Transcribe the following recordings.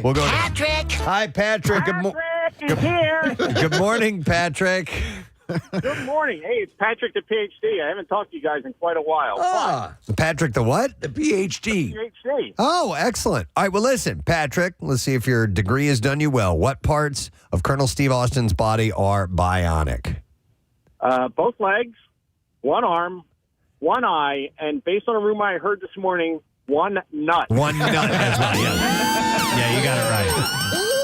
We'll go Patrick. Hi, Patrick. Patrick is here. Good morning, Patrick. Good morning. Hey, it's Patrick the PhD. I haven't talked to you guys in quite a while. Patrick the what? The PhD. PhD. Oh, excellent. All right, well, listen, Patrick, let's see if your degree has done you well. What parts of Colonel Steve Austin's body are bionic? Both legs, one arm, one eye, and based on a rumor I heard this morning, one nut. One nut as well, yeah. Yeah, you got it right.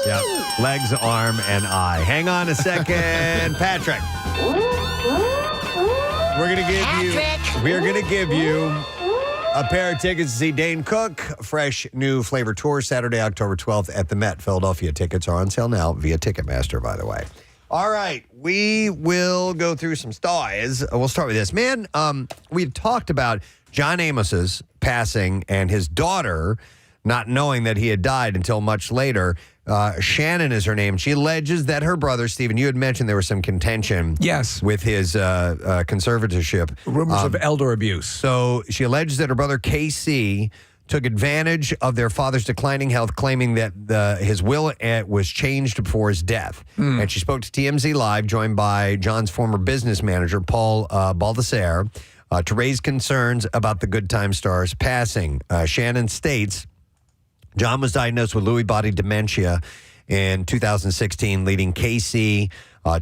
Yep. Legs, arm, and eye. Hang on a second, Patrick. We're gonna give you a pair of tickets to see Dane Cook, fresh new flavor tour Saturday, October 12th at the Met, Philadelphia. Tickets are on sale now via Ticketmaster, by the way. All right, we will go through some stories. We'll start with this. Man, we talked about John Amos's passing and his daughter not knowing that he had died until much later. Shannon is her name. She alleges that her brother, Stephen, you had mentioned there was some contention with his conservatorship. Rumors of elder abuse. So she alleges that her brother, KC, took advantage of their father's declining health, claiming that his will was changed before his death. And she spoke to TMZ Live, joined by John's former business manager, Paul Brazer, to raise concerns about the Good Time star's passing. Shannon states, John was diagnosed with Lewy body dementia in 2016, leading KC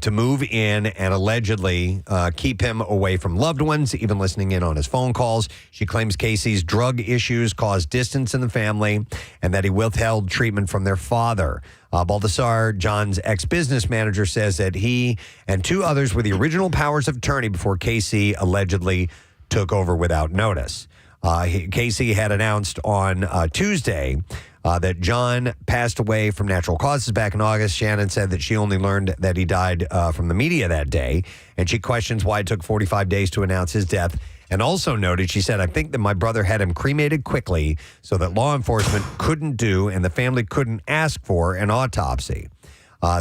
to move in and allegedly keep him away from loved ones, even listening in on his phone calls. She claims Casey's drug issues caused distance in the family and that he withheld treatment from their father. Baldassar, John's ex-business manager, says that he and two others were the original powers of attorney before Casey allegedly took over without notice. Casey had announced on Tuesday that John passed away from natural causes back in August. Shannon said that she only learned that he died from the media that day, and she questions why it took 45 days to announce his death. And also noted, she said, I think that my brother had him cremated quickly so that law enforcement couldn't do and the family couldn't ask for an autopsy.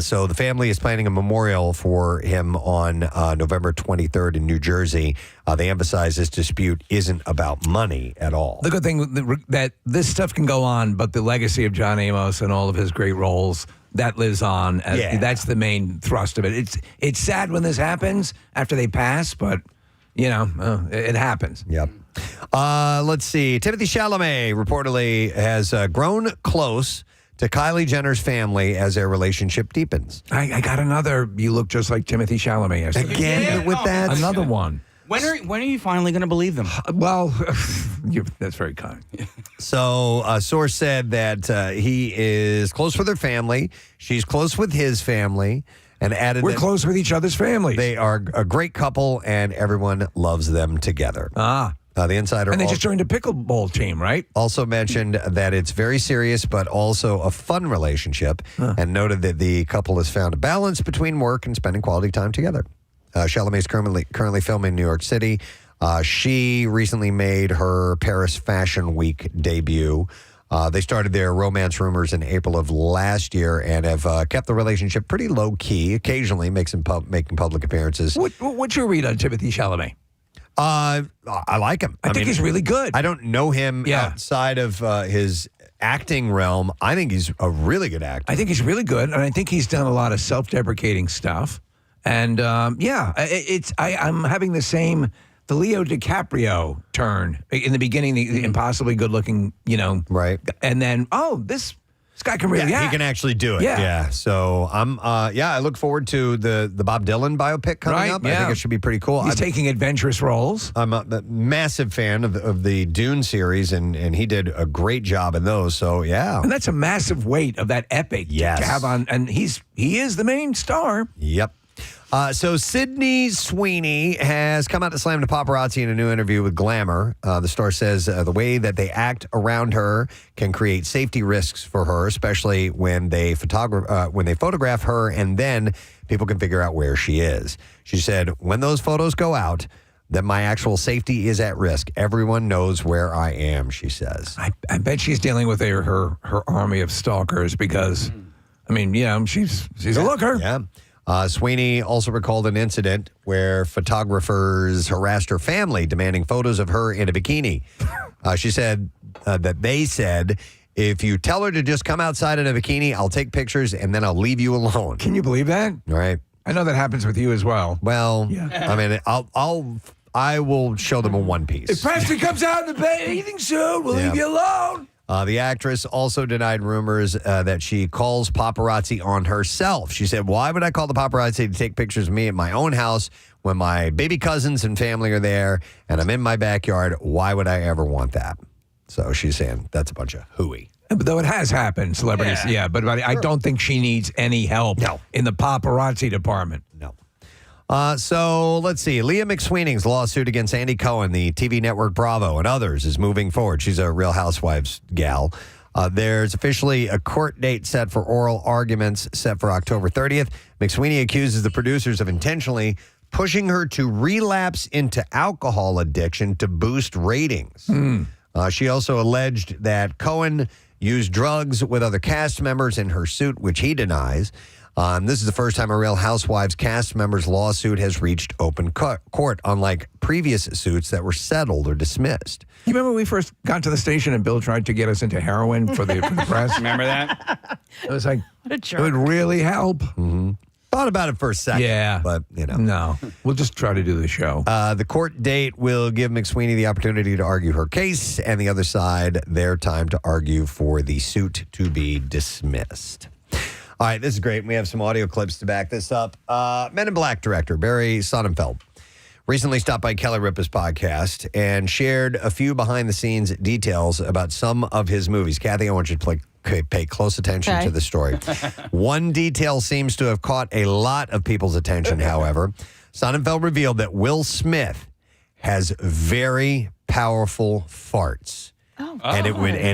So the family is planning a memorial for him on November 23rd in New Jersey. They emphasize this dispute isn't about money at all. The good thing that this stuff can go on, but the legacy of John Amos and all of his great roles, that lives on. That's the main thrust of it. It's sad when this happens after they pass, but, you know, it happens. Yep. Let's see. Timothy Chalamet reportedly has grown close to Kylie Jenner's family as their relationship deepens. I got another, you look just like Timothy Chalamet. Again with that? Another one. When are you finally going to believe them? Well, that's very kind. So a source said that he is close with her family. She's close with his family. And added We're close with each other's families. They are a great couple, and everyone loves them together. The insider and they just joined a pickleball team, right? Also mentioned that it's very serious, but also a fun relationship, and noted that the couple has found a balance between work and spending quality time together. Chalamet is currently filming in New York City. She recently made her Paris Fashion Week debut. They started their romance rumors in April of last year and have kept the relationship pretty low key. Occasionally making public appearances. What's your read on Timothy Chalamet? I like him. I think he's really good. I don't know him outside of his acting realm. I think he's a really good actor. I think he's really good, and I think he's done a lot of self-deprecating stuff. And I'm having the Leo DiCaprio turn in the beginning, the impossibly good-looking, right, and then this guy can really act. He can actually do it. Yeah. So I look forward to the Bob Dylan biopic coming up. I think it should be pretty cool. He's taking adventurous roles. I'm a massive fan of the Dune series, and he did a great job in those. So yeah, and that's a massive weight of that epic to have on, and he is the main star. Yep. So Sydney Sweeney has come out to slam the paparazzi in a new interview with Glamour. The star says the way that they act around her can create safety risks for her, especially when they photograph her and then people can figure out where she is. She said, when those photos go out, then my actual safety is at risk. Everyone knows where I am, she says. I bet she's dealing with her army of stalkers because, she's a looker. Yeah. Sweeney also recalled an incident where photographers harassed her family, demanding photos of her in a bikini. She said that they said If you tell her to just come outside in a bikini, I'll take pictures and then I'll leave you alone. Can you believe that? All right. I know that happens with you as well. Well, I mean, I will show them a one piece. If Preston comes out in the bathing suit, we'll leave you alone. The actress also denied rumors that she calls paparazzi on herself. She said, why would I call the paparazzi to take pictures of me at my own house when my baby cousins and family are there and I'm in my backyard? Why would I ever want that? So she's saying that's a bunch of hooey. But though it has happened, celebrities, but I don't think she needs any help in the paparazzi department. No. So let's see. Leah McSweeney's lawsuit against Andy Cohen, the TV network Bravo, and others is moving forward. She's a Real Housewives gal. There's officially a court date set for oral arguments set for October 30th. McSweeney accuses the producers of intentionally pushing her to relapse into alcohol addiction to boost ratings. She also alleged that Cohen used drugs with other cast members in her suit, which he denies. This is the first time a Real Housewives cast member's lawsuit has reached open court, unlike previous suits that were settled or dismissed. You remember when we first got to the station and Bill tried to get us into heroin for the press? Remember that? It was like, What a it jerk. would really help. Thought about it for a second. Yeah. But, you know. No, we'll just try to do the show. The court date will give McSweeney the opportunity to argue her case and the other side their time to argue for the suit to be dismissed. All right, this is great. We have some audio clips to back this up. Men in Black director Barry Sonnenfeld recently stopped by Kelly Ripa's podcast and shared a few behind-the-scenes details about some of his movies. Kathy, I want you to pay close attention to the story. One detail seems to have caught a lot of people's attention, however. Sonnenfeld revealed that Will Smith has very powerful farts. And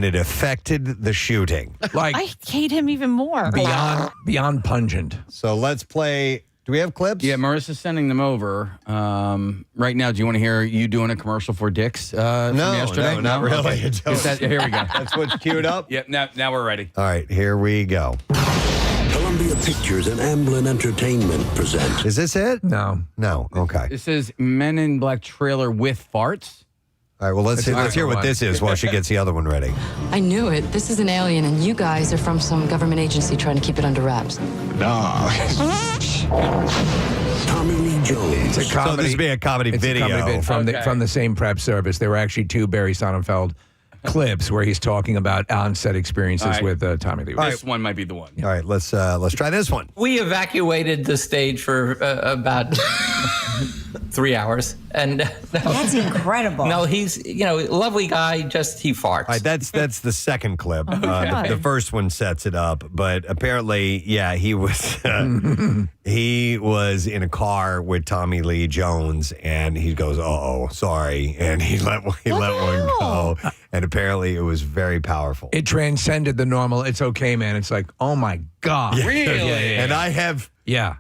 it affected the shooting. Like I hate him even more. beyond pungent. So let's play. Do we have clips? Yeah, Marissa's sending them over. Right now, do you want to hear you doing a commercial for Dick's from yesterday? No, not really. Okay. Here we go. That's what's queued up? Yep, now we're ready. All right, here we go. Columbia Pictures and Amblin Entertainment present. Is this it? No. No. Okay. This is Men in Black trailer with farts. All right, well, let's hear what this is while she gets the other one ready. I knew it. This is an alien, and you guys are from some government agency trying to keep it under wraps. Tommy Lee Jones. It's a comedy. So this would be a comedy It's video. a comedy bit from the same prep service. There were actually two Barry Sonnenfeld clips where he's talking about on-set experiences with Tommy Lee. This one might be the one. All right, let's try this one. We evacuated the stage for about 3 hours, and That's incredible. no, he's lovely guy. Just he farts. All right, that's the second clip. The first one sets it up, but apparently, he was he was in a car with Tommy Lee Jones, and he goes, "Uh-oh, sorry," and he let one go, and apparently it was very powerful. It transcended the normal. It's okay, man. It's like, oh my god, Really? And I have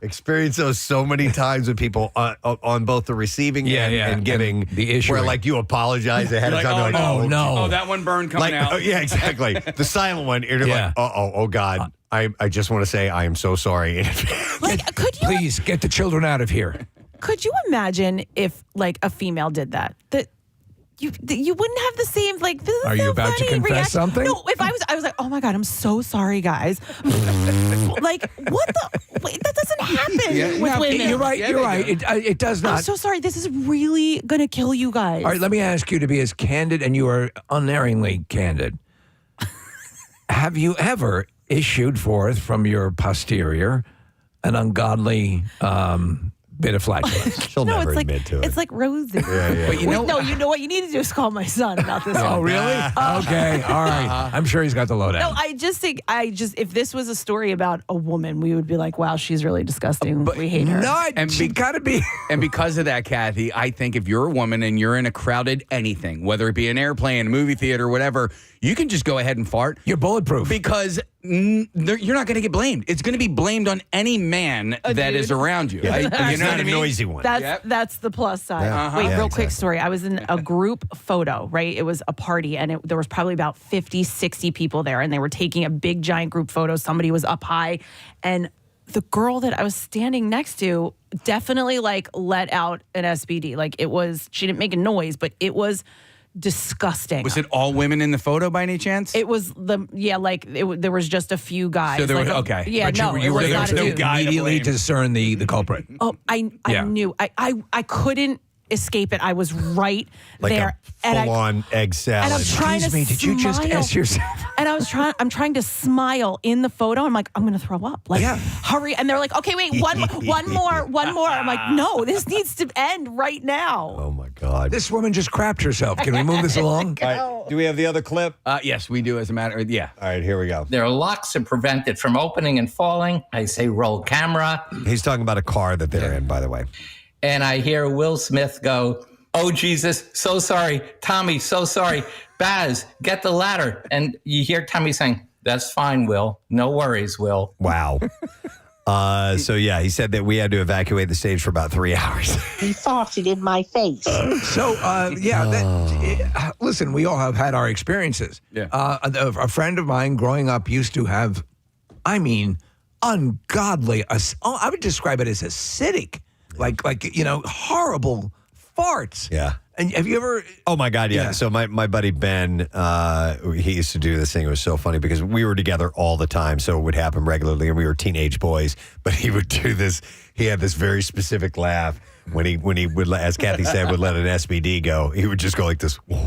experienced those so many times with people on both the receiving end and giving and the issue, where like you apologize ahead of time. Oh, that one burned coming out. Yeah, exactly. The silent one. You're like, oh God. I just want to say I am so sorry in advance. Like, could you please get the children out of here. could you imagine if like a female did that? That you wouldn't have the same like. This is Are you so about to funny confess reaction. something? No, if I was like, oh my god, I'm so sorry, guys. Like, what the? Wait, that doesn't happen with women. You're right. You're right. It does not. I'm so sorry. This is really gonna kill you guys. All right, let me ask you to be as candid, and you are unerringly candid. Have you ever issued forth from your posterior an ungodly bit of flatulence? She'll never it's like admit to it. It's like Rosie. But you know, No, you know what you need to do is call my son about this. oh one. really? Okay, all right. I'm sure he's got the lowdown. No, I just think if this was a story about a woman, we would be like, wow, she's really disgusting. We hate her. No, she gotta be. And because of that, Kathy, I think if you're a woman and you're in a crowded anything, whether it be an airplane, a movie theater, whatever, you can just go ahead and fart. You're bulletproof. Because you're not going to get blamed. It's going to be blamed on any man that is around you. Yeah, You it's know what not I a mean? noisy one. That's the plus side. Yeah. Wait, Yeah, real exactly. quick story. I was in a group photo, right? It was a party, and there was probably about 50, 60 people there, and they were taking a big, giant group photo. Somebody was up high, and the girl that I was standing next to definitely like let out an SBD. Like she didn't make a noise, but it was disgusting. Was it all women in the photo by any chance? It was there was just a few guys. So there was, like okay. Yeah, But no, you it were was there not a to dude. immediately discern the culprit. Oh, I knew. I couldn't escape it. I was right Like there. a full-on egg salad. And I'm trying to Excuse me, did you just smile. ask yourself? And I'm trying to smile in the photo. I'm like, I'm going to throw up. Like, hurry. And they're like, okay, wait, one more. I'm like, no, this needs to end right now. Oh, my God. This woman just crapped herself. Can we move this along? All right, do we have the other clip? Yes, we do. As a matter, yeah. All right, here we go. There are locks to prevent it from opening and falling. I say roll camera. He's talking about a car that they're in, by the way. And I hear Will Smith go, "Oh, Jesus, so sorry. Tommy, so sorry. Baz, get the ladder." And you hear Tommy saying, "That's fine, Will. No worries, Will." Wow. So, yeah, he said that we had to evacuate the stage for about 3 hours. He farted in my face. Listen, we all have had our experiences. Yeah. A friend of mine growing up used to have, ungodly, I would describe it as acidic, like horrible farts. Yeah. And have you ever? Oh, my God, yeah. So my buddy Ben, he used to do this thing. It was so funny because we were together all the time, so it would happen regularly, and we were teenage boys. But he would do this. He had this very specific laugh when he would, as Kathy said, would let an SBD go. He would just go like this. And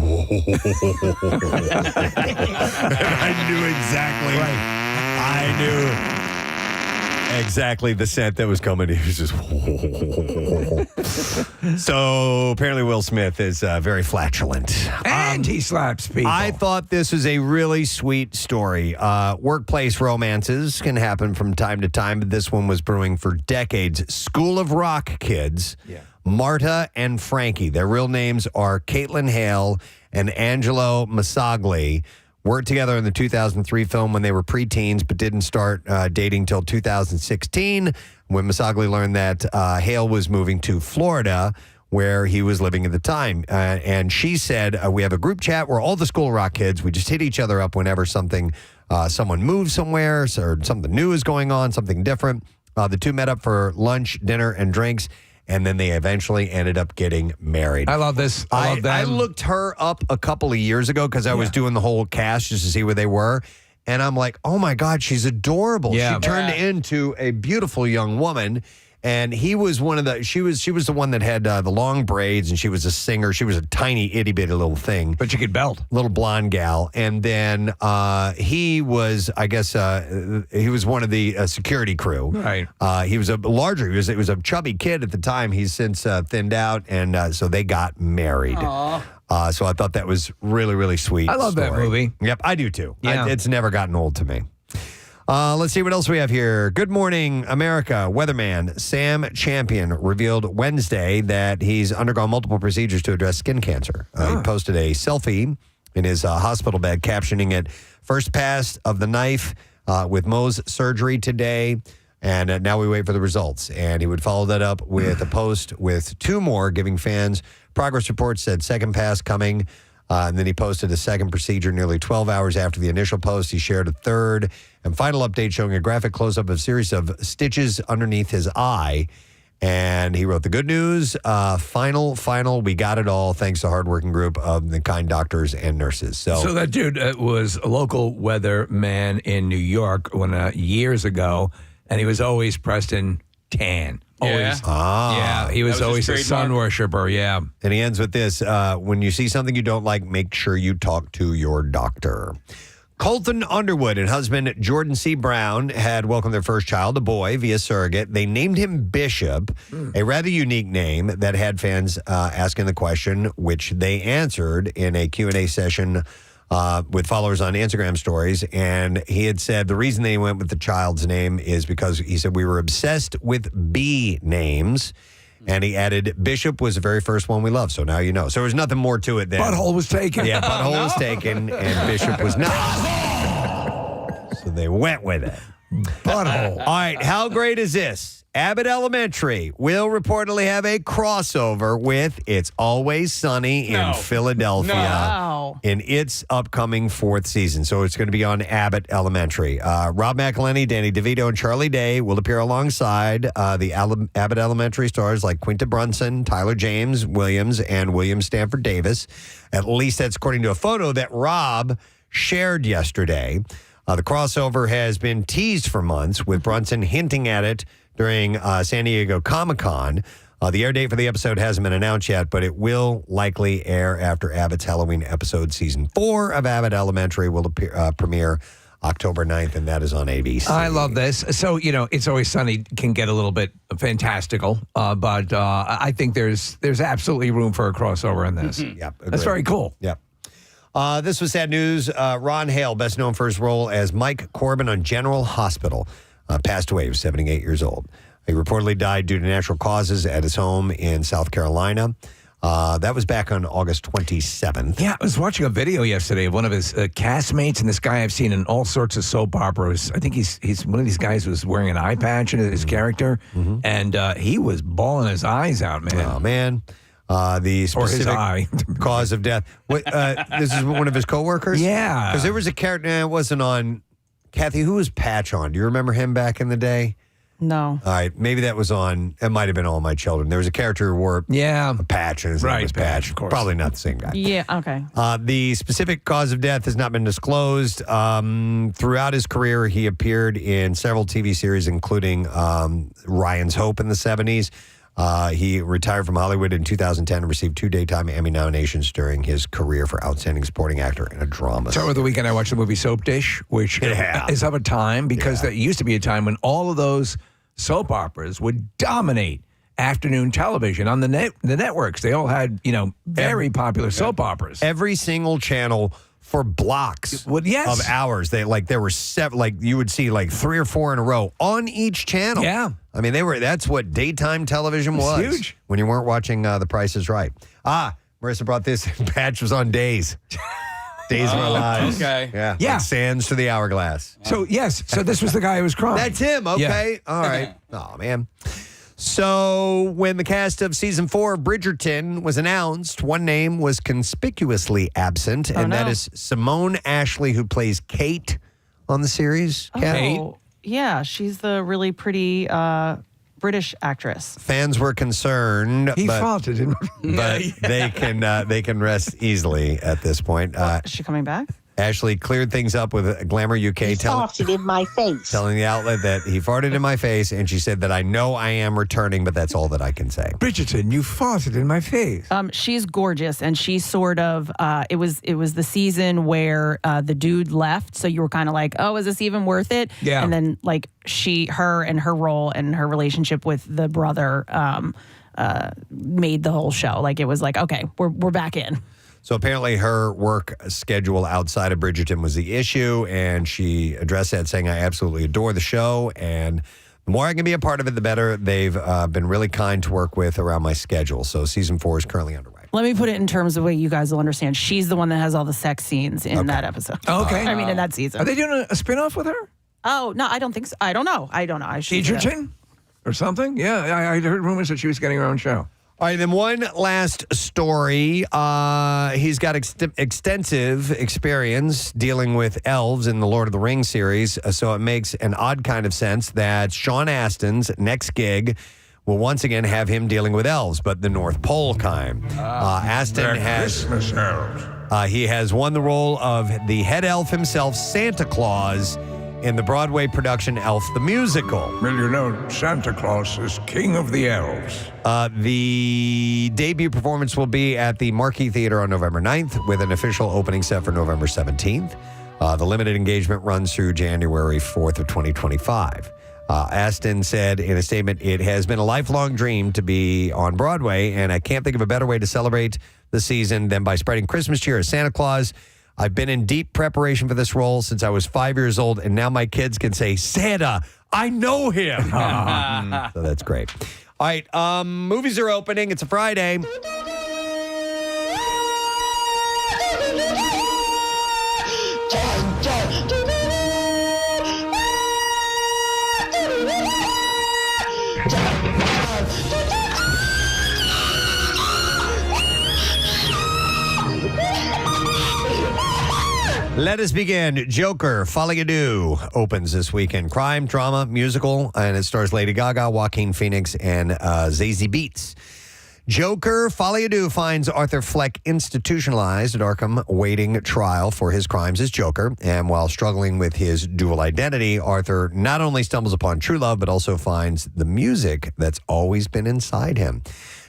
I knew exactly. I knew exactly the scent that was coming. He was just. So apparently Will Smith is very flatulent. And he slaps people. I thought this was a really sweet story. Workplace romances can happen from time to time, but this one was brewing for decades. School of Rock kids, Marta and Frankie. Their real names are Caitlin Hale and Angelo Masagli. Worked together in the 2003 film when they were preteens, but didn't start dating till 2016 when Masagli learned that Hale was moving to Florida, where he was living at the time. And she said, we have a group chat where all the School of Rock kids, we just hit each other up whenever someone moves somewhere or something new is going on, something different. The two met up for lunch, dinner, and drinks. And then they eventually ended up getting married. I love this. I love them. I looked her up a couple of years ago because I was doing the whole cast just to see where they were. And I'm like, oh, my God, she's adorable. Yeah. She turned into a beautiful young woman. And he was one of the, she was the one that had the long braids, and she was a singer. She was a tiny, itty bitty little thing. But she could belt. Little blonde gal. And then he was, I guess, he was one of the security crew. Right. He was it was a chubby kid at the time. He's since thinned out. And so they got married. Aww. So I thought that was really, really sweet. I love that movie. Yep, I do too. Yeah. It's never gotten old to me. Let's see what else we have here. Good morning, America. Weatherman Sam Champion revealed Wednesday that he's undergone multiple procedures to address skin cancer. He posted a selfie in his hospital bed, captioning it, "First pass of the knife with Mo's surgery today, and now we wait for the results." And he would follow that up with a post with two more, giving fans progress reports, said second pass coming. And then he posted a second procedure nearly 12 hours after the initial post. He shared a third and final update showing a graphic close-up of a series of stitches underneath his eye. And he wrote, "The good news, final, we got it all thanks to a hardworking group of the kind doctors and nurses." So that dude was a local weatherman in New York years ago, and he was always Preston tan. Always. Yeah, he was always a sun worshiper, yeah. And he ends with this, when you see something you don't like, make sure you talk to your doctor. Colton Underwood and husband Jordan C. Brown had welcomed their first child, a boy, via surrogate. They named him Bishop, a rather unique name that had fans asking the question, which they answered in a Q&A session with followers on Instagram stories. And he had said the reason they went with the child's name is because he said we were obsessed with B names. And he added, Bishop was the very first one we loved. So now you know. So there was nothing more to it than Butthole was taken. Yeah, Butthole was taken and Bishop was not. So they went with it. butthole. All right, how great is this? Abbott Elementary will reportedly have a crossover with It's Always Sunny in Philadelphia Wow. in its upcoming 4th season. So it's going to be on Abbott Elementary. Rob McElhenney, Danny DeVito, and Charlie Day will appear alongside the Abbott Elementary stars like Quinta Brunson, Tyler James Williams, and William Stanford Davis. At least that's according to a photo that Rob shared yesterday. The crossover has been teased for months, with Brunson hinting at it during San Diego Comic-Con. The air date for the episode hasn't been announced yet, but it will likely air after Abbott's Halloween episode. Season 4 of Abbott Elementary will premiere October 9th, and that is on ABC. I love this. So, It's Always Sunny can get a little bit fantastical, but I think there's absolutely room for a crossover in this. Yep, That's agreed. very cool. Yep. This was sad news. Ron Hale, best known for his role as Mike Corbin on General Hospital, passed away. He was 78 years old. He reportedly died due to natural causes at his home in South Carolina. That was back on August 27th. Yeah, I was watching a video yesterday of one of his castmates, and this guy I've seen in all sorts of soap operas. I think he's one of these guys who was wearing an eye patch in his character, and he was bawling his eyes out, man. Oh, man. The specific cause of death. This is one of his coworkers? Yeah. Because there was a character, it wasn't on, Kathy, who was Patch on? Do you remember him back in the day? No. All right, maybe that was on, it might have been All My Children. There was a character who wore a patch, and his name was Patch. Of course. Probably not the same guy. Yeah, okay. The specific cause of death has not been disclosed. Throughout his career, he appeared in several TV series, including Ryan's Hope in the 70s. He retired from Hollywood in 2010 and received 2 Daytime Emmy nominations during his career for Outstanding Supporting Actor in a Drama. So over the weekend, I watched the movie Soap Dish, which is of a time because there used to be a time when all of those soap operas would dominate afternoon television on the networks. They all had, very popular soap operas. Every single channel for blocks of hours. There were 7, you would see 3 or 4 in a row on each channel. Yeah. I mean, that's what daytime television was. Huge. When you weren't watching The Price is Right. Marissa brought this. Patch was on Days. Days of Our Lives. Okay. Yeah. Like sands to the hourglass. So, so this was the guy who was crying. That's him. Okay. Yeah. All right. Oh, man. So when the cast of season 4 of Bridgerton was announced, one name was conspicuously absent, and that is Simone Ashley, who plays Kate on the series. Oh, yeah. She's the really pretty British actress. Fans were concerned. He faulted him. But they can rest easily at this point. Is she coming back? Ashley cleared things up with Glamour UK, He farted in my face. telling the outlet that he farted in my face, and she said that I know I am returning, but that's all that I can say. Bridgerton, you farted in my face. She's gorgeous, and she sort of it was the season where the dude left, so you were kind of like, oh, is this even worth it? Yeah. And then her and her role and her relationship with the brother made the whole show. It was like, okay, we're back in. So apparently her work schedule outside of Bridgerton was the issue, and she addressed that saying, I absolutely adore the show, and the more I can be a part of it, the better. They've been really kind to work with around my schedule. So season 4 is currently underway. Let me put it in terms of the way you guys will understand. She's the one that has all the sex scenes in that episode. Okay. I mean, in that season. Are they doing a spinoff with her? Oh, no, I don't think so. I don't know. I should Bridgerton or something? Yeah, I heard rumors that she was getting her own show. All right, then one last story. He's got extensive experience dealing with elves in the Lord of the Rings series, so it makes an odd kind of sense that Sean Astin's next gig will once again have him dealing with elves, but the North Pole kind. Astin has Christmas elves. He has won the role of the head elf himself, Santa Claus, in the Broadway production Elf the Musical. Well, you know, Santa Claus is king of the elves. The debut performance will be at the Marquee Theater on November 9th with an official opening set for November 17th. The limited engagement runs through January 4th of 2025. Astin said in a statement, it has been a lifelong dream to be on Broadway, and I can't think of a better way to celebrate the season than by spreading Christmas cheer as Santa Claus. I've been in deep preparation for this role since I was 5 years old, and now my kids can say, Santa, I know him. So that's great. All right, movies are opening. It's a Friday. Let us begin. Joker, Folly Ado opens this weekend. Crime, drama, musical, and it stars Lady Gaga, Joaquin Phoenix, and Zazie Beetz. Joker, Folly Ado finds Arthur Fleck institutionalized at Arkham, awaiting trial for his crimes as Joker. And while struggling with his dual identity, Arthur not only stumbles upon true love, but also finds the music that's always been inside him.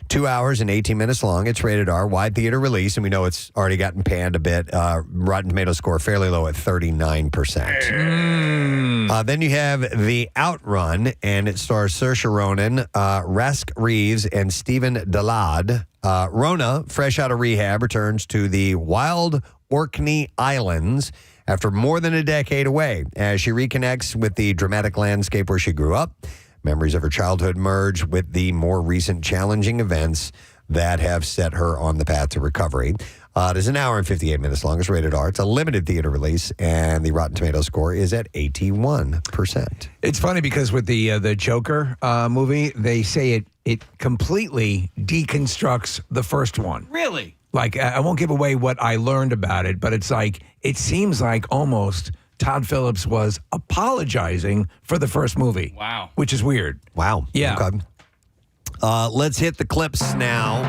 2 hours and 18 minutes long. It's rated R, wide theater release, and we know it's already gotten panned a bit. Rotten Tomatoes score fairly low at 39%. Then you have The Outrun, and it stars Saoirse Ronan, Rask Reeves, and Stephen Dallad. Rona, fresh out of rehab, returns to the wild Orkney Islands after more than a decade away as she reconnects with the dramatic landscape where she grew up. Memories of her childhood merge with the more recent challenging events that have set her on the path to recovery. It is an hour and 58 minutes long. It's rated R. It's a limited theater release, and the Rotten Tomatoes score is at 81%. It's funny because with the Joker movie, they say it completely deconstructs the first one. Really? Like, I won't give away what I learned about it, but it's like, it seems like almost Todd Phillips was apologizing for the first movie. Wow. Which is weird. Wow. Yeah. Okay. Let's hit the clips now.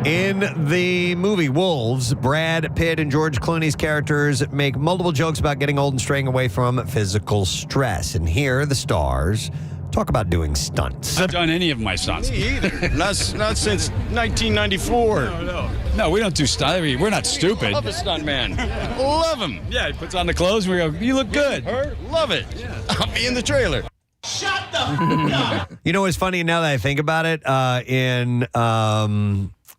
In the movie Wolves, Brad Pitt and George Clooney's characters make multiple jokes about getting old and straying away from physical stress. And here, the stars talk about doing stunts. I've done any of my stunts. Me either. not since 1994. No, we don't do stunts. We're not stupid. Love a stunt man. Love him. Yeah, he puts on the clothes and we go, you look good. Her? Love it. Yeah. I'll be in the trailer. Shut the up. You know what's funny now that I think about it? In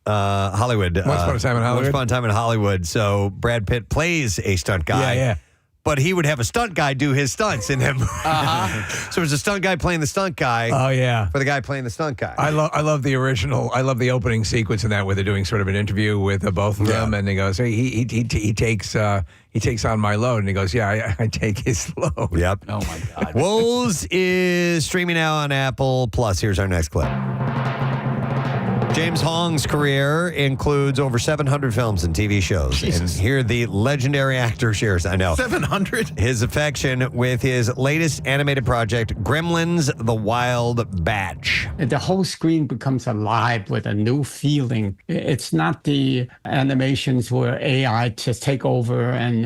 Hollywood. Once Upon a Time in Hollywood. Once Upon a Time in Hollywood. So Brad Pitt plays a stunt guy. Yeah. But he would have a stunt guy do his stunts in him. So there's a stunt guy playing the stunt guy. Oh, yeah. For the guy playing the stunt guy. I love the original. I love the opening sequence in that where they're doing sort of an interview with both of them, and he goes, "Hey, he takes on my load," and he goes, "Yeah, I take his load." Yep. Oh my God. Wolves is streaming now on Apple Plus. Here's our next clip. James Hong's career includes over 700 films and TV shows. Jesus. And here the legendary actor shares, 700? His affection with his latest animated project, Gremlins, The Wild Batch. The whole screen becomes alive with a new feeling. It's not the animations where AI just take over and,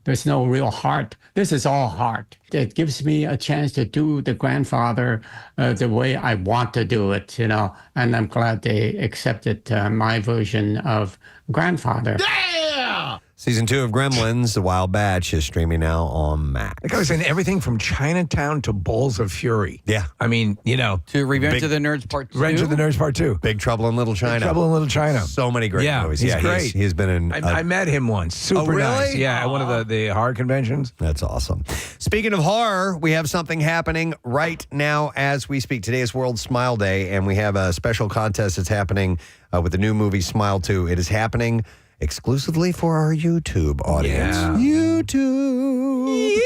there's no real heart. This is all heart. It gives me a chance to do the grandfather the way I want to do it, and I'm glad they accepted my version of grandfather. Yeah! Season 2 of Gremlins, The Wild Batch, is streaming now on Max. Like I was saying, everything from Chinatown to Balls of Fury. Yeah. I mean, To Revenge of the Nerds Part 2. Revenge of the Nerds Part 2. Big Trouble in Little China. Big Trouble in Little China. So many great movies. He's great. He's been in... I met him once. Super really? nice. Yeah, at one of the horror conventions. That's awesome. Speaking of horror, we have something happening right now as we speak. Today is World Smile Day, and we have a special contest that's happening with the new movie Smile 2. It is happening exclusively for our YouTube audience. Yeah. YouTube.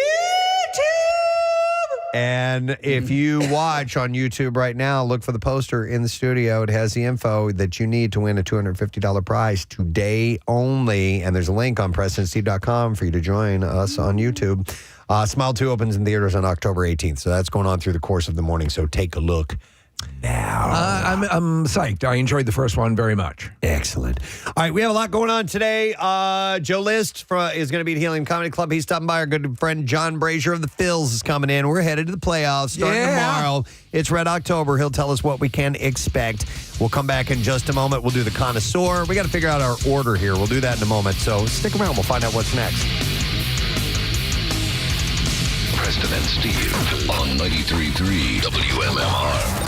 And if you watch on YouTube right now, look for the poster in the studio. It has the info that you need to win a $250 prize today only. And there's a link on PrestonandSteve.com for you to join us on YouTube. Smile 2 opens in theaters on October 18th. So that's going on through the course of the morning. So take a look now. I'm psyched. I enjoyed the first one very much. Excellent. All right, we have a lot going on today. Joe List is going to be at Helium Comedy Club. He's stopping by. Our good friend John Brazer of the Phils is coming in. We're headed to the playoffs starting tomorrow. It's Red October. He'll tell us what we can expect. We'll come back in just a moment. We'll do the Connoisseur. We got to figure out our order here. We'll do that in a moment. So stick around. We'll find out what's next. Preston and Steve on 93.3 WMMR.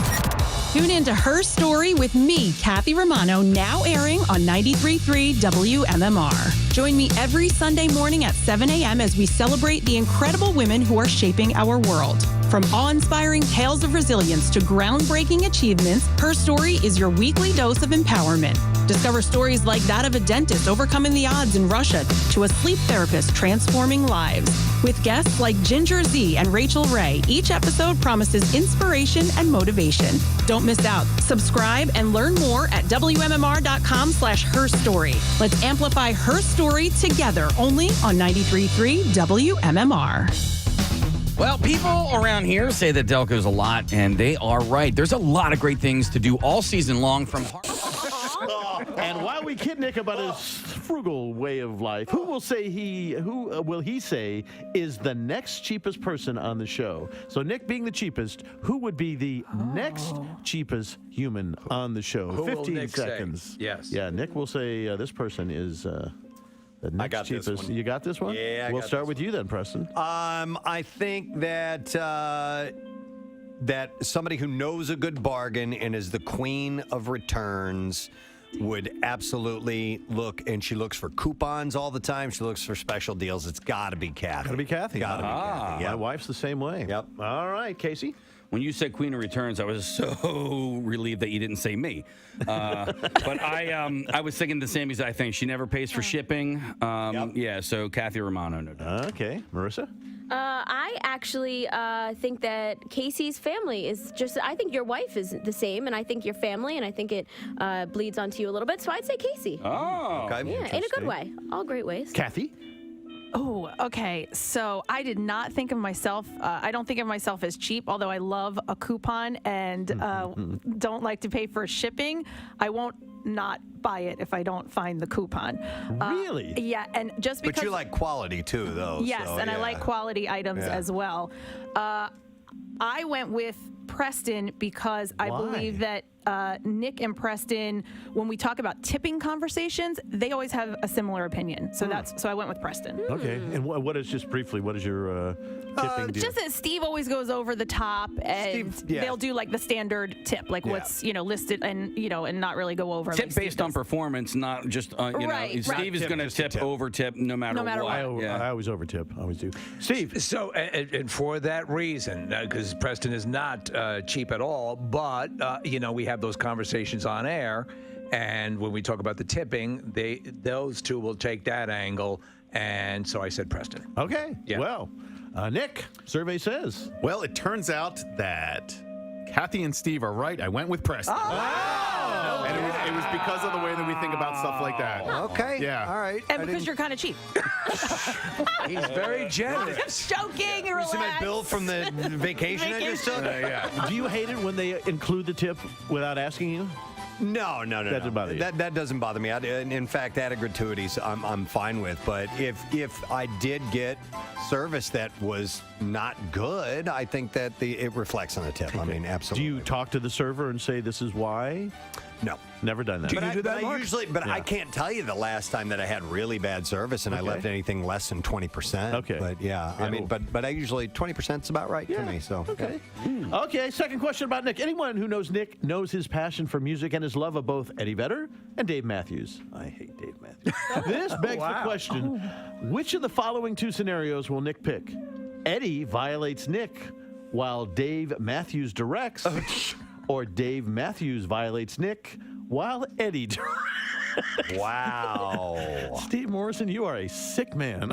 Tune in to Her Story with me, Kathy Romano, now airing on 93.3 WMMR. Join me every Sunday morning at 7 a.m. as we celebrate the incredible women who are shaping our world. From awe-inspiring tales of resilience to groundbreaking achievements, Her Story is your weekly dose of empowerment. Discover stories like that of a dentist overcoming the odds in Russia to a sleep therapist transforming lives. With guests like Ginger Z and Rachel Ray, each episode promises inspiration and motivation. Don't miss out. Subscribe and learn more at WMMR.com/herstory. Let's amplify her story story together only on 93.3 WMMR. Well, people around here say that Delco's a lot, and they are right. There's a lot of great things to do all season long from And while we kid Nick about his frugal way of life, who will he say is the next cheapest person on the show? So Nick being the cheapest, who would be the next cheapest human on the show? Who will 15 Nick seconds. say? Yes. Yeah, Nick will say this person is the next got this cheapest. one. You got this one? Yeah, We'll start with you then, Preston. I think that that somebody who knows a good bargain and is the queen of returns would absolutely look, and she looks for coupons all the time. She looks for special deals. It's got to be Kathy. Got to be Kathy. Gotta be Kathy. My wife's the same way. Yep. All right, Casey. When you said Queen of Returns, I was so relieved that you didn't say me. But I was thinking the same exact thing. She never pays for shipping. Yeah, so Kathy Romano, no doubt. Okay. Marissa? I actually think that Casey's family is just, I think your wife is the same, and I think your family, and I think it bleeds onto you a little bit, so I'd say Casey. Oh. Okay. Yeah, in a good way. All great ways. Kathy? Oh, okay. So I did not think of myself. I don't think of myself as cheap, although I love a coupon and don't like to pay for shipping. I won't not buy it if I don't find the coupon. Really? Yeah, and just because. But you like quality too, though. Yes, so, and I like quality items as well. I went with Preston because I believe that Nick and Preston, when we talk about tipping conversations, they always have a similar opinion. So so I went with Preston. Okay. And what is, just briefly, what is your tipping deal? Just that Steve always goes over the top, and they'll do like the standard tip, like what's listed, and and not really go over. Tip based on performance, not just Right. Steve is going to tip over tip no matter what. I always over tip. I always do. Steve. So, and for that reason, because Preston is not cheap at all, but we have those conversations on air, and when we talk about the tipping, those two will take that angle, and so I said Preston. Okay. Yeah. Well, Nick, survey says. Well, it turns out that Kathy and Steve are right. I went with Preston. Oh, wow. And it was because of the way that we think about stuff like that. Okay. Yeah. All right. And because you're kind of cheap. He's very generous. Just joking. You see my bill from the vacation I just took? Yeah. Do you hate it when they include the tip without asking you? No. That doesn't bother you? That doesn't bother me. In fact, added gratuities I'm fine with. But if I did get service that was not good, I think that it reflects on the tip. I mean, absolutely. Do you talk to the server and say this is why? No. Never done that. But I can't tell you the last time that I had really bad service and I left anything less than 20%. Okay. But I mean, but I usually 20% is about right for me. So okay. Okay. Second question about Nick. Anyone who knows Nick knows his passion for music and his love of both Eddie Vedder and Dave Matthews. I hate Dave Matthews. This begs the question: which of the following two scenarios will Nick pick? Eddie violates Nick while Dave Matthews directs, or Dave Matthews violates Nick while Eddie directs. Wow. Steve Morrison, you are a sick man.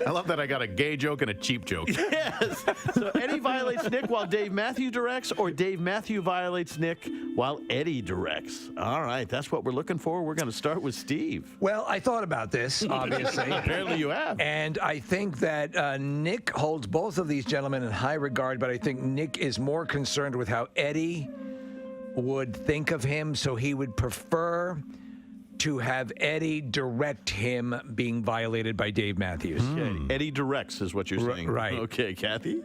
I love that I got a gay joke and a cheap joke. Yes. So Eddie violates Nick while Dave Matthews directs, or Dave Matthews violates Nick while Eddie directs. All right, that's what we're looking for. We're going to start with Steve. Well, I thought about this, obviously. Apparently you have. And I think that Nick holds both of these gentlemen in high regard, but I think Nick is more concerned with how Eddie would think of him, so he would prefer to have Eddie direct him being violated by Dave Matthews. Okay. Eddie directs is what you're saying. Right. Okay, Kathy?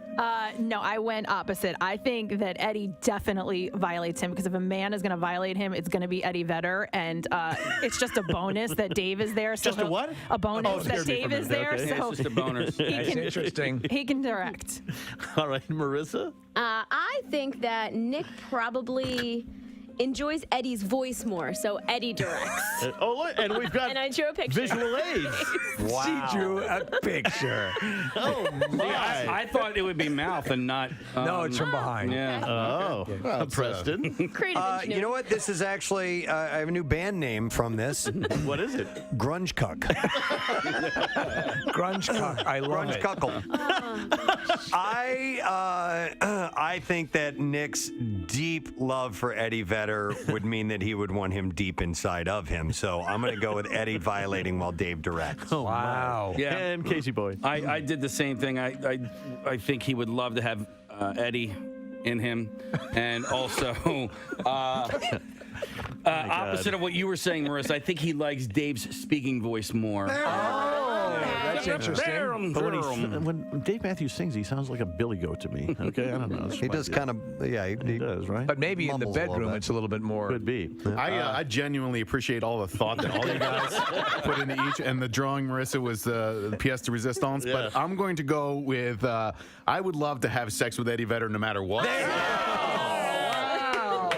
No, I went opposite. I think that Eddie definitely violates him, because if a man is going to violate him, it's going to be Eddie Vedder, and it's just a bonus that Dave is there. So Just a what? A bonus that Dave is there. Okay. So It's just a bonus. That's interesting. he can direct. All right, Marissa? I think that Nick probably enjoys Eddie's voice more, so Eddie directs. And we've got and I drew a picture. visual aids. Wow. She drew a picture. Oh, my. I thought it would be mouth and not. No, it's from behind. Yeah. Oh, Preston. Creative engineer. You know what? This is actually, I have a new band name from this. What is it? Grunge Cuck. Grunge Cuck. I love Grunge it. Cuckle. I think that Nick's deep love for Eddie Vedder Vedder would mean that he would want him deep inside of him. So I'm going to go with Eddie violating while Dave directs. Oh, wow. Yeah. And Casey Boy. I did the same thing. I think he would love to have Eddie in him. And also, opposite of what you were saying, Marissa, I think he likes Dave's speaking voice more. That's interesting. But when Dave Matthews sings, he sounds like a billy goat to me. Okay, I don't know. He does kind of, he does, right? But maybe in the mumbles a little bedroom, bit. it's a little bit more. Could be. I genuinely appreciate all the thought that all you guys put into each, and the drawing, Marissa, was the pièce de résistance. Yeah. But I'm going to go with I would love to have sex with Eddie Vedder no matter what.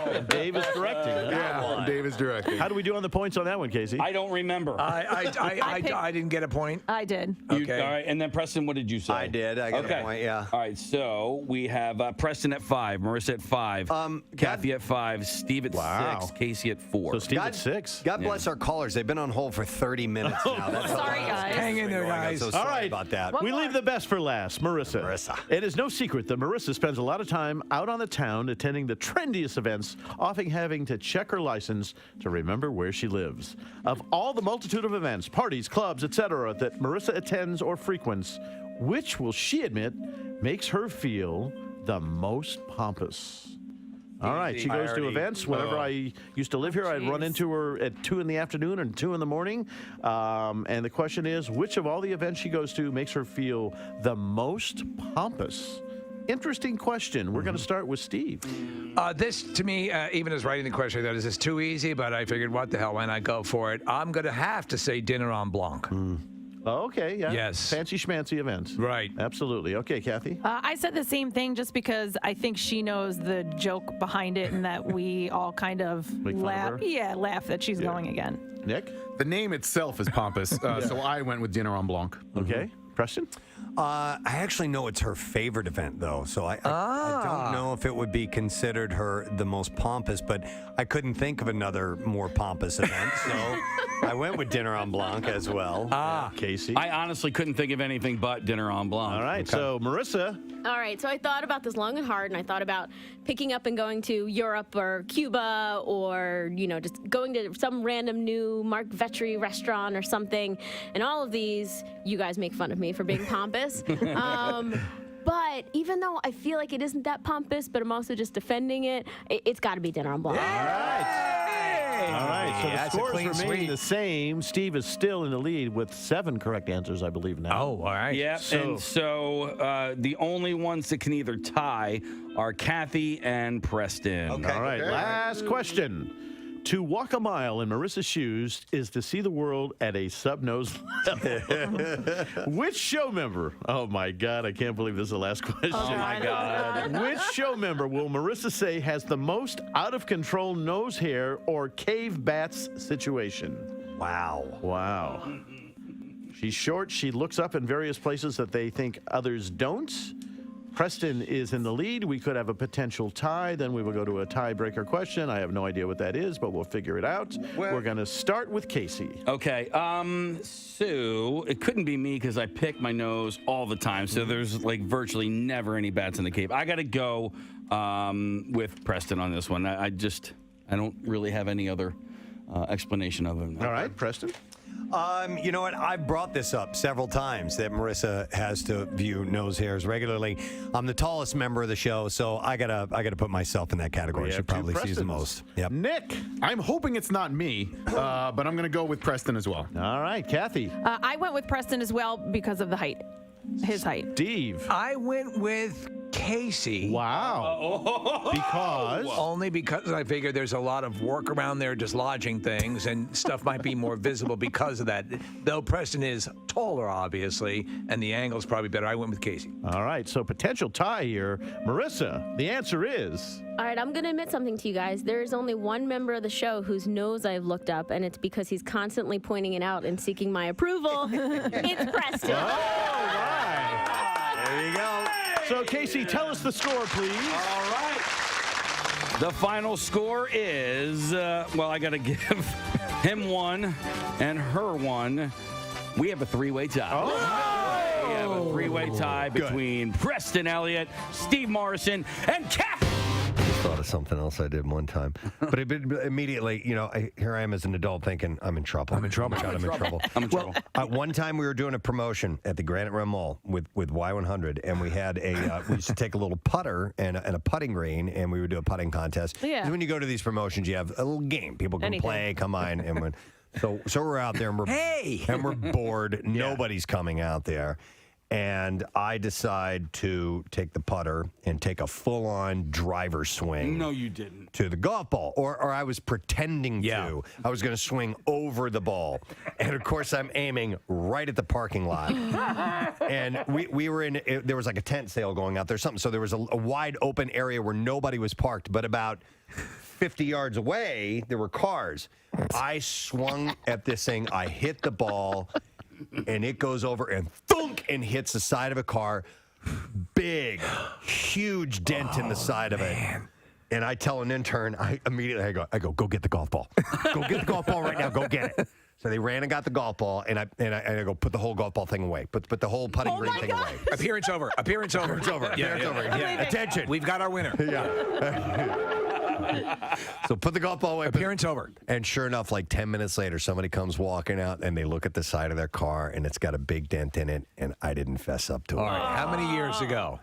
And Dave is directing. Yeah, Dave is directing. How do we do on the points on that one, Casey? I don't remember. I didn't get a point. I did. Okay. All right, and then Preston, what did you say? I did. I got okay. a point, yeah. All right, so we have Preston at 5, Marissa at 5, Kathy at 5, Steve at 6, Casey at 4. So Steve at 6. God bless our callers. They've been on hold for 30 minutes now. That's Sorry, guys. Hang in there, guys. So All sorry right. about that. We leave the best for last. Marissa. It is no secret that Marissa spends a lot of time out on the town attending the trendiest events, often having to check her license to remember where she lives. Of all the multitude of events, parties, clubs, etc. that Marissa attends or frequents, which will she admit makes her feel the most pompous? All right, she goes to events. Whenever I used to live here, I'd run into her at 2 in the afternoon and 2 in the morning. And the question is, which of all the events she goes to makes her feel the most pompous? Interesting question. We're going to start with Steve. This, to me, even as writing the question, I thought, is this too easy? But I figured, what the hell, why not go for it? I'm going to have to say dinner en blanc. Oh, okay, yeah. Yes. Fancy schmancy events. Right. Absolutely. Okay, Kathy. I said the same thing just because I think she knows the joke behind it and that we all kind of Make fun of laugh. her? Yeah, laugh that she's going again. Nick? The name itself is pompous, so I went with dinner en blanc. Okay. Preston? I actually know it's her favorite event, though, so I don't know if it would be considered her the most pompous, but I couldn't think of another more pompous event, so I went with dinner en blanc as well. Casey? I honestly couldn't think of anything but dinner en blanc. All right, so Marissa. All right, so I thought about this long and hard, and I thought about picking up and going to Europe or Cuba or, just going to some random new Mark Vetri restaurant or something. And all of these, you guys make fun of me for being pompous. But even though I feel like it isn't that pompous, but I'm also just defending it, it's got to be dinner en blanc. All right, so the That's a scores clean remain sweep. the same. Steve is still in the lead with 7 correct answers, I believe, now. Oh, all right. Yeah, and so the only ones that can either tie are Kathy and Preston. All right, last question. To walk a mile in Marissa's shoes is to see the world at a sub-nose level. Which show member? Oh, my God, I can't believe this is the last question. Oh, my God. Which show member will Marissa say has the most out-of-control nose hair or cave bats situation? Wow. She's short. She looks up in various places that they think others don't. Preston is in the lead. We could have a potential tie. Then we will go to a tiebreaker question. I have no idea what that is, but we'll figure it out. We're going to start with Casey. Okay, so it couldn't be me because I pick my nose all the time. So there's virtually never any bats in the cave. I got to go with Preston on this one. I don't really have any other explanation of him. All right, Preston. You know what? I've brought this up several times that Marissa has to view nose hairs regularly. I'm the tallest member of the show, so I gotta put myself in that category. She probably sees the most. Yep. Nick. I'm hoping it's not me, but I'm going to go with Preston as well. All right, Kathy. I went with Preston as well because of the height. His height. Steve. I went with Casey. Wow. Because? Only because I figured there's a lot of work around there just lodging things and stuff might be more visible because of that. Though Preston is taller, obviously, and the angle's probably better. I went with Casey. All right, so potential tie here. Marissa, the answer is? All right, I'm going to admit something to you guys. There is only one member of the show whose nose I've looked up, and it's because he's constantly pointing it out and seeking my approval. It's Preston. All right. There you go. So, Casey, tell us the score, please. All right. The final score is, I got to give him 1 and her 1. We have a 3-way tie. Oh. We have a 3-way tie between Preston Elliott, Steve Morrison, and Kathy thought of something else I did one time. But immediately, here I am as an adult thinking, I'm in trouble. I'm in trouble. I'm in trouble. One time we were doing a promotion at the Granite Rim Mall with Y100, and we had we used to take a little putter and a putting green, and we would do a putting contest. Yeah. 'Cause when you go to these promotions, you have a little game. People can play, come on, and when. So we're out there, and we're bored. Nobody's coming out there. And I decide to take the putter and take a full-on driver swing. No, you didn't. To the golf ball. Or I was pretending to. I was going to swing over the ball. And, of course, I'm aiming right at the parking lot. And we were there was like a tent sale going out there or something. So there was a wide open area where nobody was parked. But about 50 yards away, there were cars. I swung at this thing. I hit the ball. And it goes over and thunk and hits the side of a car. Big, huge dent in the side of it. And I tell an intern, I go, go get the golf ball. Go get the golf ball right now. Go get it. So they ran and got the golf ball, and I go, put the whole golf ball thing away. Put the whole putting green thing away. Appearance over. Appearance over. Appearance over. Appearance over. Yeah. Attention. We've got our winner. Yeah. So put the golf ball away. Appearance over. And sure enough, like 10 minutes later, somebody comes walking out, and they look at the side of their car, and it's got a big dent in it, and I didn't fess up to it. All right. How many years ago?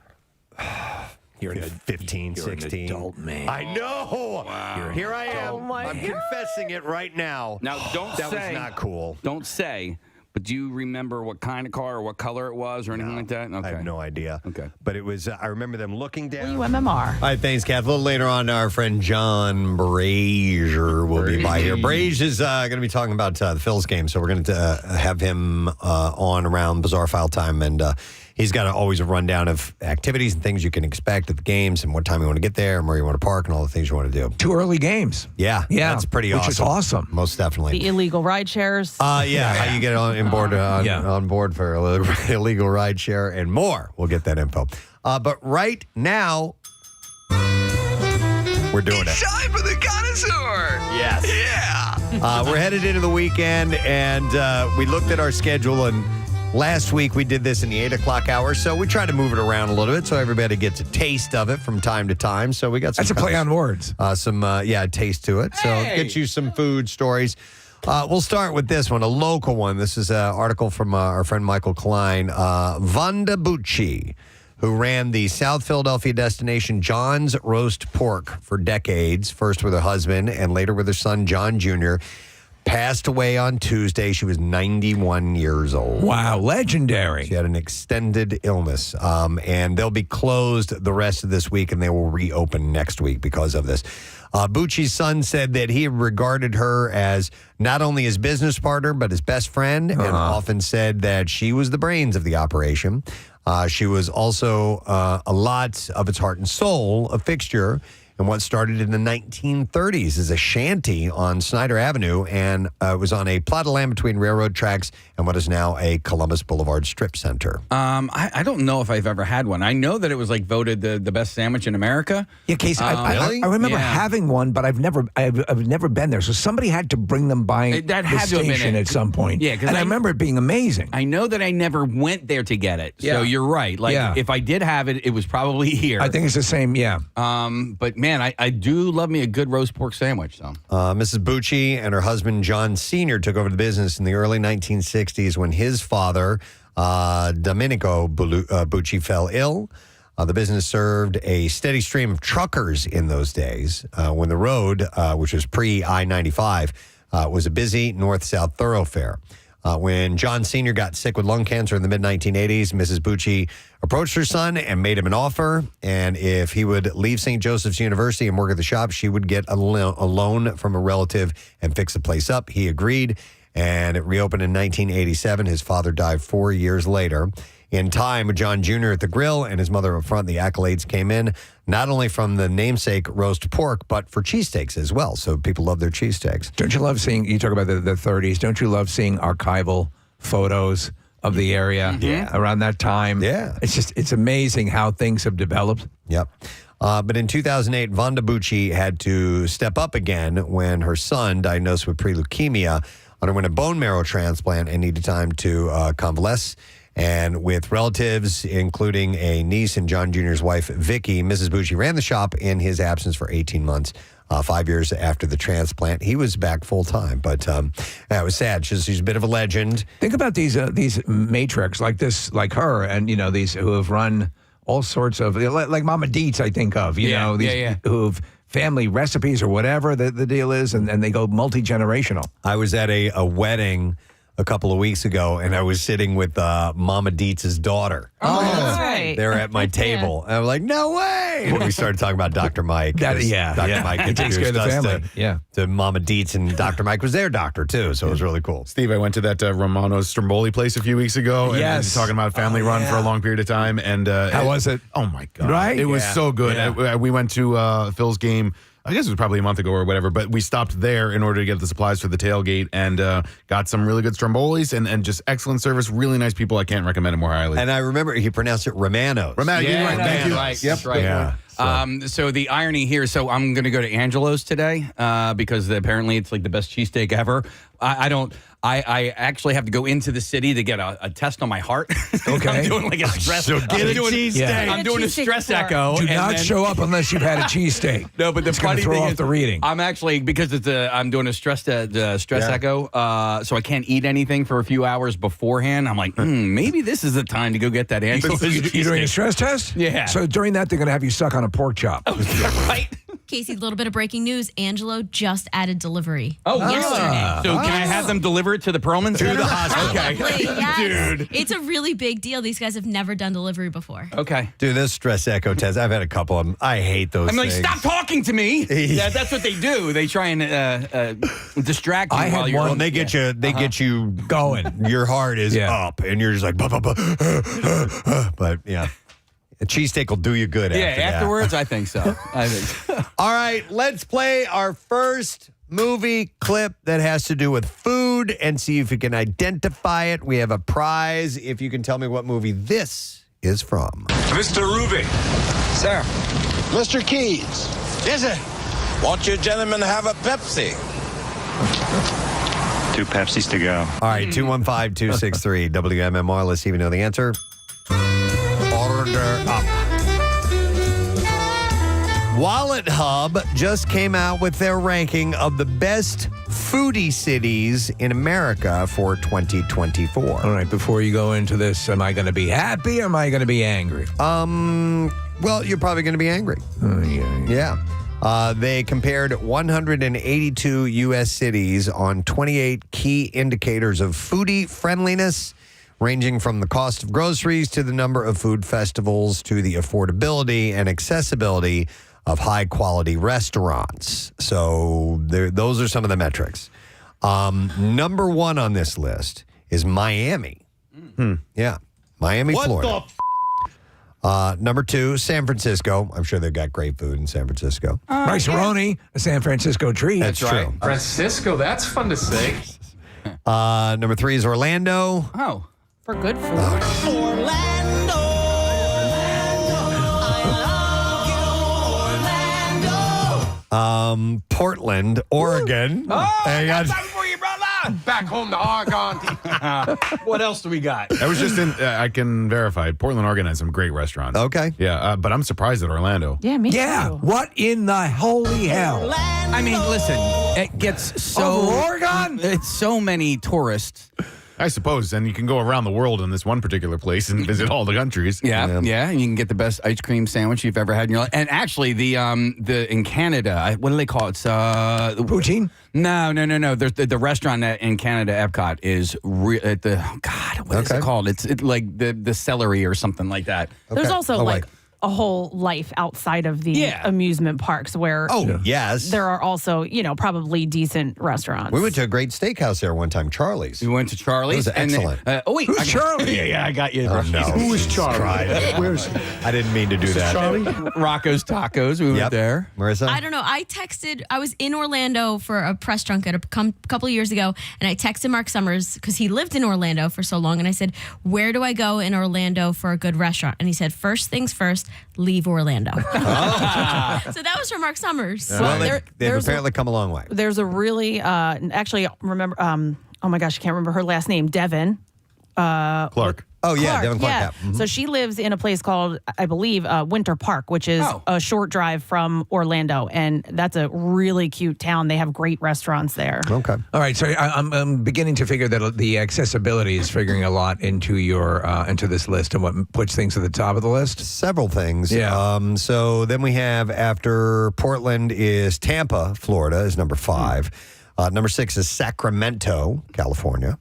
You're 15, 16. You're an adult man. I know. Wow. Here I am. I'm confessing it right now. Now, that was not cool. Don't say. But do you remember what kind of car or what color it was or anything like that? Okay. I have no idea. Okay. But it was, I remember them looking down. WMMR. All right, thanks, Kath. A little later on, our friend John Brazer will be by here. Braze is going to be talking about the Phils game, so we're going to have him on around Bizarre File time, and he's got always a rundown of activities and things you can expect at the games and what time you want to get there and where you want to park and all the things you want to do. 2 early games. Yeah. That's pretty awesome. Which is awesome. Most definitely. The illegal ride shares. How you get on board for illegal ride share and more. We'll get that info. But right now, we're doing it. Time for the Connoisseur. Yes. Yeah. We're headed into the weekend, and we looked at our schedule, and last week we did this in the 8 o'clock hour, so we tried to move it around a little bit so everybody gets a taste of it from time to time. So we got some. That's a play on words. Taste to it. So get you some food stories. We'll start with this one, a local one. This is an article from our friend Michael Klein. Vanda Bucci, who ran the South Philadelphia destination John's Roast Pork for decades, first with her husband and later with her son, John Jr., passed away on Tuesday. She was 91 years old. Wow, legendary. She had an extended illness, and they'll be closed the rest of this week, and they will reopen next week because of this. Bucci's son said that he regarded her as not only his business partner, but his best friend, and often said that she was the brains of the operation. She was also a lot of its heart and soul, a fixture in what started in the 1930s as a shanty on Snyder Avenue, and it was on a plot of land between railroad tracks and what is now a Columbus Boulevard strip center. I don't know if I've ever had one. I know that it was like voted the best sandwich in America. Yeah, Casey, I remember having one, but I've never been there. So somebody had to bring them by that the had to have been station it. at some point. Yeah, and I remember it being amazing. I know that I never went there to get it. So you're right. Like if I did have it, it was probably here. I think it's the same. Yeah. But man, I do love me a good roast pork sandwich. So Mrs. Bucci and her husband John Sr. took over the business in the early 1960s when his father, Domenico Bucci, fell ill. The business served a steady stream of truckers in those days when the road, which was pre-I-95, was a busy north-south thoroughfare. When John Sr. got sick with lung cancer in the mid-1980s, Mrs. Bucci approached her son and made him an offer. And if he would leave St. Joseph's University and work at the shop, she would get a loan from a relative and fix the place up. He agreed, and it reopened in 1987. His father died 4 years later. In time, with John Jr. at the grill and his mother up front, the accolades came in, not only from the namesake roast pork, but for cheesesteaks as well. So people love their cheesesteaks. Don't you love seeing, you talk about the 30s, don't you love seeing archival photos of the area around that time? Yeah. It's amazing how things have developed. Yep. But in 2008, Vanda Bucci had to step up again when her son, diagnosed with pre-leukemia, underwent a bone marrow transplant and needed time to convalesce. And with relatives, including a niece and John Jr.'s wife, Vicky, Mrs. Bucci ran the shop in his absence for 18 months. 5 years after the transplant, he was back full time. But it was sad. She's a bit of a legend. Think about these matriarchs like this, like her, and these who have run all sorts of like Mama Dietz. I think of who've family recipes or whatever the deal is, and they go multi-generational. I was at a wedding a couple of weeks ago, and I was sitting with Mama Dietz's daughter. Oh, that's right. They're at my table. And I was like, no way. And we started talking about Dr. Mike. Dr. Mike takes care of the family. To Mama Dietz, and Dr. Mike was their doctor, too, so it was really cool. Steve, I went to that Romano's Stromboli place a few weeks ago. And talking about family run for a long period of time. And how was it? Oh, my God. Right? It was so good. Yeah. We went to Phil's game. I guess it was probably a month ago or whatever, but we stopped there in order to get the supplies for the tailgate and got some really good Strombolis and just excellent service. Really nice people. I can't recommend it more highly. And I remember he pronounced it Romano's. Romano, thank you. Right, Yep. that's right. Yeah. So the irony here, I'm going to go to Angelo's today because apparently it's like the best cheesesteak ever. I actually have to go into the city to get a test on my heart. Okay. I'm doing like a stress. So get a cheesesteak. I'm doing a stress echo. Do not show up unless you've had a cheesesteak. No, but the it's funny funny throw thing off is, the reading. I'm actually because I'm doing a stress echo, so I can't eat anything for a few hours beforehand. I'm like, maybe this is the time to go get that Angelo's. You're doing a stress test? Yeah. So during that, they're going to have you suck on a pork chop. Right. Casey, a little bit of breaking news. Angelo just added delivery. Yesterday. So can I have them deliver it to the Perlman Center? To the hospital. Okay. Yes. Dude. It's a really big deal. These guys have never done delivery before. Okay. Dude, this stress echo test, I've had a couple of them. I hate those I'm like, things. stop talking to me. That's what they do. They try and distract you I while had you're one. They get you. They get you going. Your heart is up, and you're just like, bah, bah, bah. But yeah, a cheesesteak will do you good. Afterwards, I think so. All right, let's play our first movie clip that has to do with food and see if you can identify it. We have a prize if you can tell me what movie this is from. Mr. Ruby. Sir. Mr. Keys. Yes, sir. Won't you gentlemen have a Pepsi? 2 Pepsis to go. All right, 215-263 WMMR. Let's see if you know the answer. Order up. Wallet Hub just came out with their ranking of the best foodie cities in America for 2024. All right, before you go into this, am I going to be happy or am I going to be angry? Well, you're probably going to be angry. Yeah. They compared 182 U.S. cities on 28 key indicators of foodie friendliness, ranging from the cost of groceries to the number of food festivals to the affordability and accessibility of high-quality restaurants. So those are some of the metrics. Number one on this list is Miami. Yeah, Miami, Florida. Number two, San Francisco. I'm sure they've got great food in San Francisco. Rice-A-Roni, a San Francisco treat. That's true. Francisco, that's fun to say. Number three is Orlando. Oh. For good food. Portland, Oregon. I got something for you, brother. Back home to Oregon. What else do we got? I was just in, I can verify, Portland, Oregon has some great restaurants. Okay. Yeah, but I'm surprised at Orlando. Yeah, me too. What in the holy hell? I mean, listen, it gets so... Oregon? It's so many tourists. I suppose, and you can go around the world in this one particular place and visit all the countries. Yeah, and you can get the best ice cream sandwich you've ever had in your life. And actually, the in Canada, what do they call it? It's poutine. No. The restaurant in Canada, Epcot, is what is it called? It's like the celery or something like that. There's also a whole life outside of the amusement parks where yes, there are also, probably decent restaurants. We went to a great steakhouse there one time, Charlie's. We went to Charlie's. It was excellent. Who's Charlie? Yeah, I got you. Oh, no. Who is Charlie? Where's? I didn't mean to do that. Charlie? Rocco's Tacos. We went there. Marissa? I don't know. I was in Orlando for a press junket a couple of years ago, and I texted Mark Summers because he lived in Orlando for so long, and I said, where do I go in Orlando for a good restaurant? And he said, first things first, leave Orlando. So that was from Mark Summers. Well, they've apparently come a long way. There's a really, actually, remember, oh my gosh, I can't remember her last name, Devin. Clark. Oh, yeah, Clark, Devin Clark. yeah. Yeah. Mhm. So she lives in a place called, I believe, Winter Park, which is a short drive from Orlando. And that's a really cute town. They have great restaurants there. Okay. All right, so I'm beginning to figure that the accessibility is figuring a lot into your into this list and what puts things at the top of the list. Several things. Yeah. So then we have after Portland is Tampa, Florida is number 5. Number 6 is Sacramento, California.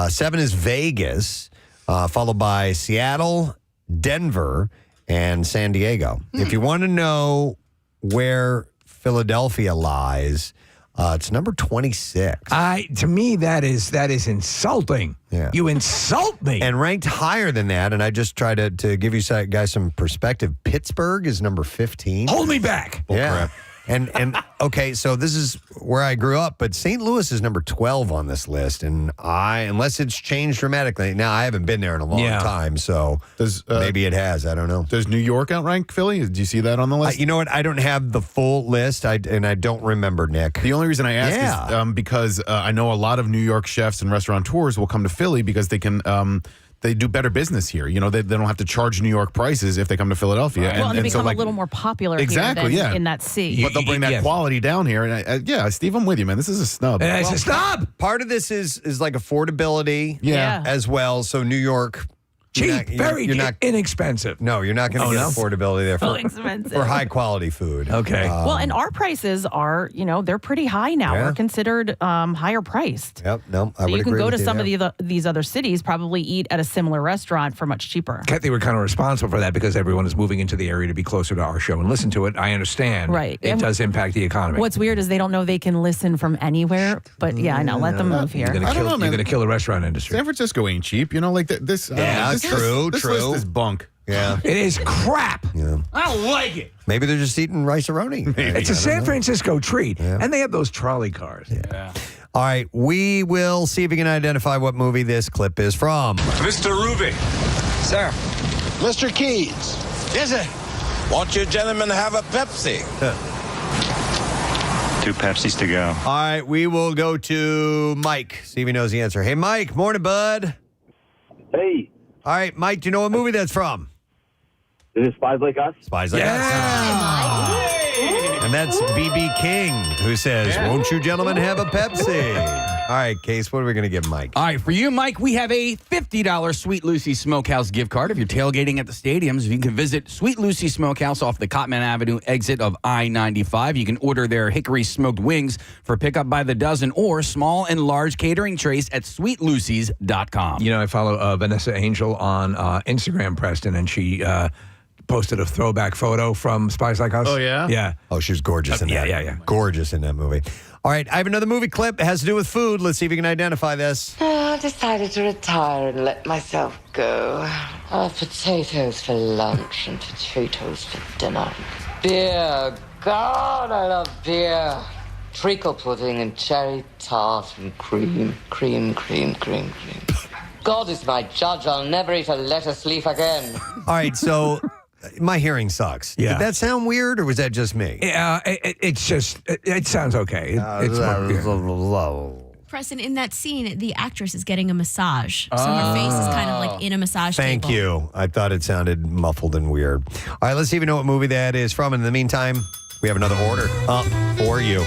7 is Vegas, followed by Seattle, Denver, and San Diego. If you want to know where Philadelphia lies, it's number 26. To me, that is insulting. Yeah. You insult me. And ranked higher than that, and I just try to give you guys some perspective, Pittsburgh is number 15. Hold me back. Yeah. And okay, so this is where I grew up, but St. Louis is number 12 on this list, and unless it's changed dramatically. Now, I haven't been there in a long time, so maybe it has. I don't know. Does New York outrank Philly? Did you see that on the list? You know what? I don't have the full list, and I don't remember, Nick. The only reason I ask is because I know a lot of New York chefs and restaurateurs will come to Philly because they can they do better business here. You know, they don't have to charge New York prices if they come to Philadelphia. Well, and they become a little more popular exactly, here than in that city. But they'll bring that quality down here. And Steve, I'm with you, man. This is a snub. It's a snub. Part of this is like affordability as well. So New York... Cheap, very inexpensive. No, you're not going to get affordability there So expensive. for high quality food. Okay. Well, and our prices are, they're pretty high now. Yeah. We're considered higher priced. Yep. No, I So would you can agree go with to you some there. of these other cities, probably eat at a similar restaurant for much cheaper. Kathy, we're kind of responsible for that because everyone is moving into the area to be closer to our show and listen to it. I understand. Right. It And does impact the economy. What's weird is they don't know they can listen from anywhere. But yeah, I know. Let them move here. You're going to kill the restaurant industry. San Francisco ain't cheap. You know, like this. Yeah, true. This list is bunk. Yeah. It is crap. Yeah. I don't like it. Maybe they're just eating rice-a-roni. It's a San Francisco treat. And they have those trolley cars. Yeah. All right, we will see if you can identify what movie this clip is from. Mr. Ruby. Sir. Mr. Keys. Yes, sir. Won't you gentlemen have a Pepsi? 2 Pepsis to go. All right, we will go to Mike, see if he knows the answer. Hey, Mike, morning, bud. Hey. All right, Mike, do you know what movie that's from? Is it Spies Like Us? Spies Like Us. And that's B.B. King, who says, won't you gentlemen have a Pepsi? All right, Case, what are we going to give Mike? All right, for you, Mike, we have a $50 Sweet Lucy Smokehouse gift card. If you're tailgating at the stadiums, you can visit Sweet Lucy Smokehouse off the Cottman Avenue exit of I-95. You can order their hickory smoked wings for pickup by the dozen or small and large catering trays at sweetlucy's.com. You know, I follow Vanessa Angel on Instagram, Preston, and she posted a throwback photo from Spies Like Us. Oh, yeah? Yeah. Oh, she was gorgeous in that. Yeah. Gorgeous in that movie. All right, I have another movie clip. It has to do with food. Let's see if you can identify this. I decided to retire and let myself go. Potatoes for lunch and potatoes for dinner. Beer. God, I love beer. Treacle pudding and cherry tart and cream. Cream. God is my judge. I'll never eat a lettuce leaf again. All right, so my hearing sucks. Yeah. Did that sound weird, or was that just me? Yeah, it's just, it sounds okay. It's Preston, in that scene, the actress is getting a massage. So her face is kind of like in a massage Thank table. you. I thought it sounded muffled and weird. All right, let's see if you know what movie that is from. In the meantime, we have another order up for you.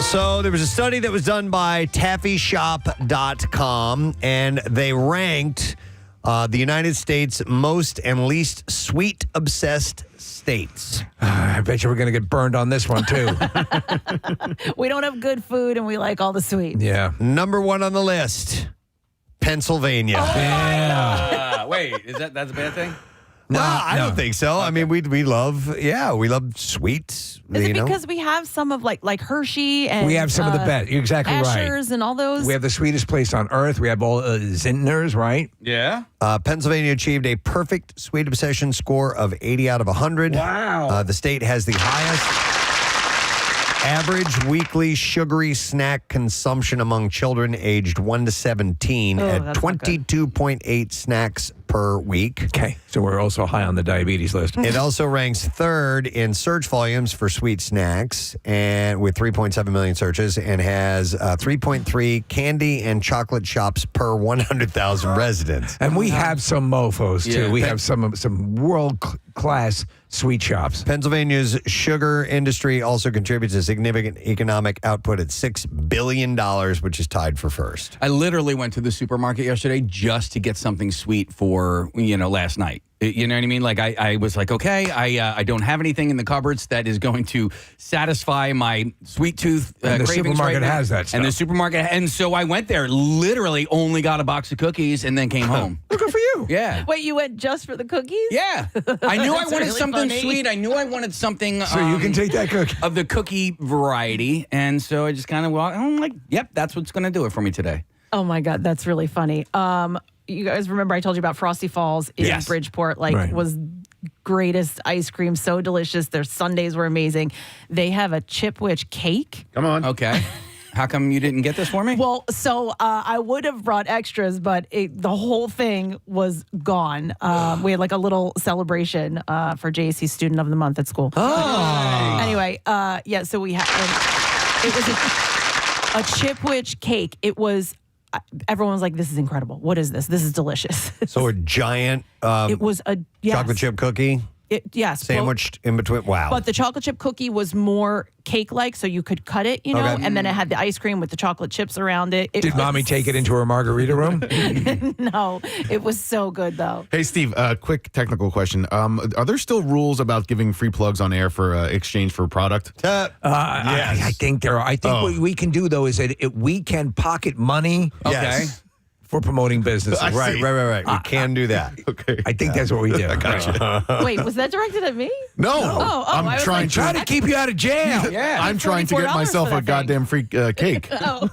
So there was a study that was done by taffyshop.com, and they ranked the United States most and least sweet-obsessed states. I bet you we're going to get burned on this one, too. We don't have good food and we like all the sweets. Yeah. Number 1 on the list, Pennsylvania. Wait, that's a bad thing? No, I don't think so. I mean, we love sweets. Is it because we have some of like Hershey and we have some of the best. You're exactly Asher's right. and all those. We have the sweetest place on earth. We have all Zintners, right? Yeah. Pennsylvania achieved a perfect sweet obsession score of 80 out of 100. Wow. The state has the highest average weekly sugary snack consumption among children aged 1 to 17 at 22.8 snacks per per week. Okay, so we're also high on the diabetes list. It also ranks third in search volumes for sweet snacks, and with 3.7 million searches, and has 3.3 candy and chocolate shops per 100,000 residents. And we have some mofos too. Yeah. We have some world class sweet shops. Pennsylvania's sugar industry also contributes a significant economic output at $6 billion, which is tied for first. I literally went to the supermarket yesterday just to get something sweet for, last night. You know what I mean? Like I was like, okay, I don't have anything in the cupboards that is going to satisfy my sweet tooth And the cravings supermarket right now. has that stuff. And the supermarket, and so I went there, literally only got a box of cookies and then came home. Good for you. Yeah. Wait, you went just for the cookies? Yeah. I knew I That's wanted really something funny. sweet. I knew I wanted something. So you can take that cookie. Of the cookie variety. And so I just kind of walked, I'm like, yep, that's what's going to do it for me today. Oh my God, that's really funny. You guys remember I told you about Frosty Falls in Yes. Bridgeport? Right. Was greatest ice cream, so delicious. Their sundaes were amazing. They have a Chipwich cake. Come on. Okay. How come you didn't get this for me? Well, so I would have brought extras, but the whole thing was gone. We had like a little celebration for JC Student of the Month at school. Oh. Anyway, so we had, it was a Chipwich cake. It was, everyone was like, this is incredible. What is this? This is delicious. So a giant it was a chocolate chip cookie yes. sandwiched in between. Wow. But the chocolate chip cookie was more cake-like, so you could cut it, Okay. and then it had the ice cream with the chocolate chips around it. Did mommy take it into her margarita room? No, it was so good, though. Hey, Steve, quick technical question. Are there still rules about giving free plugs on air for exchange for product? Yes. I think there are. I think what we can do, though, is that we can pocket money Yes. for promoting businesses. Right. We can do that. Okay. I think that's what we do. I got you. Wait, was that directed at me? No. Oh, I'm I was trying like, to. Try to keep you out of jail. Yeah. I'm trying to get $44 myself for a that goddamn free cake. Oh,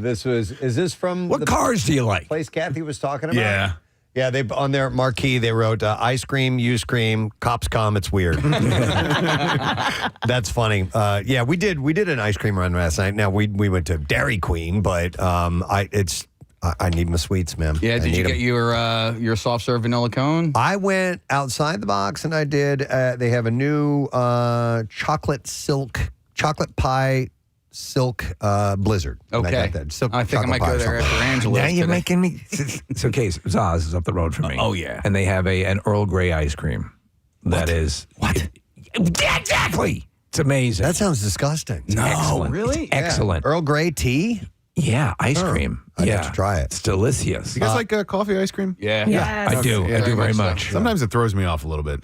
Is this from What the cars do you like? place Kathy was talking about? Yeah. Yeah, they on their marquee they wrote ice cream, use cream, cops come, it's weird. That's funny. Yeah, we did an ice cream run last night. Now we went to Dairy Queen, but I need my sweets, man. Yeah, I did you need get 'em. your soft serve vanilla cone? I went outside the box and I did. They have a new chocolate pie silk blizzard. And Okay. I got that. Silk I think I chocolate might go pie or there something. after Angela's Now you're today. making me. It's okay. Zaz is up the road from me. Oh, yeah. And they have an Earl Grey ice cream. That is What? exactly. It's amazing. That sounds disgusting. No, excellent. really? It's excellent. Earl Grey tea? Yeah, ice cream. I'd yeah, have to try it. It's delicious. You guys like coffee ice cream? Yeah. Yes. I do. Yeah, I do very so. much. Sometimes it throws me off a little bit.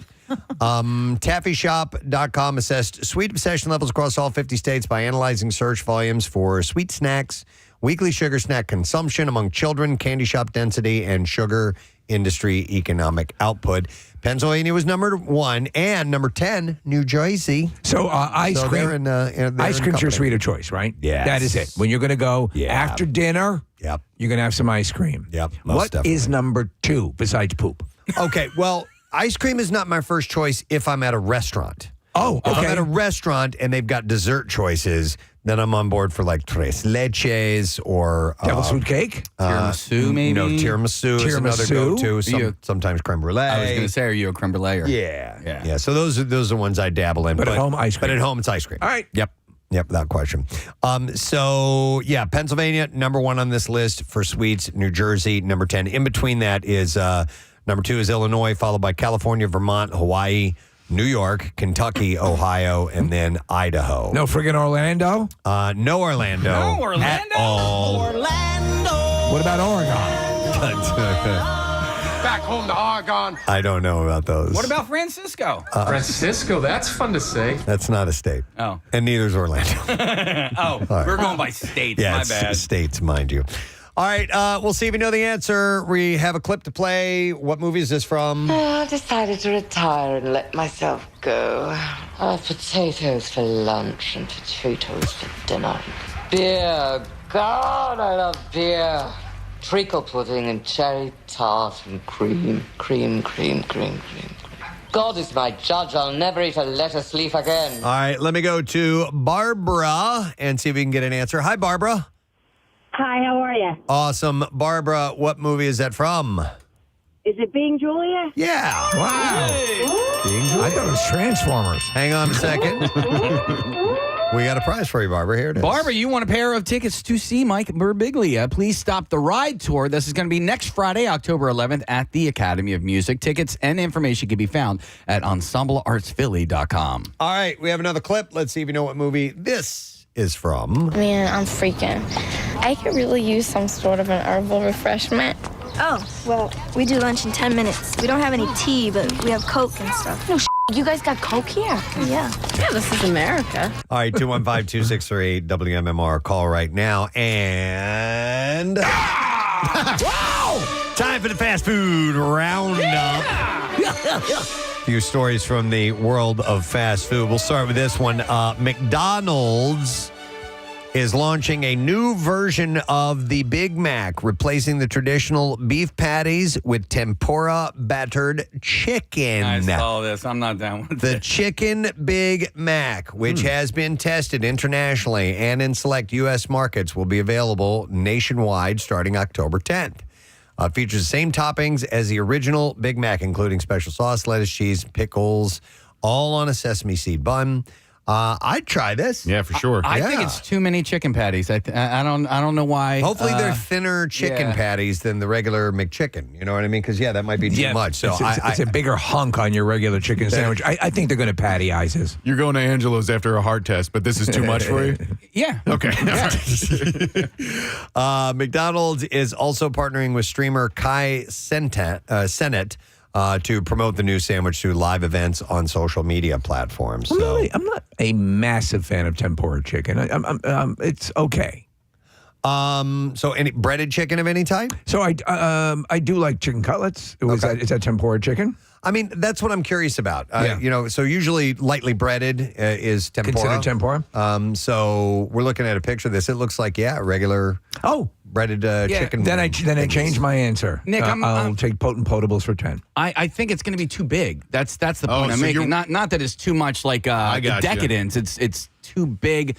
TaffyShop.com assessed sweet obsession levels across all 50 states by analyzing search volumes for sweet snacks, weekly sugar snack consumption among children, candy shop density, and sugar industry economic output. Pennsylvania was number 1, and number 10, New Jersey. So ice So cream. they're in Ice cream's your company. sweet of choice, right? Yes. That is it. When you're going to go after dinner, Yep. you're going to have some ice cream. Yep, most What definitely. is number 2 besides poop? Okay, well, ice cream is not my first choice if I'm at a restaurant. Oh, If I'm okay. at a restaurant and they've got dessert choices, then I'm on board for like tres leches or Devil's food cake? Tiramisu, maybe? No, tiramisu is another Tiramisu? go-to. Sometimes creme brulee. I was going to say, are you a creme brulee? Yeah. So those are the ones I dabble in. But at home, ice cream. But at home, it's ice cream. All right. Yep, without question. So, yeah, Pennsylvania, number 1 on this list for sweets. New Jersey, number 10. In between that is number 2 is Illinois, followed by California, Vermont, Hawaii, New York, Kentucky, Ohio, and then Idaho. No friggin' Orlando? No Orlando. No Orlando? At all. What about Oregon? Back home to Oregon. I don't know about those. What about Francisco? Francisco, that's fun to say. That's not a state. Oh. And neither is Orlando. We're going by states. Yeah, My it's bad. states, mind you. All right, we'll see if you know the answer. We have a clip to play. What movie is this from? I decided to retire and let myself go. I have potatoes for lunch and potatoes for dinner. Beer. God, I love beer. Treacle pudding and cherry tart and cream. Cream. God is my judge. I'll never eat a lettuce leaf again. All right, let me go to Barbara and see if we can get an answer. Hi, Barbara. Hi, how are you? Awesome. Barbara, what movie is that from? Is it being Julia? Yeah. Wow. I thought it was Transformers. Hang on a second. We got a prize for you, Barbara. Here it is. Barbara, you want a pair of tickets to see Mike Birbiglia. Please Stop the Ride Tour. This is going to be next Friday, October 11th at the Academy of Music. Tickets and information can be found at ensembleartsphilly.com. All right, we have another clip. Let's see if you know what movie this is from. Man, I'm freaking. I could really use some sort of an herbal refreshment. Oh, well, we do lunch in 10 minutes. We don't have any tea, but we have Coke and stuff. No, you guys got Coke here? Yeah. Yeah, this is America. All right, 215-263 WMMR. Call right now. And... Wow! Time for the fast food roundup. Few stories from the world of fast food. We'll start with this one. McDonald's is launching a new version of the Big Mac, replacing the traditional beef patties with tempura battered chicken. I saw this. I'm not down with The Chicken Big Mac, which has been tested internationally and in select U.S. markets, will be available nationwide starting October 10th. Features the same toppings as the original Big Mac, including special sauce, lettuce, cheese, pickles, all on a sesame seed bun. I'd try this. Yeah, for sure. I think it's too many chicken patties. I don't know why. Hopefully they're thinner chicken patties than the regular McChicken. You know what I mean? Because, that'd might be too much. So it's a bigger hunk on your regular chicken sandwich. I think they're going to patty-ize this. You're going to Angelo's after a heart test, but this is too much for you? Yeah. Okay. McDonald's is also partnering with streamer Kai Cenat to promote the new sandwich through live events on social media platforms. I'm not a massive fan of tempura chicken. It's okay. So any breaded chicken of any type? So I do like chicken cutlets. Is that tempura chicken? I mean, that's what I'm curious about. So usually lightly breaded is tempura. Considered tempura? So we're looking at a picture of this. It looks like, regular breaded chicken. Then I changed my answer. Nick, I'll take potent potables for 10. I think it's going to be too big. That's the point I'm making. Not that it's too much like decadence. It's too big.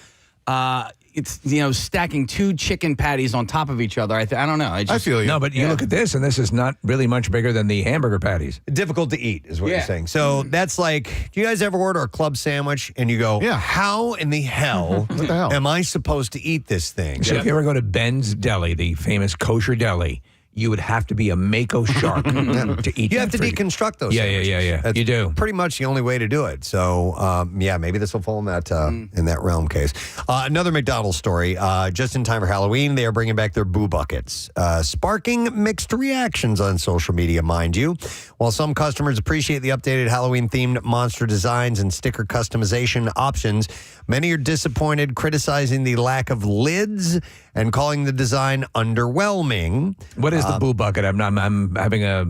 It's stacking two chicken patties on top of each other. I don't know. I feel you. No, but you look at this, and this is not really much bigger than the hamburger patties. Difficult to eat is what you're saying. So that's like, do you guys ever order a club sandwich and you go, how in the hell, am I supposed to eat this thing? So if you ever go to Ben's Deli, the famous kosher deli, you would have to be a Mako shark to eat. You have to deconstruct those. Yeah. That's you do. Pretty much the only way to do it. So, maybe this will fall in that realm case. Another McDonald's story. Just in time for Halloween, they are bringing back their Boo Buckets, sparking mixed reactions on social media, mind you. While some customers appreciate the updated Halloween-themed monster designs and sticker customization options, many are disappointed, criticizing the lack of lids and calling the design underwhelming. What is the Boo Bucket? I'm having a...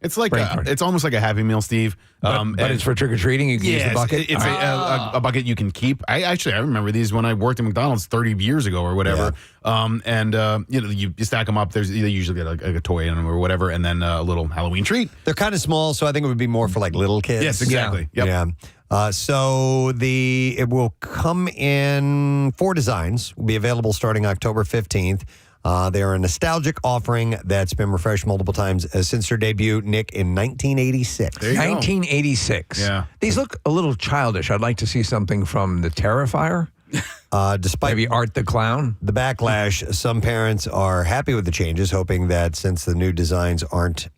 It's like it's almost like a Happy Meal, Steve. But it's for trick-or-treating? You can use the bucket? It's a bucket you can keep. I remember these when I worked at McDonald's 30 years ago or whatever. You stack them up. They usually get like a toy in them or whatever, and then a little Halloween treat. They're kind of small, so I think it would be more for like little kids. Yes, exactly. Yeah. So it will come in 4 designs. Will be available starting October 15th. They are a nostalgic offering that's been refreshed multiple times since their debut, Nick, in 1986. 1986. Yeah. These look a little childish. I'd like to see something from the Terrifier. Despite maybe Art the Clown. The backlash, some parents are happy with the changes, hoping that since the new designs aren't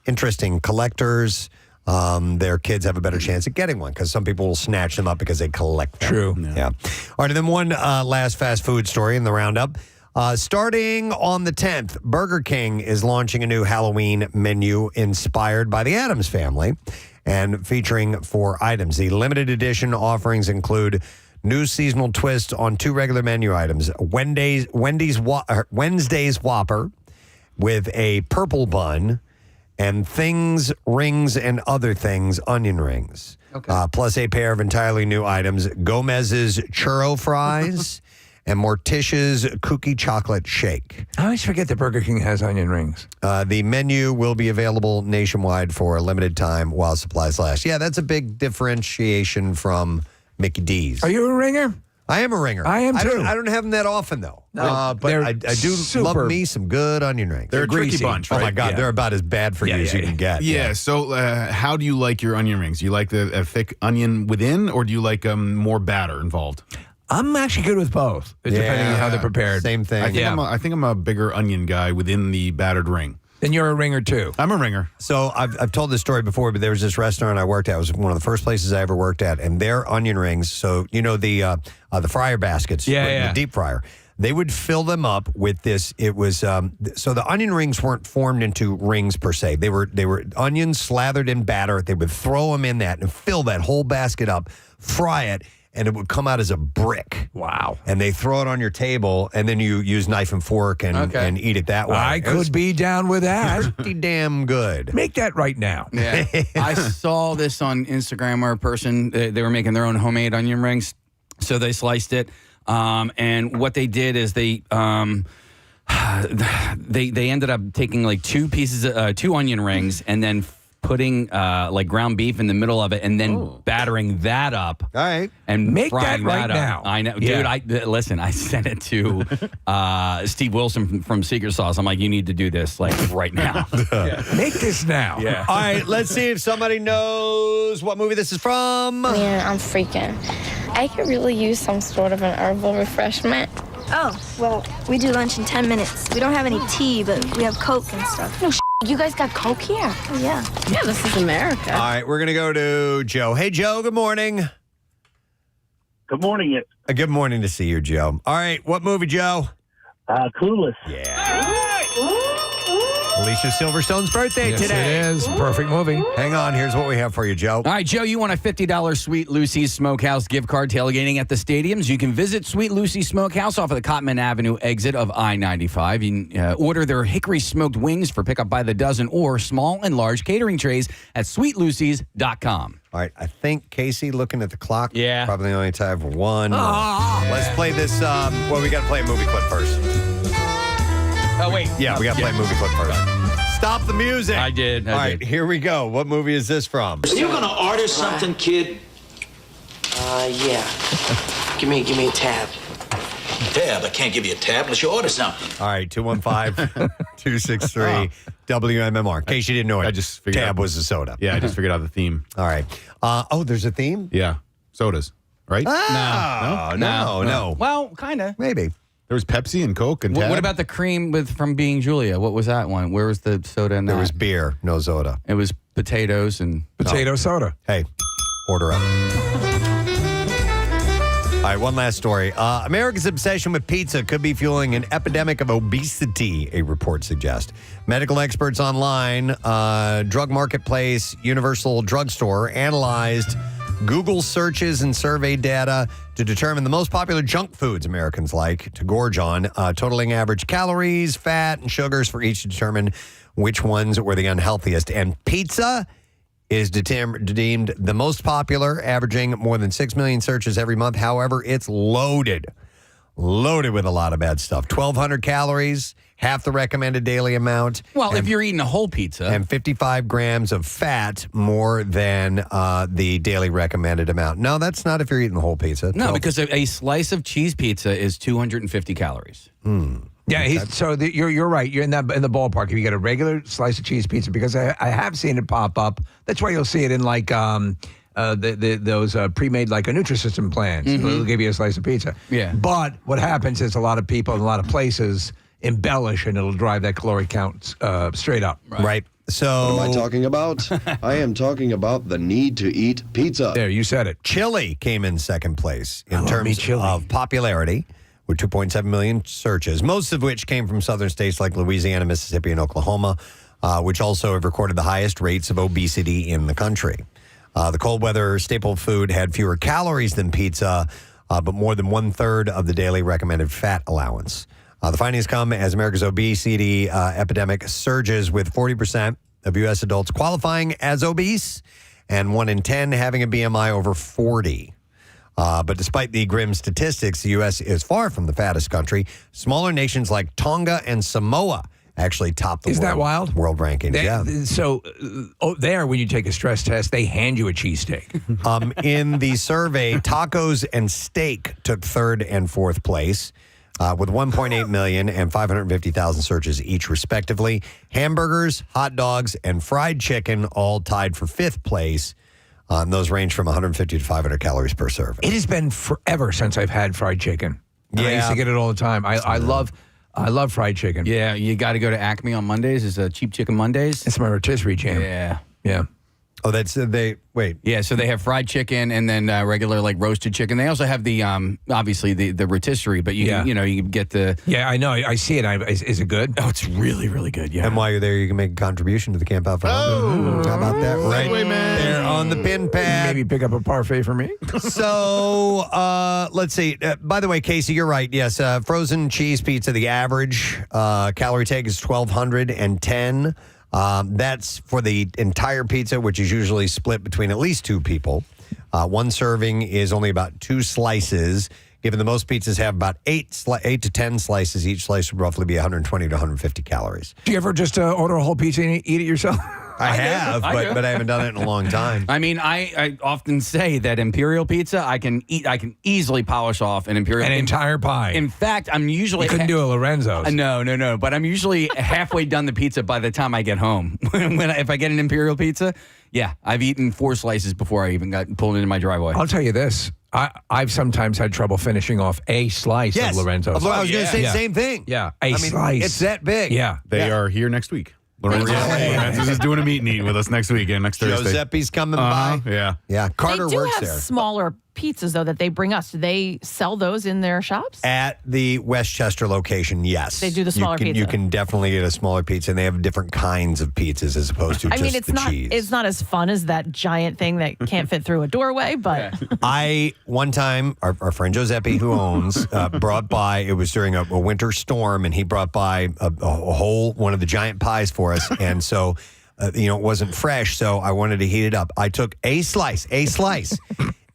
interesting collectors, their kids have a better chance at getting one, because some people will snatch them up because they collect them. True. Yeah. All right, and then one last fast food story in the roundup. Starting on the 10th, Burger King is launching a new Halloween menu inspired by the Addams Family and featuring 4 items. The limited edition offerings include new seasonal twists on 2 regular menu items, Wednesday's Whopper with a purple bun, and Things, Rings, and Other Things onion rings. Okay. Plus a pair of entirely new items, Gomez's churro fries and Morticia's cookie chocolate shake. I always forget that Burger King has onion rings. The menu will be available nationwide for a limited time while supplies last. Yeah, that's a big differentiation from Mickey D's. Are you a ringer? I am a ringer. I am too. I don't have them that often though. No, but I do love me some good onion rings. They're a tricky greasy. bunch, Oh right? my God, Yeah. they're about as bad for you as you can get. Yeah. So, how do you like your onion rings? Do you like the thick onion within, or do you like more batter involved? I'm actually good with both, depending on how they're prepared. Same thing. I think I'm a bigger onion guy within the battered ring. Then you're a ringer too. I'm a ringer. So I've told this story before, but there was this restaurant I worked at. It was one of the first places I ever worked at, and their onion rings. So you know the fryer baskets, the deep fryer. They would fill them up with this. It was so the onion rings weren't formed into rings per se. They were onions slathered in batter. They would throw them in that and fill that whole basket up, fry it, and it would come out as a brick. Wow. And they throw it on your table, and then you use knife and fork and eat it that way. I could be down with that. Pretty damn good. Make that right now. Yeah. I saw this on Instagram where a person, they were making their own homemade onion rings. So they sliced it. And what they did is they ended up taking like two onion rings and then putting like ground beef in the middle of it and then battering that up. All right. And Make frying that right up. now. I know. Yeah. Dude, listen, I sent it to Steve Wilson from Secret Sauce. I'm like, you need to do this like right now. Make this now. Yeah. All right, let's see if somebody knows what movie this is from. Man, I'm freaking. I could really use some sort of an herbal refreshment. Oh, well, we do lunch in 10 minutes. We don't have any tea, but we have Coke and stuff. No, you guys got Coke here? Oh, yeah. Yeah, this is America. All right, we're going to go to Joe. Hey, Joe, good morning. Good morning. Good morning to see you, Joe. All right, what movie, Joe? Clueless. Yeah. Alicia Silverstone's birthday Yes, today. it is. Perfect movie. Hang on, here's what we have for you, Joe. All right, Joe, you want a $50 Sweet Lucy's Smokehouse gift card tailgating at the stadiums? You can visit Sweet Lucy Smokehouse off of the Cotman Avenue exit of I-95. You can order their hickory smoked wings for pickup by the dozen or small and large catering trays at sweetlucy's.com. All right, I think Casey, looking at the clock, Yeah. probably only time for one. Let's play this. Well, we got to play a movie clip first. Oh, wait. Yeah, we got to play a movie clip first. Stop the music. I did. All right, here we go. What movie is this from? Are you gonna order something, kid? Yeah. Give me a tab. Tab. I can't give you a tab unless you order something. All right, 215-263 WMMR. In case you didn't know it, I just figured tab out- was a soda. Yeah, I just figured out the theme. All right. There's a theme? Yeah, sodas, right? No. Well, kind of. Maybe. There was Pepsi and Coke and Tab. What about the cream from Being Julia? What was that one? Where was the soda in that? There was beer, no soda. It was potatoes and... Potato soda. Hey, order up. All right, one last story. America's obsession with pizza could be fueling an epidemic of obesity, a report suggests. Medical experts online, drug marketplace, Universal Drugstore, analyzed Google searches and survey data to determine the most popular junk foods Americans like to gorge on, totaling average calories, fat, and sugars for each to determine which ones were the unhealthiest. And pizza is deemed the most popular, averaging more than 6 million searches every month. However, it's loaded with a lot of bad stuff. 1,200 calories, half the recommended daily amount. Well, if you're eating a whole pizza. And 55 grams of fat, more than the daily recommended amount. No, that's not if you're eating the whole pizza. No, because a slice of cheese pizza is 250 calories. Yeah, you're right. You're in the ballpark. If you get a regular slice of cheese pizza, because I have seen it pop up. That's why you'll see it in like those pre-made like a Nutrisystem plans. Mm-hmm. They'll give you a slice of pizza. Yeah. But what happens is a lot of people in a lot of places embellish, and it'll drive that caloric count straight up. Right. So What am I talking about? I am talking about the need to eat pizza. There, you said it. Chili came in second place in terms of popularity, with 2.7 million searches, most of which came from southern states like Louisiana, Mississippi, and Oklahoma, which also have recorded the highest rates of obesity in the country. The cold weather staple food had fewer calories than pizza, but more than 1/3 of the daily recommended fat allowance. The findings come as America's obesity epidemic surges, with 40% of U.S. adults qualifying as obese and 1 in 10 having a BMI over 40. But despite the grim statistics, the U.S. is far from the fattest country. Smaller nations like Tonga and Samoa actually top the Isn't that wild? world rankings. Yeah. So there, when you take a stress test, they hand you a cheesesteak. In the survey, tacos and steak took third and fourth place. With 1.8 million and 550,000 searches each, respectively. Hamburgers, hot dogs, and fried chicken all tied for fifth place. Those range from 150 to 500 calories per serving. It has been forever since I've had fried chicken. And I used to get it all the time. I love fried chicken. Yeah, you got to go to Acme on Mondays. It's Cheap Chicken Mondays. It's my rotisserie jam. Yeah. Oh, that's wait. Yeah, so they have fried chicken and then regular like roasted chicken. They also have the obviously the rotisserie, but you get the. Yeah, I know. I see it. Is it good? Oh, it's really, really good. Yeah. And while you're there, you can make a contribution to the Camp Out for How about that? Right there on the pin pad. Maybe pick up a parfait for me. So let's see. By the way, Casey, you're right. Yes, frozen cheese pizza. The average calorie take is 1,210. That's for the entire pizza, which is usually split between at least two people. One serving is only about 2 slices, given that most pizzas have about 8 to 10 slices. Each slice would roughly be 120 to 150 calories. Do you ever just order a whole pizza and eat it yourself? I have, but I haven't done it in a long time. I mean, I often say that Imperial pizza, I can easily polish off an entire pie. In fact, I'm usually you couldn't do a Lorenzo's. No. But I'm usually halfway done the pizza by the time I get home. If I get an Imperial pizza, yeah, I've eaten 4 slices before I even got pulled into my driveway. I'll tell you this. I've sometimes had trouble finishing off a slice of Lorenzo's. I was going to say the same thing. Yeah, slice. It's that big. Yeah. They are here next week. Lorenzo's is doing a meet and eat with us next weekend, next Thursday. Giuseppe's coming by. Yeah. Carter they do works have there. smaller pizzas, though, that they bring us. Do they sell those in their shops? At the Westchester location, yes. They do the smaller pizza. You can definitely get a smaller pizza, and they have different kinds of pizzas as opposed to it's not cheese. It's not as fun as that giant thing that can't fit through a doorway, but One time, our friend Giuseppe, who owns, brought by, it was during a winter storm, and he brought by a whole one of the giant pies for us, and so, it wasn't fresh, so I wanted to heat it up. I took a slice.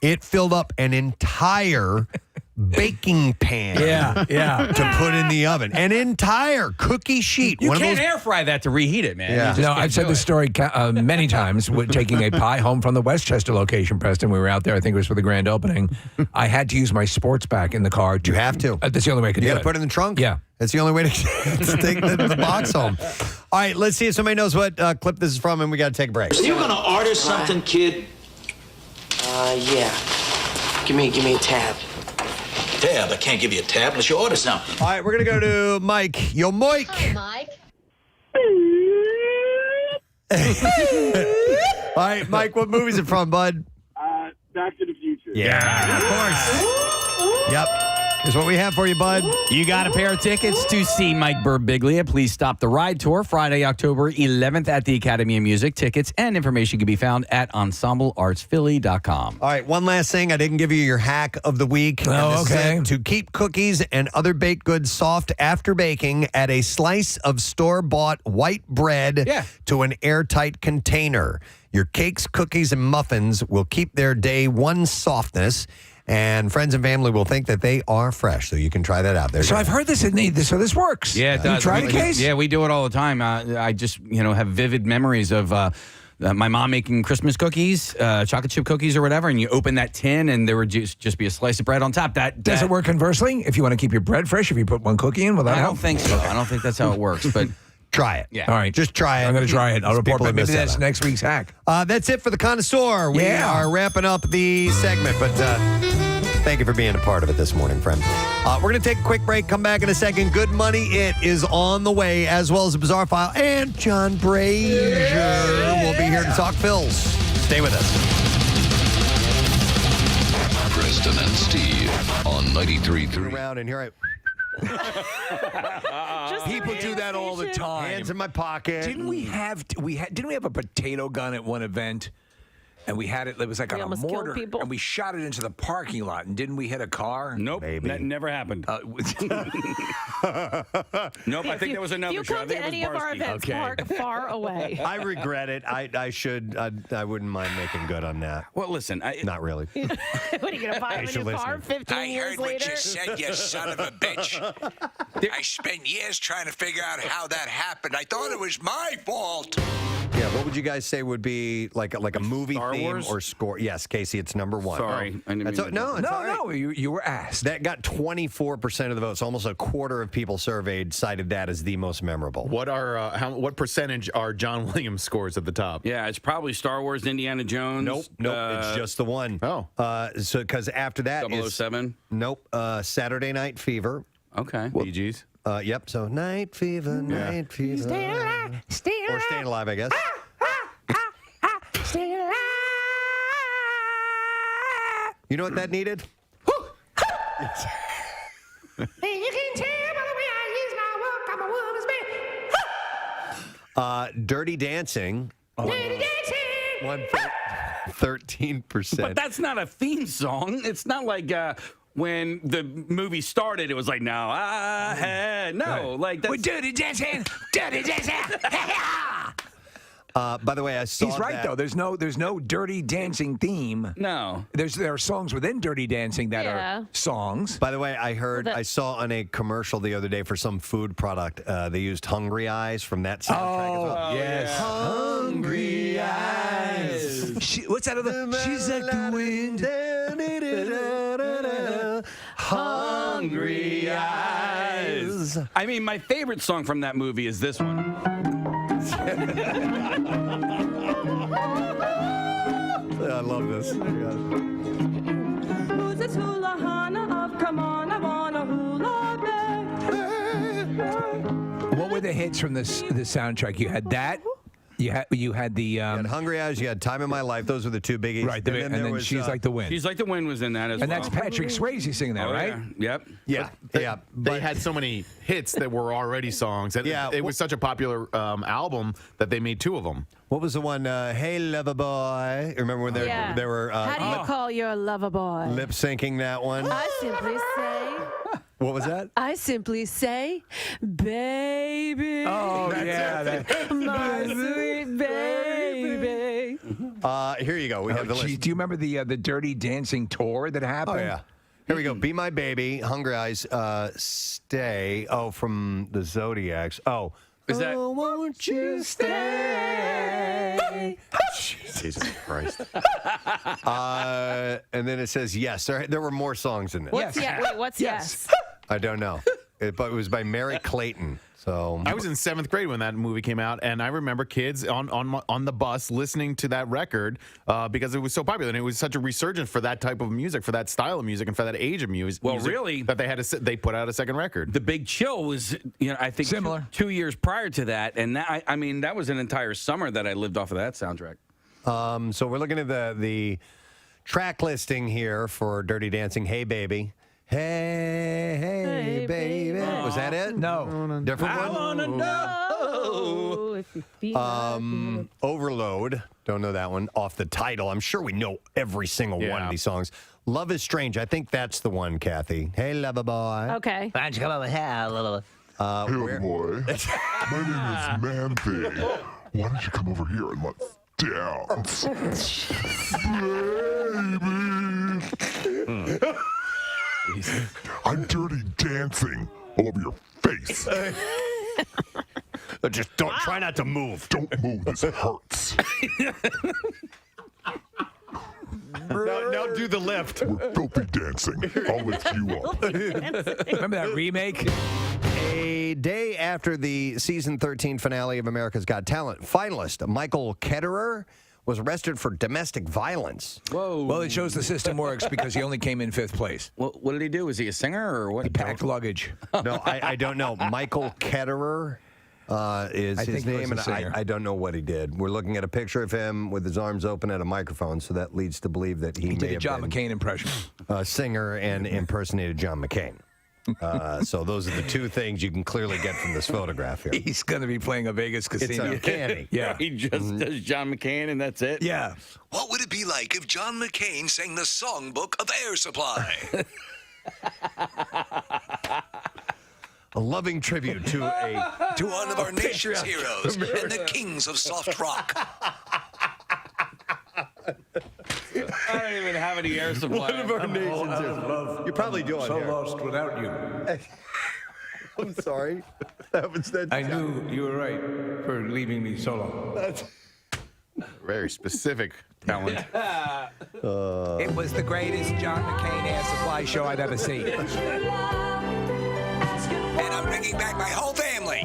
It filled up an entire baking pan. To put in the oven. An entire cookie sheet. You can't air fry that to reheat it, man. Yeah. No, I've said this story many times. Taking a pie home from the Westchester location, Preston. We were out there. I think it was for the grand opening. I had to use my sports back in the car. You have to. That's the only way I could do it. You got to put it in the trunk? Yeah. That's the only way to take the box home. All right, let's see if somebody knows what clip this is from, and we got to take a break. Are you gonna order something, kid? Yeah. Give me a tab. Tab? I can't give you a tab unless you order something. All right, we're going to go to Mike. Yo, Mike. Hi, Mike. All right, Mike, what movie is it from, bud? Back to the Future. Yeah, of course. Yep. Here's what we have for you, bud. You got a pair of tickets to see Mike Birbiglia. Please Stop the Ride Tour, Friday, October 11th at the Academy of Music. Tickets and information can be found at ensembleartsphilly.com. All right, one last thing. I didn't give you your hack of the week. Oh, okay. To keep cookies and other baked goods soft after baking, add a slice of store-bought white bread to an airtight container. Your cakes, cookies, and muffins will keep their day one softness, and friends and family will think that they are fresh. So you can try that out. So I've heard this. So this works. Yeah, it does. You tried it, Case? Yeah, we do it all the time. I just have vivid memories of my mom making Christmas cookies, chocolate chip cookies or whatever, and you open that tin and there would just be a slice of bread on top. Does it work conversely? If you want to keep your bread fresh, if you put one cookie in, will that I help? don't think so. I don't think that's how it works, but... Try it. Yeah. All right. Just try it. I'm going to try it. I'll report People back. Maybe miss that's out. next week's hack. That's it for the Connoisseur. We are wrapping up the segment, but thank you for being a part of it this morning, friend. We're going to take a quick break, come back in a second. Good Money, it is on the way, as well as a Bizarre File, and John Brazer will be here to talk Phils. Stay with us. Preston and Steve on 93.3. Around and here People do that all the time. Hands in my pocket. Didn't we have a potato gun at one event? And we had it was like We on a almost killed mortar, people. and we shot it into the parking lot. And didn't we hit a car? Nope, that never happened. Nope, I think that was another If you show. I come think to it was any of our Barsky. events, park far away. I regret it. I wouldn't mind making good on that. Well, listen, not really. What are you going to buy him a Thanks new for car listening. 15 I years heard what later? you said, you son of a bitch. I spent years trying to figure out how that happened. I thought it was my fault. Yeah, what would you guys say would be like a movie Star theme Wars? or score? Yes, Casey, it's number one. Sorry, I didn't That's mean all- to- no, it's all right. No, you were asked. That got 24% of the votes. Almost a quarter of people surveyed cited that as the most memorable. What percentage are John Williams scores at the top? Yeah, it's probably Star Wars, Indiana Jones. Nope, it's just the one. Oh. So because after that is 007. Nope, Saturday Night Fever. Okay. Bee Gees. Yep. So Night Fever, Night Fever. Stay alive, stay alive. Or Staying Alive, I guess. Stay alive. You know what that needed? And you can tell by the way I use my walk, I'm a woman's man. Dirty Dancing. Dirty dancing. 13%. But that's not a theme song. It's not like when the movie started, it was like, no, I had. No, like that's. We're dirty dancing, dirty dancing. By the way, I saw He's right that- though. There's no dirty dancing theme. No. There are songs within Dirty Dancing that are songs. By the way, I saw on a commercial the other day for some food product. They used Hungry Eyes from that soundtrack as well. Yes. Hungry Eyes. What's that other? She's like the wind. Hungry Eyes. I mean, my favorite song from that movie is this one. I love this. Who's this hula hana of come on, I wanna hula back. What were the hits from the soundtrack? You had that. You had the You had Hungry Eyes. You had Time in My Life. Those were the two biggies. right, and then was, She's Like the Wind. She's Like the Wind was in that as well. And that's Patrick Swayze singing that, Oh, right? yeah. Yep. Yeah, They had so many hits that were already songs. And it was such a popular album that they made two of them. What was the one? Hey, lover boy. Remember when they were How do you call your lover boy? lip syncing that one? I simply say. What was that? I simply say, baby. Oh, yeah. My sweet baby. Here you go. We have the Geez, list. do you remember the Dirty Dancing tour that happened? Oh, yeah. Here we go. Be My Baby, Hungry Eyes, Stay. Oh, from the Zodiacs. Oh. Is that? Oh, won't you stay? Jesus Christ. And then it says yes. There were more songs in this. What's yes? I don't know. But it was by Mary Clayton. So I was in 7th grade when that movie came out, and I remember kids on the bus listening to that record because it was so popular, and it was such a resurgence for that type of music, for that style of music, and for that age of music. Well, really, that they put out a second record. The Big Chill was, I think similar 2 years prior to that, and that, I mean, that was an entire summer that I lived off of that soundtrack. So we're looking at the track listing here for Dirty Dancing. Hey, baby. Hey, baby. Was that it? No. Different I one? wanna know if you feel Overload. Don't know that one. Off the title. I'm sure we know every single one of these songs. Love is Strange. I think that's the one, Kathy. Hey, lover boy. Okay. Why don't you come over here, little... Hey, boy. My name is Man Thing. Why don't you come over here and let's dance? Baby. I'm dirty dancing all over your face. Just try not to move. Don't move. This hurts. Now do the lift. We're filthy dancing. I'll lift you up. Remember that remake? A day after the season 13 finale of America's Got Talent, finalist Michael Ketterer was arrested for domestic violence. Whoa. Well, it shows the system works because he only came in 5th place. Well, what did he do? Was he a singer or what? He packed luggage. No, I don't know. Michael Ketterer is I his think he was name, a and singer. I don't know what he did. We're looking at a picture of him with his arms open at a microphone, so that leads to believe that he may did a have John been McCain impression. a singer and impersonated John McCain. So those are the two things you can clearly get from this photograph here. He's going to be playing a Vegas casino. It's uncanny. Yeah. He just does John McCain, and that's it. Yeah. What would it be like if John McCain sang the songbook of Air Supply? A loving tribute to one of our nation's heroes and the kings of soft rock. I don't even have any air supply. One of our nation's heroes. You probably do on So here. lost without you. I'm sorry. That I knew you were right for leaving me solo. Very specific talent. It was the greatest John McCain Air Supply show I've ever seen. And I'm bringing back my whole family.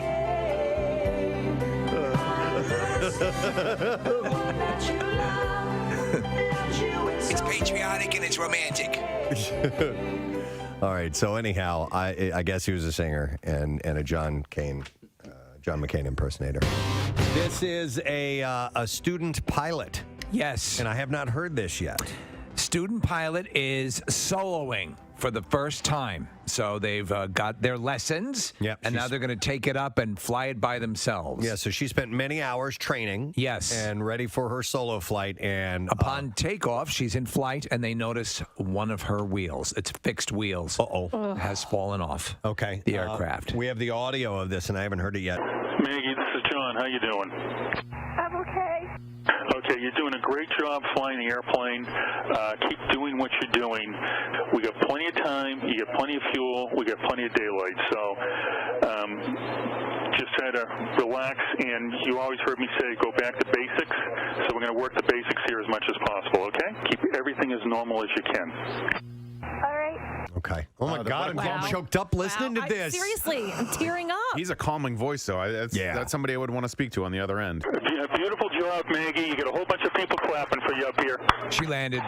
It's patriotic and it's romantic. All right. So anyhow, I guess he was a singer and a John McCain impersonator. This is a student pilot. Yes. And I have not heard this yet. Student pilot is soloing for the first time. So they've got their lessons, and now they're going to take it up and fly it by themselves. Yeah, so she spent many hours training. Yes. And ready for her solo flight. And upon takeoff, she's in flight, and they notice one of her wheels, its fixed wheels, has fallen off. Okay. The aircraft. We have the audio of this, and I haven't heard it yet. Maggie, this is John. How you doing? I'm okay. Okay, you're doing a great job flying the airplane. Keep doing what you're doing. We got plenty of time. You got plenty of fuel. We got plenty of daylight. So just try to relax. And you always heard me say go back to basics. So we're going to work the basics here as much as possible, okay? Keep everything as normal as you can. All right. Okay. Oh, my God. I'm getting choked up listening to this. Seriously, I'm tearing up. He's a calming voice, though. That's somebody I would want to speak to on the other end. Beautiful job, Maggie. You got a whole bunch of people clapping for you up here. She landed.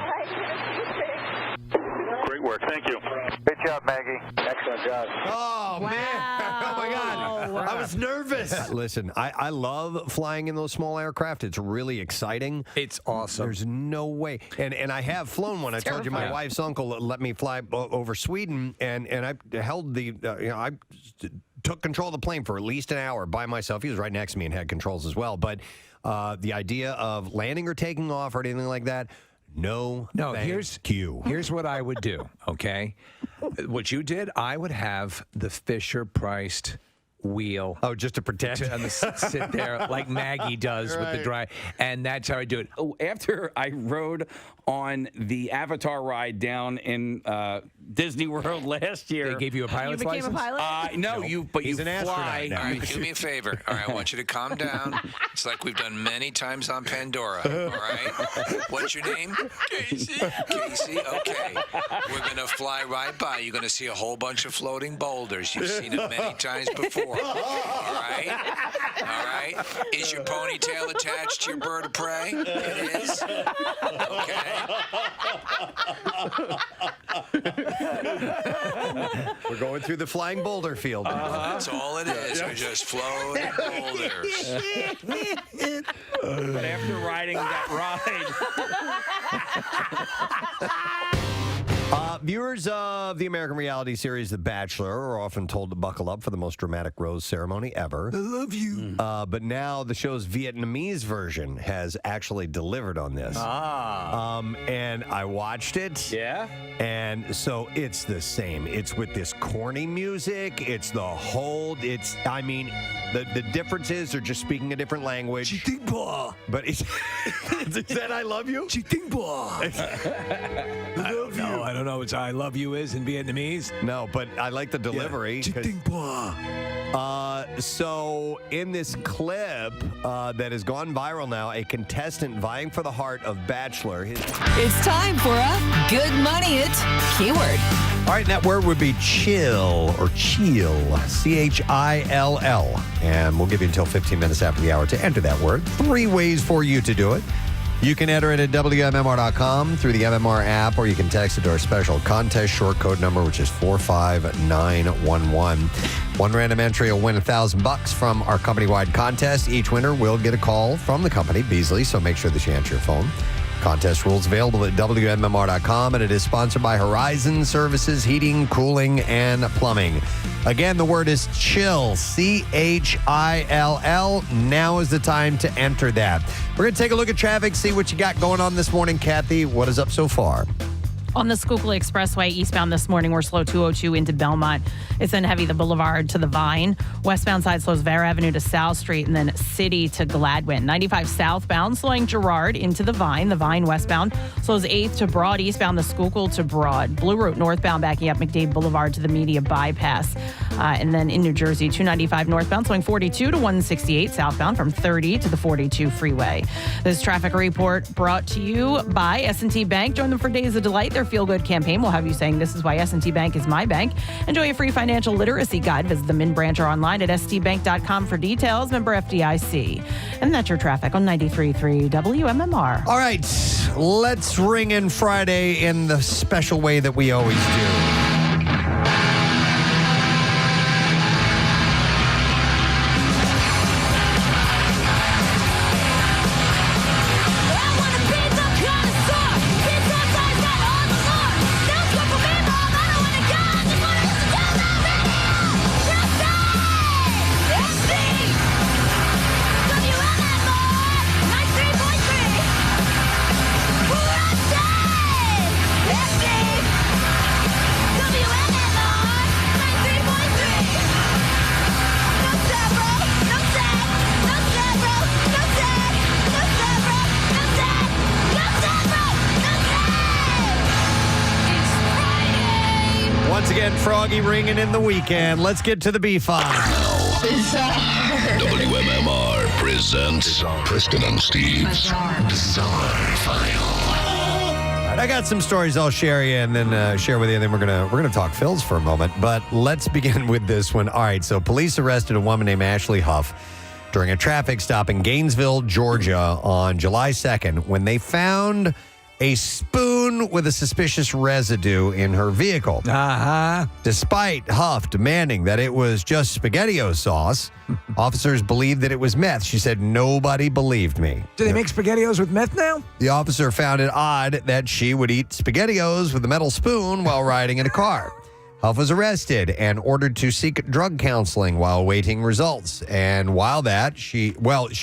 Great work. Thank you. Good job, Maggie. Excellent job. Oh, man. Oh, my God. I was nervous. Listen, I love flying in those small aircraft. It's really exciting. It's awesome. There's no way. And I have flown one. I told you my wife's uncle let me fly over Sweden, and I held the, I took control of the plane for at least an hour by myself. He was right next to me and had controls as well. But the idea of landing or taking off or anything like that, no, here's what I would do, okay? What you did, I would have the Fisher-priced wheel. Oh, just to pretend? Sit there like Maggie does with the dry. And that's how I do it. Oh, after I rode on the Avatar ride down in Disney World last year. They gave you a pilot's license? You became a pilot? No, He's an fly. All right, do me a favor. All right, I want you to calm down. It's like we've done many times on Pandora. All right? What's your name? Casey. Casey, okay. We're going to fly right by. You're going to see a whole bunch of floating boulders. You've seen it many times before. All right? All right? Is your ponytail attached to your bird of prey? It is? Okay. We're going through the flying boulder field. That's all it is. We're just floating boulders. But after riding that ride. Viewers of the American reality series The Bachelor are often told to buckle up for the most dramatic rose ceremony ever. I love you. But now the show's Vietnamese version has actually delivered on this. And I watched it. Yeah? And so it's the same. It's with this corny music. It's the hold. The difference is they're just speaking a different language. But it's is that I love you? I don't know what I love you is in Vietnamese. No, but I like the delivery. So in this clip that has gone viral now, a contestant vying for the heart of Bachelor. It's time for a Good Money It keyword. All right, that word would be chill or chill, C-H-I-L-L. And we'll give you until 15 minutes after the hour to enter that word. 3 ways for you to do it. You can enter it at WMMR.com through the MMR app, or you can text it to our special contest short code number, which is 45911. One random entry will win $1,000 from our company-wide contest. Each winner will get a call from the company, Beasley, so make sure that you answer your phone. Contest rules available at WMMR.com, and it is sponsored by Horizon Services, Heating, Cooling, and Plumbing. Again, the word is chill, CHILL. Now is the time to enter that. We're going to take a look at traffic, see what you got going on this morning. Kathy, what is up so far? On the Schuylkill Expressway eastbound this morning, we're slow 202 into Belmont. It's then heavy the Boulevard to the Vine. Westbound side slows Vera Avenue to South Street and then City to Gladwin. 95 southbound slowing Girard into the Vine. The Vine westbound slows 8th to Broad. Eastbound the Schuylkill to Broad. Blue Route northbound backing up McDade Boulevard to the Media Bypass. And then in New Jersey, 295 northbound slowing 42 to 168 southbound from 30 to the 42 freeway. This traffic report brought to you by S&T Bank. Join them for Days of Delight. Their Feel Good campaign will have you saying, "This is why S&T Bank is my bank." Enjoy a free financial literacy guide. Visit the Min branch or online at stbank.com for details. Member FDIC. And that's your traffic on 93.3 WMMR. All right, let's ring in Friday in the special way that we always do. Once again, Froggy ringing in the weekend. Let's get to the B file. WMMR presents Preston and Steve's Bizarre File. I got some stories I'll share you and then share with you, and then we're gonna talk Phils for a moment. But let's begin with this one. All right, so police arrested a woman named Ashley Huff during a traffic stop in Gainesville, Georgia, on July 2nd when they found a spoon with a suspicious residue in her vehicle. Despite Huff demanding that it was just SpaghettiOs sauce, officers believed that it was meth. She said, "Nobody believed me." Do they make SpaghettiOs with meth now? The officer found it odd that she would eat SpaghettiOs with a metal spoon while riding in a car. Huff was arrested and ordered to seek drug counseling while awaiting results. And while that, she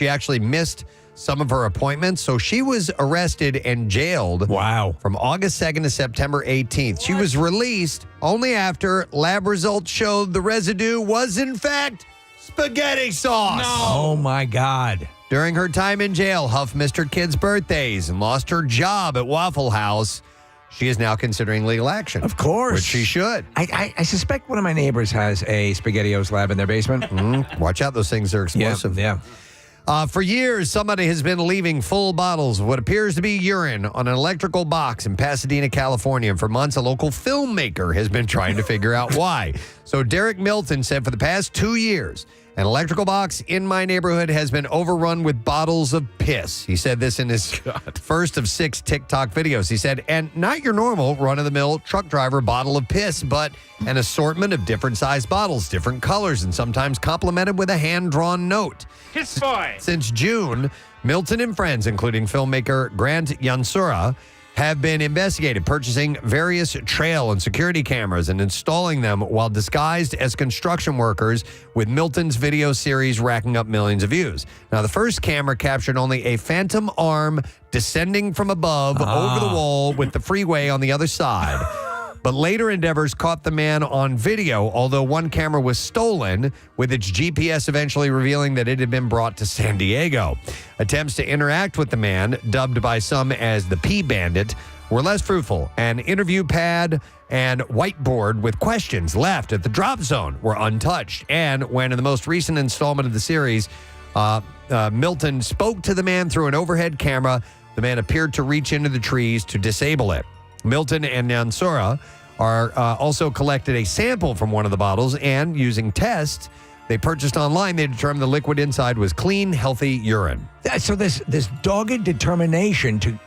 actually missed some of her appointments. So she was arrested and jailed. Wow. From August 2nd to September 18th. She was released only after lab results showed the residue was, in fact, spaghetti sauce. No. Oh, my God. During her time in jail, Huff missed her kids' birthdays and lost her job at Waffle House. She is now considering legal action. Of course. Which she should. I suspect one of my neighbors has a SpaghettiOs lab in their basement. Watch out. Those things are explosive. Yeah. For years, somebody has been leaving full bottles of what appears to be urine on an electrical box in Pasadena, California. And for months, a local filmmaker has been trying to figure out why. So Derek Milton said for the past 2 years, an electrical box in my neighborhood has been overrun with bottles of piss. He said this in his first of 6 TikTok videos. He said, and not your normal run-of-the-mill truck driver bottle of piss, but an assortment of different sized bottles, different colors, and sometimes complemented with a hand-drawn note. Piss boy! Since June, Milton and friends, including filmmaker Grant Yansura, have been investigated, purchasing various trail and security cameras and installing them while disguised as construction workers, with Milton's video series racking up millions of views. Now, the first camera captured only a phantom arm descending from above over the wall with the freeway on the other side. But later endeavors caught the man on video, although one camera was stolen, with its GPS eventually revealing that it had been brought to San Diego. Attempts to interact with the man, dubbed by some as the Pee Bandit, were less fruitful. An interview pad and whiteboard with questions left at the drop zone were untouched. And when in the most recent installment of the series, Milton spoke to the man through an overhead camera, the man appeared to reach into the trees to disable it. Milton and Nansura are also collected a sample from one of the bottles, and using tests they purchased online, they determined the liquid inside was clean, healthy urine. So this dogged determination to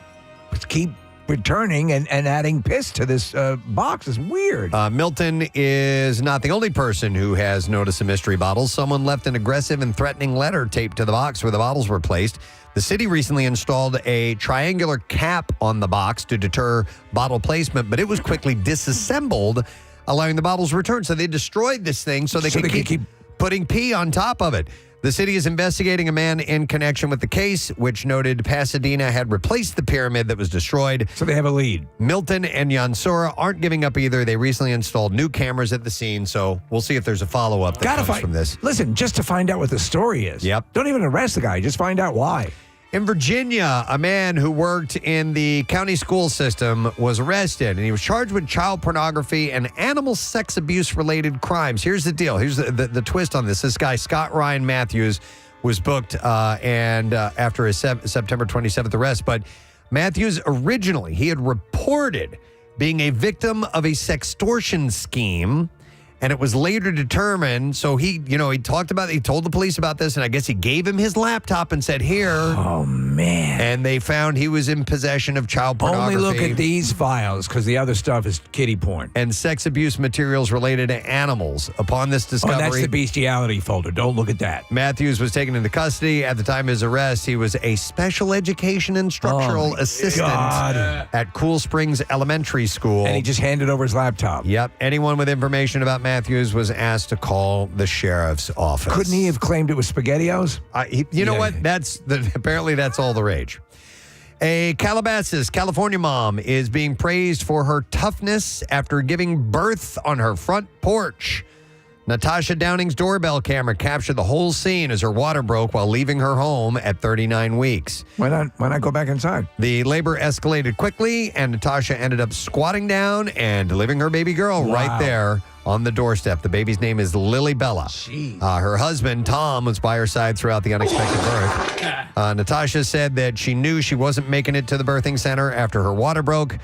keep returning and adding piss to this box is weird. Milton is not the only person who has noticed a mystery bottle. Someone left an aggressive and threatening letter taped to the box where the bottles were placed. The city recently installed a triangular cap on the box to deter bottle placement, but it was quickly disassembled, allowing the bottles return. So they destroyed this thing so they could keep putting pee on top of it. The city is investigating a man in connection with the case, which noted Pasadena had replaced the pyramid that was destroyed. So they have a lead. Milton and Yansura aren't giving up either. They recently installed new cameras at the scene, so we'll see if there's a follow-up that comes from this. Listen, just to find out what the story is. Yep. Don't even arrest the guy. Just find out why. In Virginia, a man who worked in the county school system was arrested, and he was charged with child pornography and animal sex abuse-related crimes. Here's the deal. Here's the twist on this. This guy, Scott Ryan Matthews, was booked after his September 27th arrest. But Matthews, originally, he had reported being a victim of a sextortion scheme. And it was later determined, so he told the police about this, and I guess he gave him his laptop and said, here. Oh, man. And they found he was in possession of child pornography. Only look at these files, because the other stuff is kiddie porn. And sex abuse materials related to animals. Upon this discovery. That's the bestiality folder. Don't look at that. Matthews was taken into custody. At the time of his arrest, he was a special education instructional assistant at Cool Springs Elementary School. And he just handed over his laptop. Yep. Anyone with information about Matthews was asked to call the sheriff's office. Couldn't he have claimed it was SpaghettiOs? You know what? Apparently that's all the rage. A Calabasas, California mom is being praised for her toughness after giving birth on her front porch. Natasha Downing's doorbell camera captured the whole scene as her water broke while leaving her home at 39 weeks. Why not go back inside? The labor escalated quickly, and Natasha ended up squatting down and delivering her baby girl right there on the doorstep. The baby's name is Lily Bella. Her husband, Tom, was by her side throughout the unexpected birth. Natasha said that she knew she wasn't making it to the birthing center after her water broke.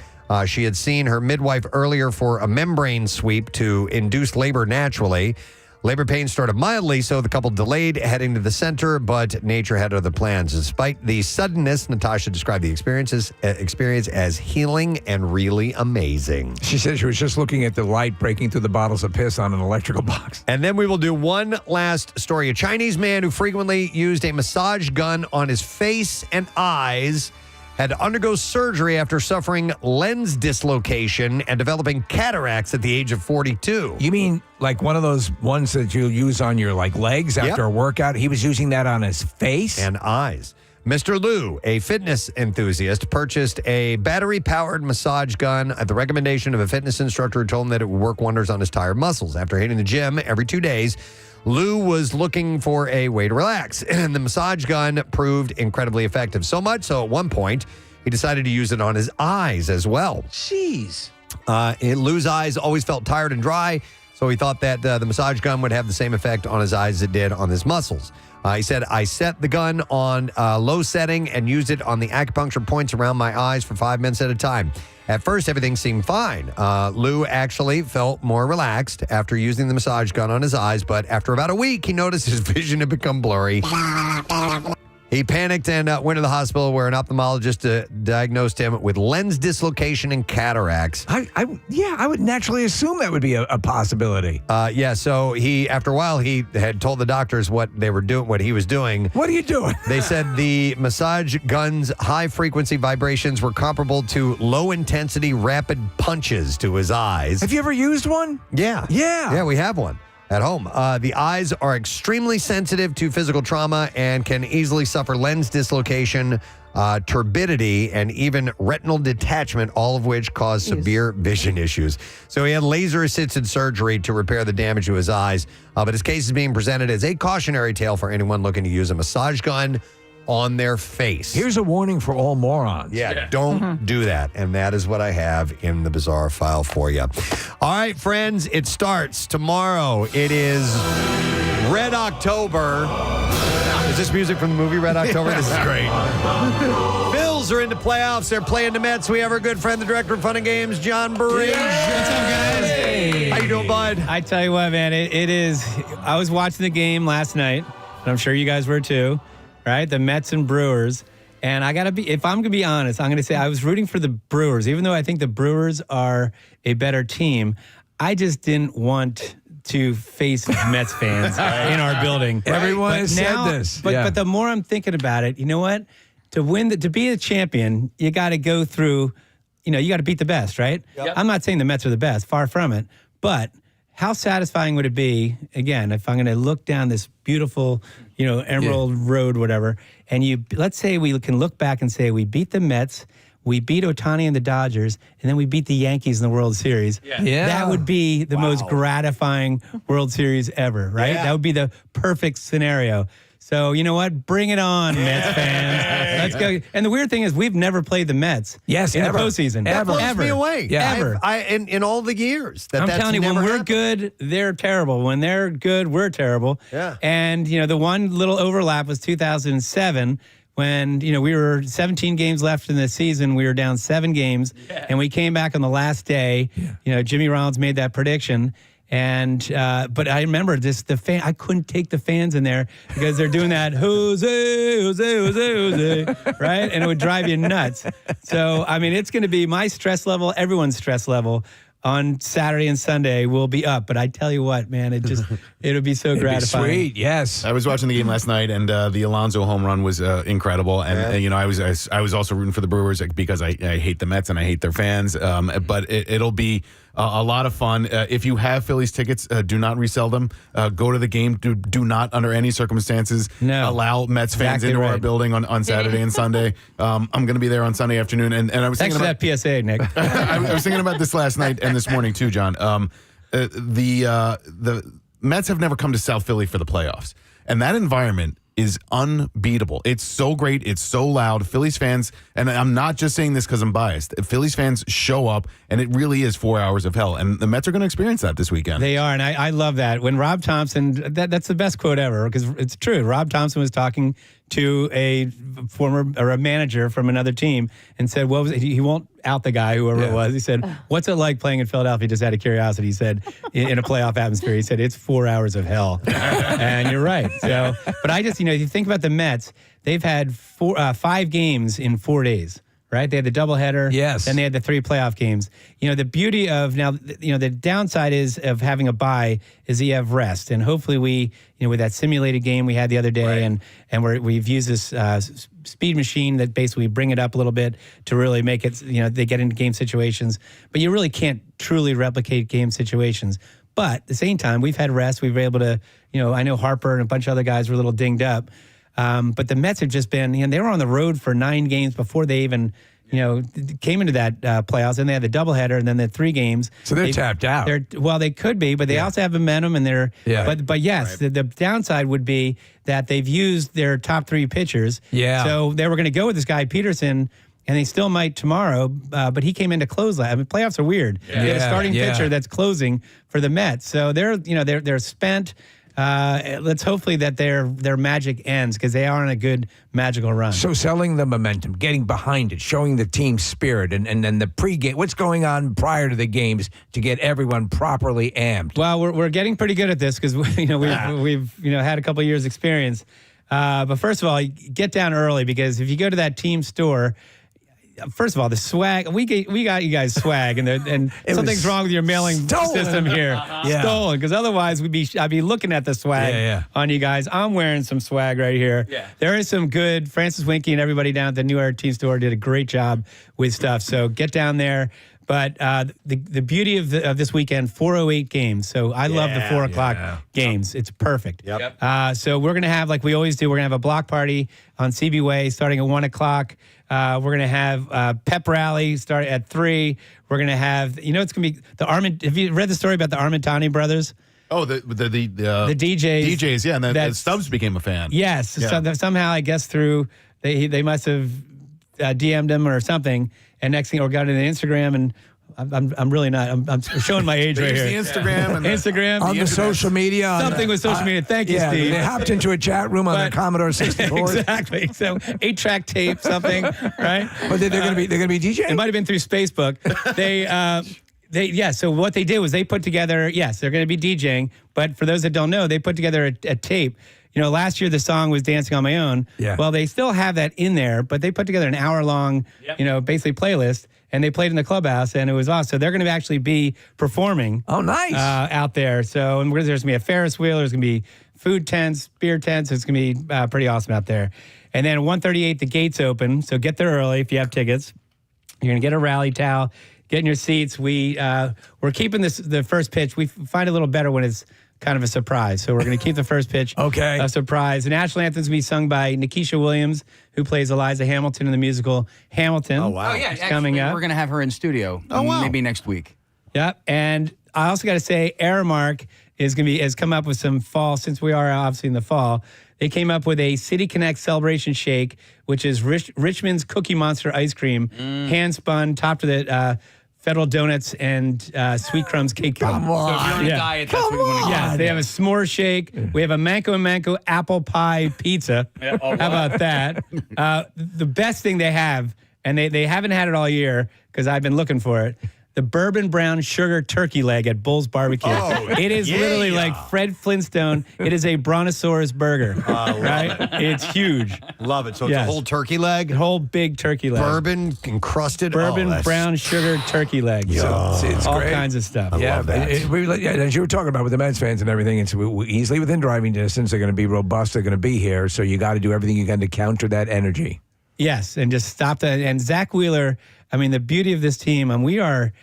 She had seen her midwife earlier for a membrane sweep to induce labor naturally. Labor pains started mildly, so the couple delayed heading to the center, but nature had other plans. Despite the suddenness, Natasha described the experience as healing and really amazing. She said she was just looking at the light breaking through the bottles of piss on an electrical box. And then we will do one last story. A Chinese man who frequently used a massage gun on his face and eyes had to undergo surgery after suffering lens dislocation and developing cataracts at the age of 42. You mean like one of those ones that you use on your legs after a workout? He was using that on his face? And eyes. Mr. Liu, a fitness enthusiast, purchased a battery-powered massage gun at the recommendation of a fitness instructor who told him that it would work wonders on his tired muscles. After hitting the gym every 2 days, Lou was looking for a way to relax, and the massage gun proved incredibly effective. So much so, at one point, he decided to use it on his eyes as well. Jeez. Lou's eyes always felt tired and dry, so he thought that the massage gun would have the same effect on his eyes as it did on his muscles. He said, I set the gun on low setting and used it on the acupuncture points around my eyes for 5 minutes at a time. At first, everything seemed fine. Lou actually felt more relaxed after using the massage gun on his eyes, but after about a week, he noticed his vision had become blurry. He panicked and went to the hospital where an ophthalmologist diagnosed him with lens dislocation and cataracts. I would naturally assume that would be a possibility. So after a while, he had told the doctors what he was doing. What are you doing? They said the massage gun's high-frequency vibrations were comparable to low-intensity rapid punches to his eyes. Have you ever used one? Yeah. Yeah, we have one at home. The eyes are extremely sensitive to physical trauma and can easily suffer lens dislocation, turbidity, and even retinal detachment, all of which cause severe vision issues. So he had laser-assisted surgery to repair the damage to his eyes, but his case is being presented as a cautionary tale for anyone looking to use a massage gun on their face. Here's a warning for all morons. Yeah. Don't do that. And that is what I have in the bizarre file for you. All right, friends, it starts tomorrow. It is Red October. Is this music from the movie Red October? This is great. Bills are into playoffs. They're playing the Mets. We have our good friend, the director of Fun and Games, John Brazer. What's up, guys? Hey. How you doing, bud? I tell you what, man, it is. I was watching the game last night, and I'm sure you guys were too. Right? The Mets and Brewers. And if I'm going to be honest, I'm going to say I was rooting for the Brewers, even though I think the Brewers are a better team. I just didn't want to face Mets fans in our building. Everyone has said this. But the more I'm thinking about it, you know what? To be a champion, you got to go through, you got to beat the best, right? Yep. I'm not saying the Mets are the best, far from it. But how satisfying would it be, again, if I'm going to look down this beautiful, Emerald Road, whatever, and let's say we can look back and say we beat the Mets, we beat Ohtani and the Dodgers, and then we beat the Yankees in the World Series. Yeah. That would be the most gratifying World Series ever, right? Yeah. That would be the perfect scenario. So, you know what? Bring it on, Mets fans. Let's go. And the weird thing is we've never played the Mets in the postseason. That blows me away. Yeah. Ever. In all the years. I'm telling you, when we're happened. good, they're terrible. When they're good, we're terrible. Yeah. And, the one little overlap was 2007 when, we were 17 games left in the season. We were down 7 games. Yeah. And we came back on the last day. Yeah. Jimmy Rollins made that prediction. And but I remember I couldn't take the fans in there because they're doing that Jose, right? And it would drive you nuts. So it's going to be my stress level, everyone's stress level on Saturday and Sunday will be up. But I tell you what, man, it'll be so gratifying. Sweet, yes. I was watching the game last night, and the Alonso home run was incredible. And I was also rooting for the Brewers because I hate the Mets and I hate their fans. But it'll be a lot of fun. If you have Phillies tickets, do not resell them. Go to the game. Do not, under any circumstances, allow Mets fans into our building on Saturday and Sunday. I'm going to be there on Sunday afternoon. And I was Thanks thinking for that PSA, Nick. I was thinking about this last night and this morning too, John. The Mets have never come to South Philly for the playoffs, and that environment is unbeatable. It's so great. It's so loud. Phillies fans, and I'm not just saying this because I'm biased, Phillies fans show up, and it really is 4 hours of hell. And the Mets are going to experience that this weekend. They are, and I love that. When Rob Thompson, that's the best quote ever, because it's true. Rob Thompson was talking to a manager from another team and said, what was it? He won't out the guy, whoever it was. He said, what's it like playing in Philadelphia? Just out of curiosity. He said, in a playoff atmosphere, he said, it's 4 hours of hell. And you're right. So, but I just, if you think about the Mets, they've had 5 games in 4 days. Right? They had the doubleheader. Yes. Then they had the 3 playoff games. The beauty of now, the downside is of having a bye is that you have rest. And hopefully we, with that simulated game we had the other day, and we've used this speed machine that basically bring it up a little bit to really make it, they get into game situations. But you really can't truly replicate game situations. But at the same time, we've had rest. We've been able to, I know Harper and a bunch of other guys were a little dinged up. But the Mets have just been, they were on the road for 9 games before they even, came into that playoffs. And they had the doubleheader and then the 3 games. So they're tapped out. They could be, but they also have momentum and they're, but yes, the downside would be that they've used their top 3 pitchers. Yeah. So they were going to go with this guy, Peterson, and they still might tomorrow, but he came in to close last. Playoffs are weird. You have a starting pitcher that's closing for the Mets. So they're spent. Let's hopefully that their magic ends because they are on a good magical run. So selling the momentum, getting behind it, showing the team spirit, and then the pregame. What's going on prior to the games to get everyone properly amped? Well, we're getting pretty good at this because we've had a couple of years experience. But first of all, get down early because if you go to that team store. First of all, the swag, we got you guys swag, and something's wrong with your mailing system here. Stolen, because otherwise I'd be looking at the swag on you guys. I'm wearing some swag right here. Yeah. There is some good, Francis Winky and everybody down at the New Era Team Store did a great job with stuff, so get down there. But the beauty of this weekend, 4:08 games. So I love the 4 o'clock games. It's perfect. Yep. So we're going to have, like we always do, we're going to have a block party on CB Way starting at 1 o'clock. We're going to have pep rally start at 3. We're going to have, it's going to be the have you read the story about the Armentani brothers? Oh, the DJs. DJs, yeah, and the Stubbs became a fan. Yes. Yeah. So somehow, I guess through, they must have DM'd him or something. And next thing, we got into Instagram, and I'm really not. I'm showing my age right here. The Instagram and Instagram on the social media. Something with social media. Thank you, Steve. They hopped into a chat room on the Commodore 64. Exactly. So 8-track tape, something, right? But they're going to be DJing. It might have been through Facebook. So what they did was they put together. Yes, they're going to be DJing. But for those that don't know, they put together a tape. last year the song was Dancing on My Own. Yeah. Well, they still have that in there, but they put together an hour-long, basically playlist, and they played in the clubhouse, and it was awesome. So they're going to actually be performing. Oh, nice. Out there. So and there's going to be a Ferris wheel. There's going to be food tents, beer tents. It's going to be pretty awesome out there. And then at 1:38, the gates open. So get there early if you have tickets. You're going to get a rally towel, get in your seats. We're keeping the first pitch. We find it a little better when it's kind of a surprise. So we're going to keep the first pitch a surprise. The national anthem's going to be sung by Nikisha Williams, who plays Eliza Hamilton in the musical Hamilton. Oh, wow. Oh, yeah. It's coming up. We're going to have her in studio maybe next week. Yep. And I also got to say, Aramark has come up with some fall, since we are obviously in the fall. They came up with a City Connect Celebration Shake, which is Richmond's Cookie Monster ice cream, hand spun, topped with Federal Donuts and Sweet Crumbs cake. Come on. So if you're on a diet, that's what you want to get. Yeah, they have a s'more shake. We have a Manco and Manco apple pie pizza. How about that? The best thing they have, and they haven't had it all year because I've been looking for it, the bourbon brown sugar turkey leg at Bull's Barbecue. It is literally like Fred Flintstone. It is a brontosaurus burger, right? It's huge. Love it. So it's a whole turkey leg? Whole big turkey leg. Bourbon encrusted. Bourbon brown sugar turkey leg. So it's all great. kinds of stuff. I love that. As you were talking about with the Mets fans and everything, it's easily within driving distance. They're going to be robust. They're going to be here. So you got to do everything you can to counter that energy. Yes, and just stop that. And Zach Wheeler, I mean, the beauty of this team, and we are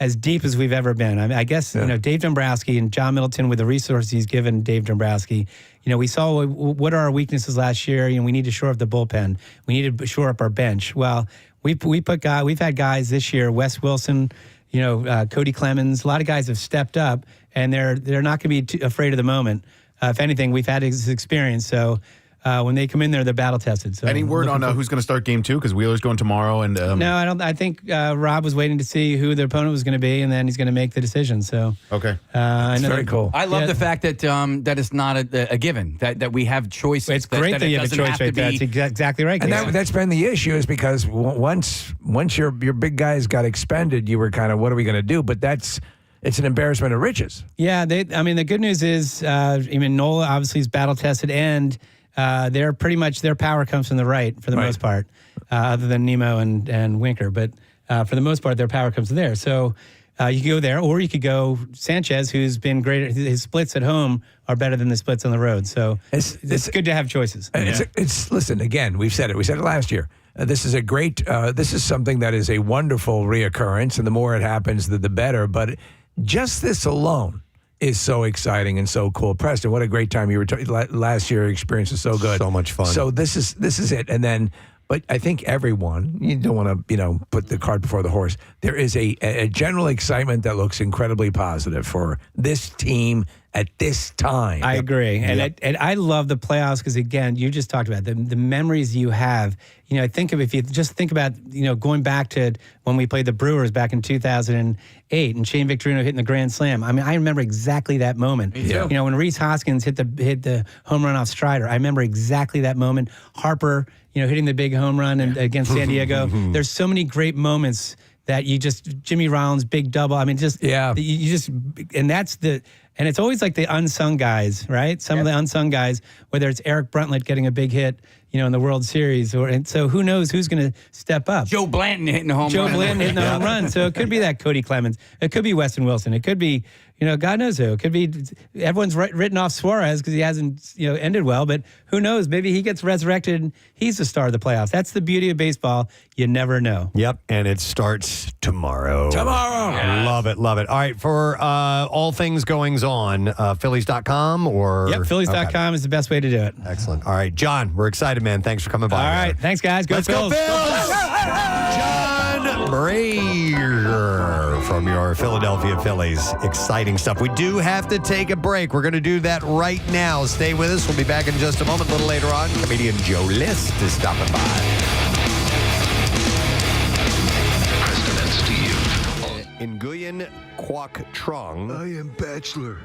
as deep as we've ever been. I mean, I guess, Dave Dombrowski and John Middleton, with the resources he's given Dave Dombrowski, we saw what are our weaknesses last year. We need to shore up the bullpen. We need to shore up our bench. Well, we've had guys this year, Wes Wilson, Cody Clemens, a lot of guys have stepped up, and they're not going to be too afraid of the moment. If anything, we've had this experience, so when they come in there, they're battle tested. So any word on who's going to start game 2? Because Wheeler's going tomorrow, and no, I don't. I think Rob was waiting to see who the opponent was going to be, and then he's going to make the decision. So okay, I know very cool. I love the fact that that it's not a given that we have choices. It's great that you have a choice right there. That's exactly right. And that's been the issue, is because once your big guys got expended, you were kind of, what are we going to do? But it's an embarrassment of riches. Yeah, the good news is, Nola obviously is battle tested, and they're pretty much, their power comes from the right for the most part, other than Nemo and Winker. But for the most part, their power comes from there. So you could go there, or you could go Sanchez, who's been great. His splits at home are better than the splits on the road. So it's good to have choices. Listen, again, we said it last year. This is a great, this is something that is a wonderful reoccurrence, and the more it happens, the better. But just this alone is so exciting and so cool. Preston, what a great time you were last year. Experience was so good, so much fun. So this is it. And then, but I think everyone, you don't want to put the cart before the horse. There is a general excitement that looks incredibly positive for this team at this time. I agree. And I love the playoffs because, again, you just talked about the memories you have. If you just think about, going back to when we played the Brewers back in 2008 and Shane Victorino hitting the grand slam. I mean, I remember exactly that moment. Me too. When Rhys Hoskins hit the home run off Strider, I remember exactly that moment. Harper, hitting the big home run against San Diego. There's so many great moments that Jimmy Rollins, big double. I mean, and it's always like the unsung guys, right? Some of the unsung guys, whether it's Eric Bruntlett getting a big hit, in the World Series, and so who knows who's going to step up? Joe Blanton hitting the home run. Joe Blanton hitting the home run. So it could be that Cody Clemens. It could be Weston Wilson. It could be, God knows who. It could be, everyone's written off Suarez because he hasn't, ended well, but who knows? Maybe he gets resurrected and he's the star of the playoffs. That's the beauty of baseball. You never know. Yep, and it starts tomorrow. Yes. Love it. All right, for all things goings on, Phillies.com or? Yep, Phillies.com is the best way to do it. Excellent. All right, John, we're excited, man. Thanks for coming by. All right, thanks, guys. Let's go, Phils! John Brazer from your Philadelphia Phillies. Exciting stuff. We do have to take a break. We're going to do that right now. Stay with us. We'll be back in just a moment. A little later on, comedian Joe List is stopping by. Preston and Steve. Nguyen Quoc Trong. I am bachelor.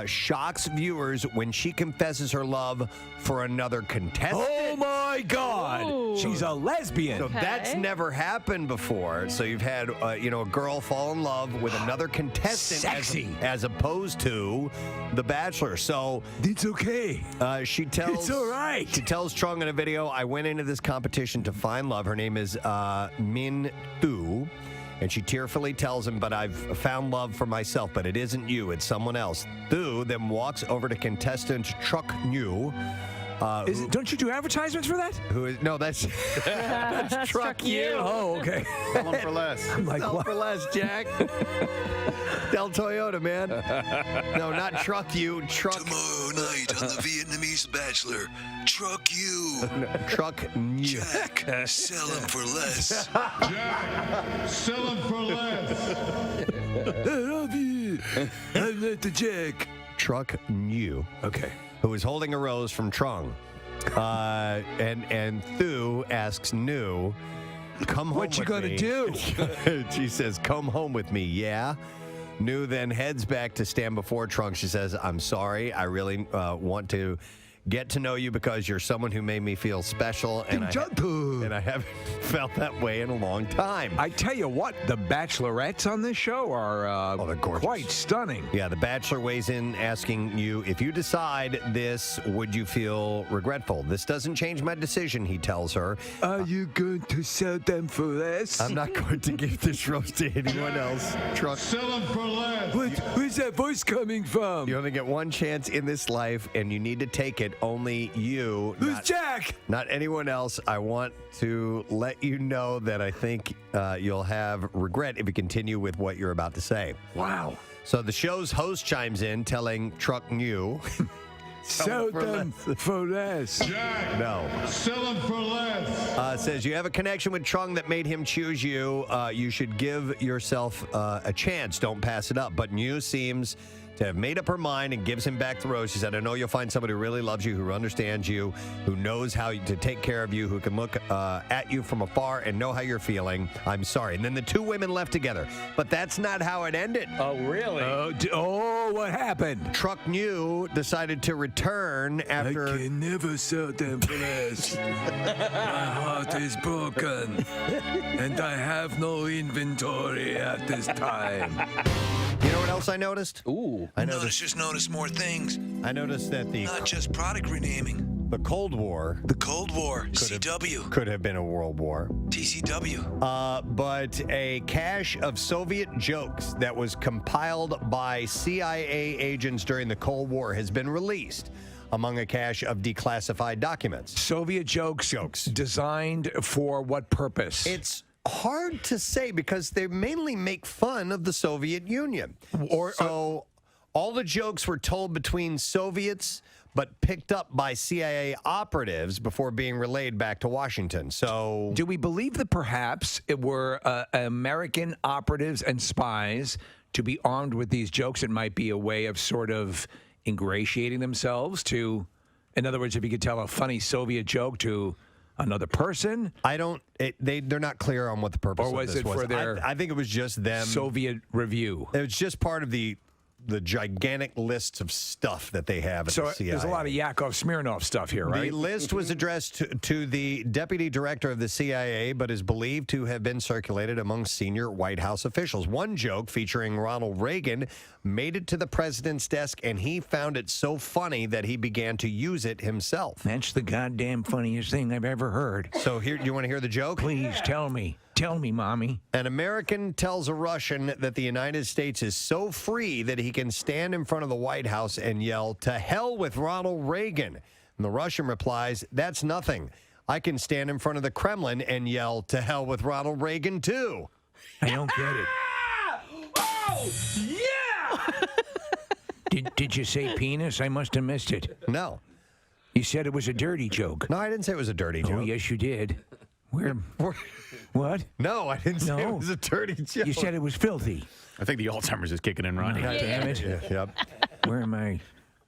shocks viewers when she confesses her love for another contestant. Oh my God. Ooh. She's a lesbian. So that's never happened before. So you've had, a girl fall in love with another contestant, Sexy. as opposed to The Bachelor. So it's okay. She tells, It's all right. She tells Trung in a video, "I went into this competition to find love." Her name is Min Thu. And she tearfully tells him, "But I've found love for myself, but it isn't you, it's someone else." Thu then walks over to contestant Truck New. Don't you do advertisements for that? That's that's Truck You. Oh, okay. Sell them for less. I'm like, Sell what? for less, Jack. Tell Toyota, man. No, not Truck You. Truck. Tomorrow night on the Vietnamese Bachelor, Truck You. Truck New. Jack, sell them for less. Jack, sell them for less. I love you. I'm not the Jack. Truck New. Okay. Who is holding a rose from Trung. And Thu asks New, "Come home What you with gonna me." do? She says, "Come home with me, yeah?" New then heads back to stand before Trung. She says, "I'm sorry. I really want to get to know you because you're someone who made me feel special, and I haven't felt that way in a long time." I tell you what, the bachelorettes on this show are they're gorgeous. quite stunning. Yeah, the Bachelor weighs in asking you, "If you decide this, would you feel regretful?" "This doesn't change my decision," he tells her. Are you going to sell them for less? "I'm not going to give this rose to anyone else." Truck. Sell them for less. Where's that voice coming from? You only get one chance in this life, and you need to take it. Only you. Who's Jack? Not anyone else. I want to let you know that I think you'll have regret if you continue with what you're about to say. Wow. So the show's host chimes in, telling Truck New, Sell them for less. Jack, no. sell them for less. Says you have a connection with Trung that made him choose you. You should give yourself a chance. Don't pass it up. But New seems to have made up her mind and gives him back the rose. She said, "I know you'll find somebody who really loves you, who understands you, who knows how to take care of you, who can look at you from afar and know how you're feeling. I'm sorry." And then the two women left together. But that's not how it ended. Oh, really? What happened? Truck New decided to return after... I can never sell them for less. My heart is broken, and I have no inventory at this time. You know what else I noticed? Ooh. I noticed. Just notice more things. I noticed that Not just product renaming. the Cold War The Cold War. CW. could have been a world war. TCW. But a cache of Soviet jokes that was compiled by CIA agents during the Cold War has been released among a cache of declassified documents. Soviet jokes designed for what purpose? It's hard to say because they mainly make fun of the Soviet Union. So all the jokes were told between Soviets, but picked up by CIA operatives before being relayed back to Washington. So, do we believe that perhaps it were American operatives and spies to be armed with these jokes? It might be a way of sort of ingratiating themselves to, in other words, if you could tell a funny Soviet joke to another person. They're not clear on what the purpose or was of this it for their I think it was just them. Soviet review. It was just part of the gigantic lists of stuff that they have at the CIA. There's a lot of Yakov Smirnov stuff here, right? The list was addressed to the deputy director of the CIA, but is believed to have been circulated among senior White House officials. One joke featuring Ronald Reagan made it to the president's desk, and he found it so funny that he began to use it himself. That's the goddamn funniest thing I've ever heard. So here, you want to hear the joke? Please tell me. Tell me, Mommy. An American tells a Russian that the United States is so free that he can stand in front of the White House and yell, "To hell with Ronald Reagan." And the Russian replies, "That's nothing. I can stand in front of the Kremlin and yell, 'To hell with Ronald Reagan,' too." I don't get it. Oh, yeah! Did you say penis? I must have missed it. No. You said it was a dirty joke. No, I didn't say it was a dirty joke. Oh, yes, you did. What? No, I didn't say it was a dirty joke. You said it was filthy. I think the Alzheimer's is kicking in, Ronnie. God damn it. Yep. Where am I?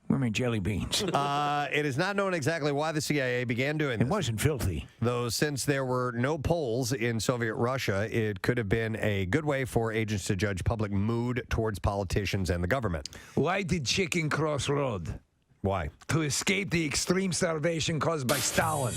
Where are my jelly beans? It is not known exactly why the CIA began doing this. It wasn't filthy. Though since there were no polls in Soviet Russia, it could have been a good way for agents to judge public mood towards politicians and the government. Why did chicken cross road? Why? To escape the extreme starvation caused by Stalin.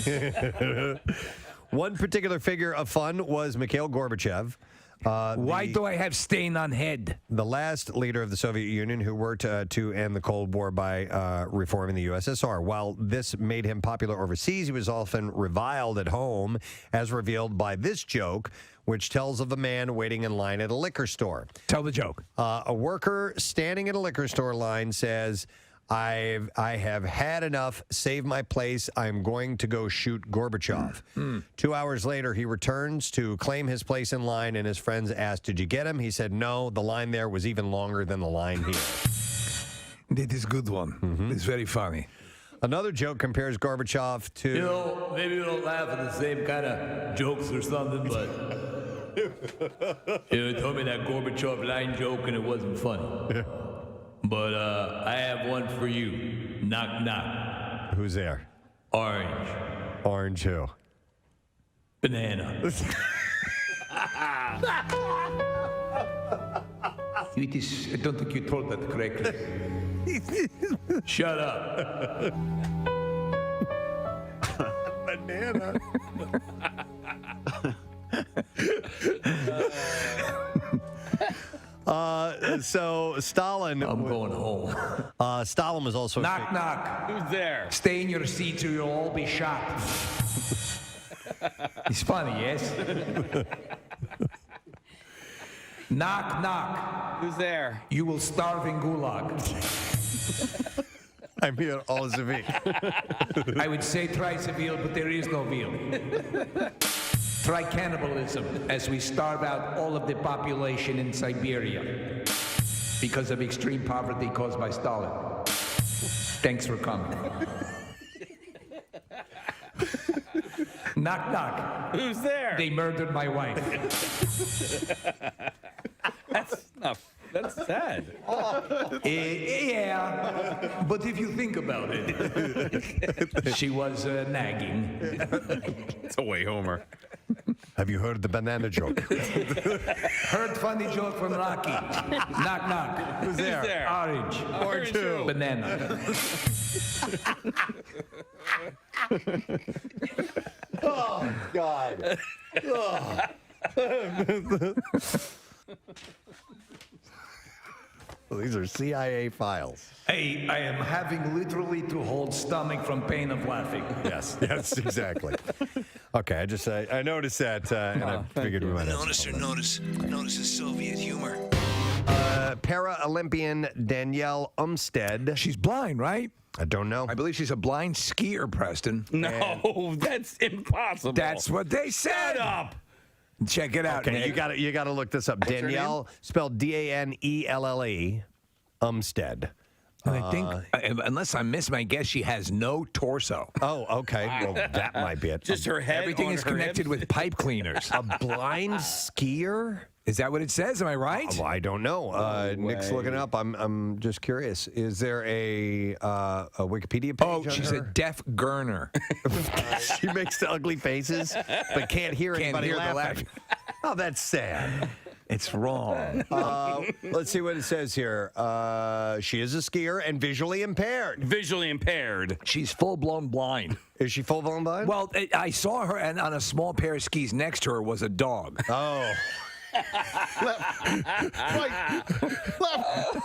One particular figure of fun was Mikhail Gorbachev. Why do I have stain on head? The last leader of the Soviet Union who worked to end the Cold War by reforming the USSR. While this made him popular overseas, he was often reviled at home, as revealed by this joke, which tells of a man waiting in line at a liquor store. Tell the joke. A worker standing at a liquor store line says, I have had enough. Save my place. I'm going to go shoot Gorbachev. 2 hours later, he returns to claim his place in line, and his friends asked, did you get him? He said, no, the line there was even longer than the line here. That is a good one. It's very funny. Another joke compares Gorbachev to... You know, maybe you don't laugh at the same kind of jokes or something, but... you told me that Gorbachev line joke and it wasn't funny. But I have one for you. Knock, knock. Who's there? Orange. Orange who? Banana. It is, I don't think you told that correctly. Shut up. Banana. So Stalin. I'm going home. Stalin was also. Knock, knock. Who's there? Stay in your seats or you'll all be shot. It's funny, yes? Knock, knock. Who's there? You will starve in gulag. I'm here all the week. I would say try veal, but there is no veal. Try cannibalism as we starve out all of the population in Siberia because of extreme poverty caused by Stalin. Thanks for coming. Knock, knock. Who's there? They murdered my wife. That's sad. Yeah, but if you think about it, she was nagging. It's a way Homer. Have you heard the banana joke? Heard funny joke from Rocky. Knock, knock. Who's there? Orange. Orange who? Banana. Oh, God. Oh. Well, these are CIA files. Hey, I am having literally to hold stomach from pain of laughing. Yes, exactly. Okay, I noticed that, and I figured we might have Notice the Soviet humor. Para-Olympian Danielle Umstead. She's blind, right? I don't know. I believe she's a blind skier, Preston. No, that's impossible. That's what they said. Shut up. Check it out. Okay, Nick. you got to look this up. Danielle, spelled Danelle, Umstead. And I think, unless I miss my guess, she has no torso. Oh, okay. Well, that might be it. Just her head. Everything on is her connected hips? with pipe cleaners. A blind skier? Is that what it says? Am I right? Well, I don't know. Nick's looking it up. I'm just curious. Is there a Wikipedia page? Oh, she's a deaf gurner. She makes the ugly faces, but can't hear anybody laughing. Oh, that's sad. It's wrong. Let's see what it says here. She is a skier and visually impaired. Visually impaired. She's full-blown blind. Is she full-blown blind? Well, I saw her, and on a small pair of skis next to her was a dog. Oh. Left. Right. Left.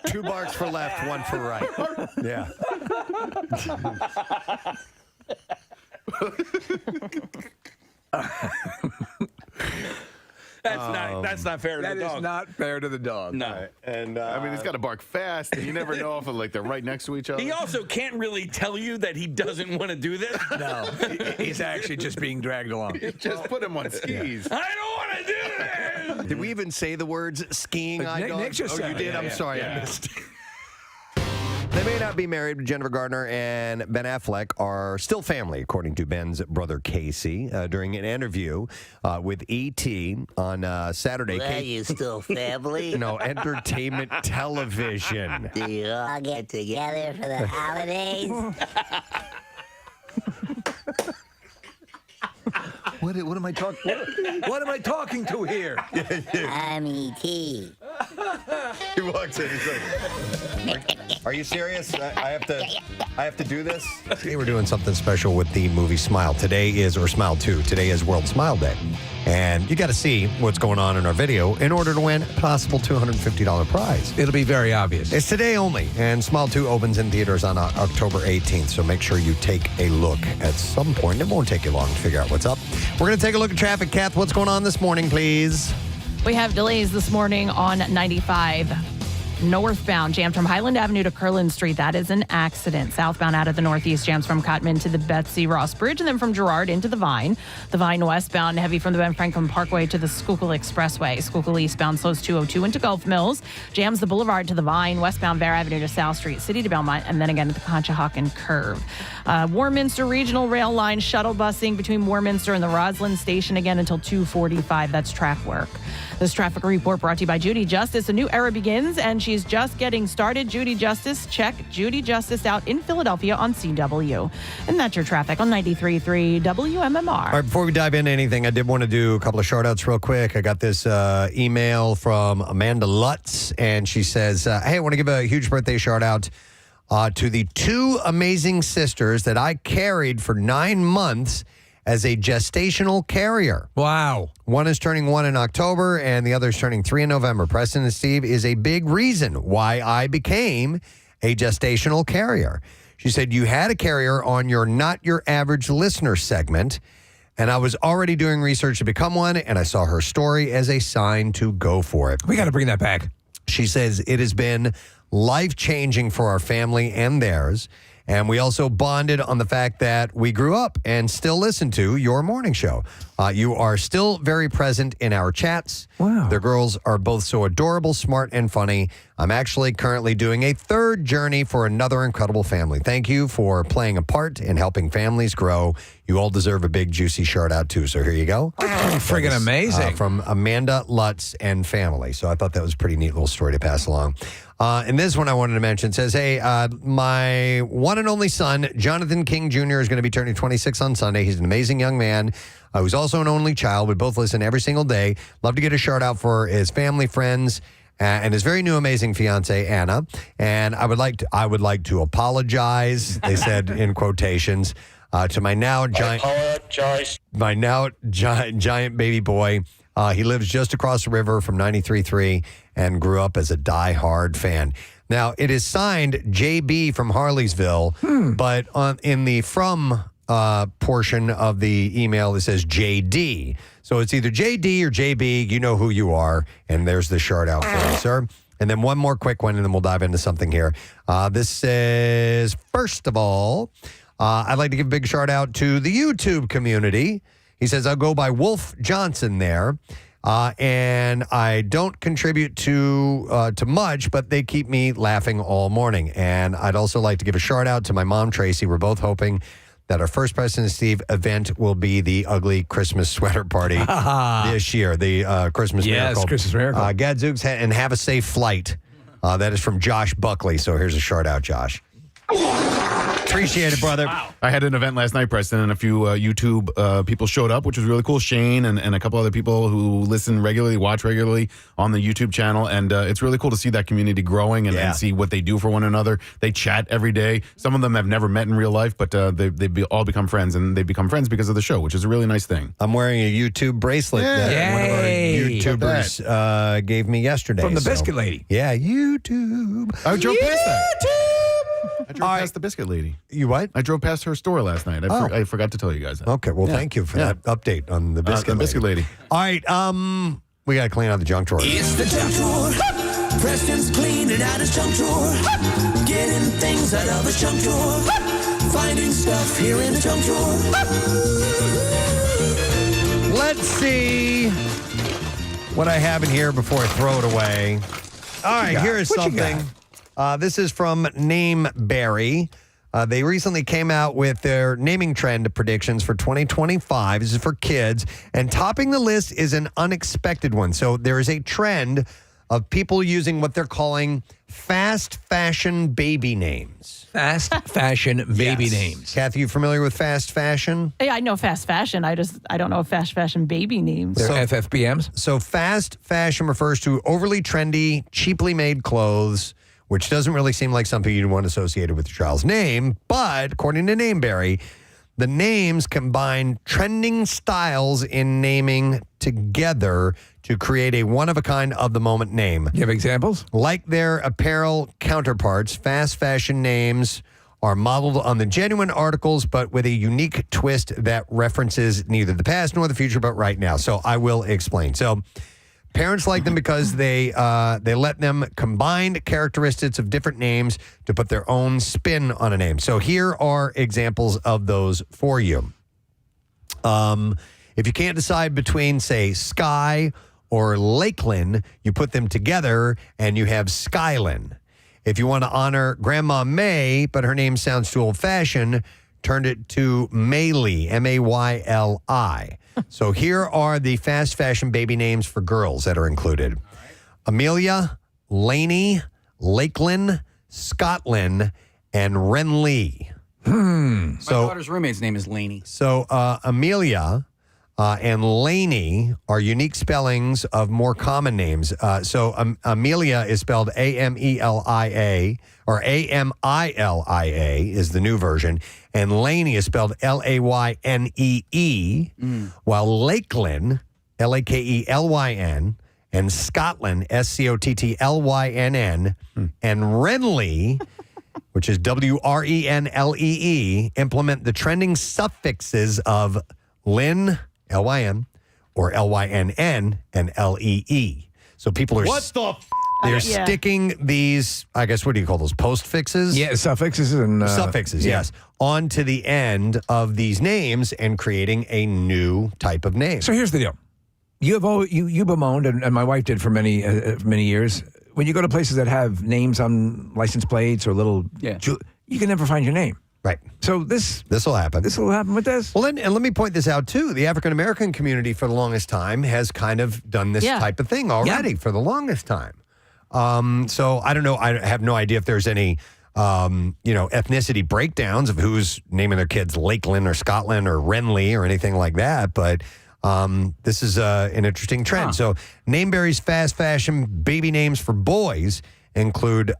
2 barks for left, 1 for right. Yeah. That's not fair to the dog. That is not fair to the dog. No. Right. And I mean, he's got to bark fast. And you never know if they're right next to each other. He also can't really tell you that he doesn't want to do this. No, he's actually just being dragged along. Just put him on skis. I don't want to do this. did we even say the words skiing? Nick just said you it. did? Yeah, I'm yeah, sorry, yeah. I missed it. The They may not be married, but Jennifer Gardner and Ben Affleck are still family, according to Ben's brother Casey. During an interview with E.T. on Saturday. Are you still family? No, entertainment television. Do you all get together for the holidays? What am I talking? What am I talking to here? I'm E.T. He walks in. He's like, "Are you serious? I have to do this." Today we're doing something special with the movie Smile. Smile 2. Today is World Smile Day, and you got to see what's going on in our video in order to win a possible $250 prize. It'll be very obvious. It's today only, and Smile 2 opens in theaters on October 18th. So make sure you take a look at some point. It won't take you long to figure out what's up. We're going to take a look at traffic. Kath, what's going on this morning, please? We have delays this morning on 95. Northbound, jammed from Highland Avenue to Curlin Street. That is an accident. Southbound out of the northeast, jams from Cottman to the Betsy Ross Bridge, and then from Girard into the Vine. The Vine westbound, heavy from the Ben Franklin Parkway to the Schuylkill Expressway. Schuylkill eastbound slows 202 into Gulf Mills. Jams the Boulevard to the Vine. Westbound Bear Avenue to South Street, City to Belmont, and then again at the Conshohocken Curve. Warminster Regional Rail Line shuttle busing between Warminster and the Roslyn Station again until 2:45. That's track work. This traffic report brought to you by Judy Justice. A new era begins, and she's just getting started. Judy Justice, check Judy Justice out in Philadelphia on CW. And that's your traffic on 93.3 WMMR. All right, before we dive into anything, I did want to do a couple of shout-outs real quick. I got this email from Amanda Lutz, and she says, hey, I want to give a huge birthday shout-out to the two amazing sisters that I carried for 9 months as a gestational carrier. Wow. One is turning 1 in October, and the other is turning 3 in November. Preston and Steve is a big reason why I became a gestational carrier. She said, you had a carrier on your Not Your Average Listener segment, and I was already doing research to become one, and I saw her story as a sign to go for it. We got to bring that back. She says, it has been life-changing for our family and theirs. And we also bonded on the fact that we grew up and still listen to your morning show. You are still very present in our chats. Wow. The girls are both so adorable, smart, and funny. I'm actually currently doing a third journey for another incredible family. Thank you for playing a part in helping families grow. You all deserve a big, juicy shout-out, too. So here you go. Friggin' amazing. From Amanda Lutz and family. So I thought that was a pretty neat little story to pass along. And this one I wanted to mention says, hey, my one and only son, Jonathan King Jr., is going to be turning 26 on Sunday. He's an amazing young man who's also an only child. We both listen every single day. Love to get a shout out for his family, friends, and his very new amazing fiance, Anna. And I would like to apologize, they said in quotations, to my now giant baby boy. He lives just across the river from 93.3 and grew up as a die-hard fan. Now, it is signed JB from Harleysville, but in the from portion of the email, it says JD. So it's either JD or JB. You know who you are, and there's the shout out for you, sir. And then one more quick one, and then we'll dive into something here. This says, first of all, I'd like to give a big shout out to the YouTube community. He says, I'll go by Wolf Johnson there, and I don't contribute to much, but they keep me laughing all morning. And I'd also like to give a shout out to my mom, Tracy. We're both hoping that our first Preston and Steve event will be the ugly Christmas sweater party this year, the Christmas Miracle. Yes, Christmas Miracle. Gadzooks, and have a safe flight. That is from Josh Buckley. So here's a shout out, Josh. Appreciate it, brother. Wow. I had an event last night, Preston, and a few YouTube people showed up, which was really cool. Shane and a couple other people who listen regularly, watch regularly on the YouTube channel. And it's really cool to see that community growing and see what they do for one another. They chat every day. Some of them have never met in real life, but they've all become friends, and they become friends because of the show, which is a really nice thing. I'm wearing a YouTube bracelet that one of our YouTubers gave me yesterday. From the Biscuit Lady. Yeah, YouTube. I drove past that. I drove past the Biscuit Lady. You what? I drove past her store last night. I forgot to tell you guys that. Okay, well, thank you for that update on the Biscuit Lady. All right, we got to clean out the junk drawer. It's the junk drawer. Preston's cleaning out his junk drawer. Getting things out of his junk drawer. Finding stuff here in the junk drawer. Let's see what I have in here before I throw it away. All right, here is something This is from Nameberry. They recently came out with their naming trend predictions for 2025. This is for kids. And topping the list is an unexpected one. So there is a trend of people using what they're calling fast fashion baby names. Fast fashion baby names. Kathy, you familiar with fast fashion? Yeah, I know fast fashion. I don't know fast fashion baby names. They're FFBMs? So fast fashion refers to overly trendy, cheaply made clothes, which doesn't really seem like something you'd want associated with your child's name. But according to Nameberry, the names combine trending styles in naming together to create a one-of-a-kind of-the-moment name. You have examples? Like their apparel counterparts, fast fashion names are modeled on the genuine articles, but with a unique twist that references neither the past nor the future, but right now. So I will explain. So parents like them because they let them combine characteristics of different names to put their own spin on a name. So here are examples of those for you. If you can't decide between, say, Sky or Lakeland, you put them together and you have Skylin. If you want to honor Grandma May, but her name sounds too old-fashioned, turn it to Mayli, M-A-Y-L-I. So here are the fast fashion baby names for girls that are included. Amelia, Lainey, Lakeland, Scotland, and Renlee. My daughter's roommate's name is Lainey. So Amelia and Lainey are unique spellings of more common names. So Amelia is spelled A-M-E-L-I-A, or A-M-I-L-I-A is the new version. And Lainey is spelled L-A-Y-N-E-E, while Lakeland, L-A-K-E-L-Y-N, and Scotland, S-C-O-T-T-L-Y-N-N, and Renlee, which is W-R-E-N-L-E-E, implement the trending suffixes of Lynn, L-Y-N, or L-Y-N-N, and L-E-E. So people are... They're sticking these, I guess, what do you call those, postfixes? Yeah, suffixes and... suffixes, yes, onto the end of these names and creating a new type of name. So here's the deal. You've bemoaned, and my wife did for many years, when you go to places that have names on license plates or little... you can never find your name. Right. So this will happen. This will happen with this. Well, and let me point this out, too. The African-American community for the longest time has kind of done this type of thing already for the longest time. So I don't know. I have no idea if there's any, ethnicity breakdowns of who's naming their kids Lakeland or Scotland or Renlee or anything like that. But this is an interesting trend. So Nameberry's fast fashion baby names for boys include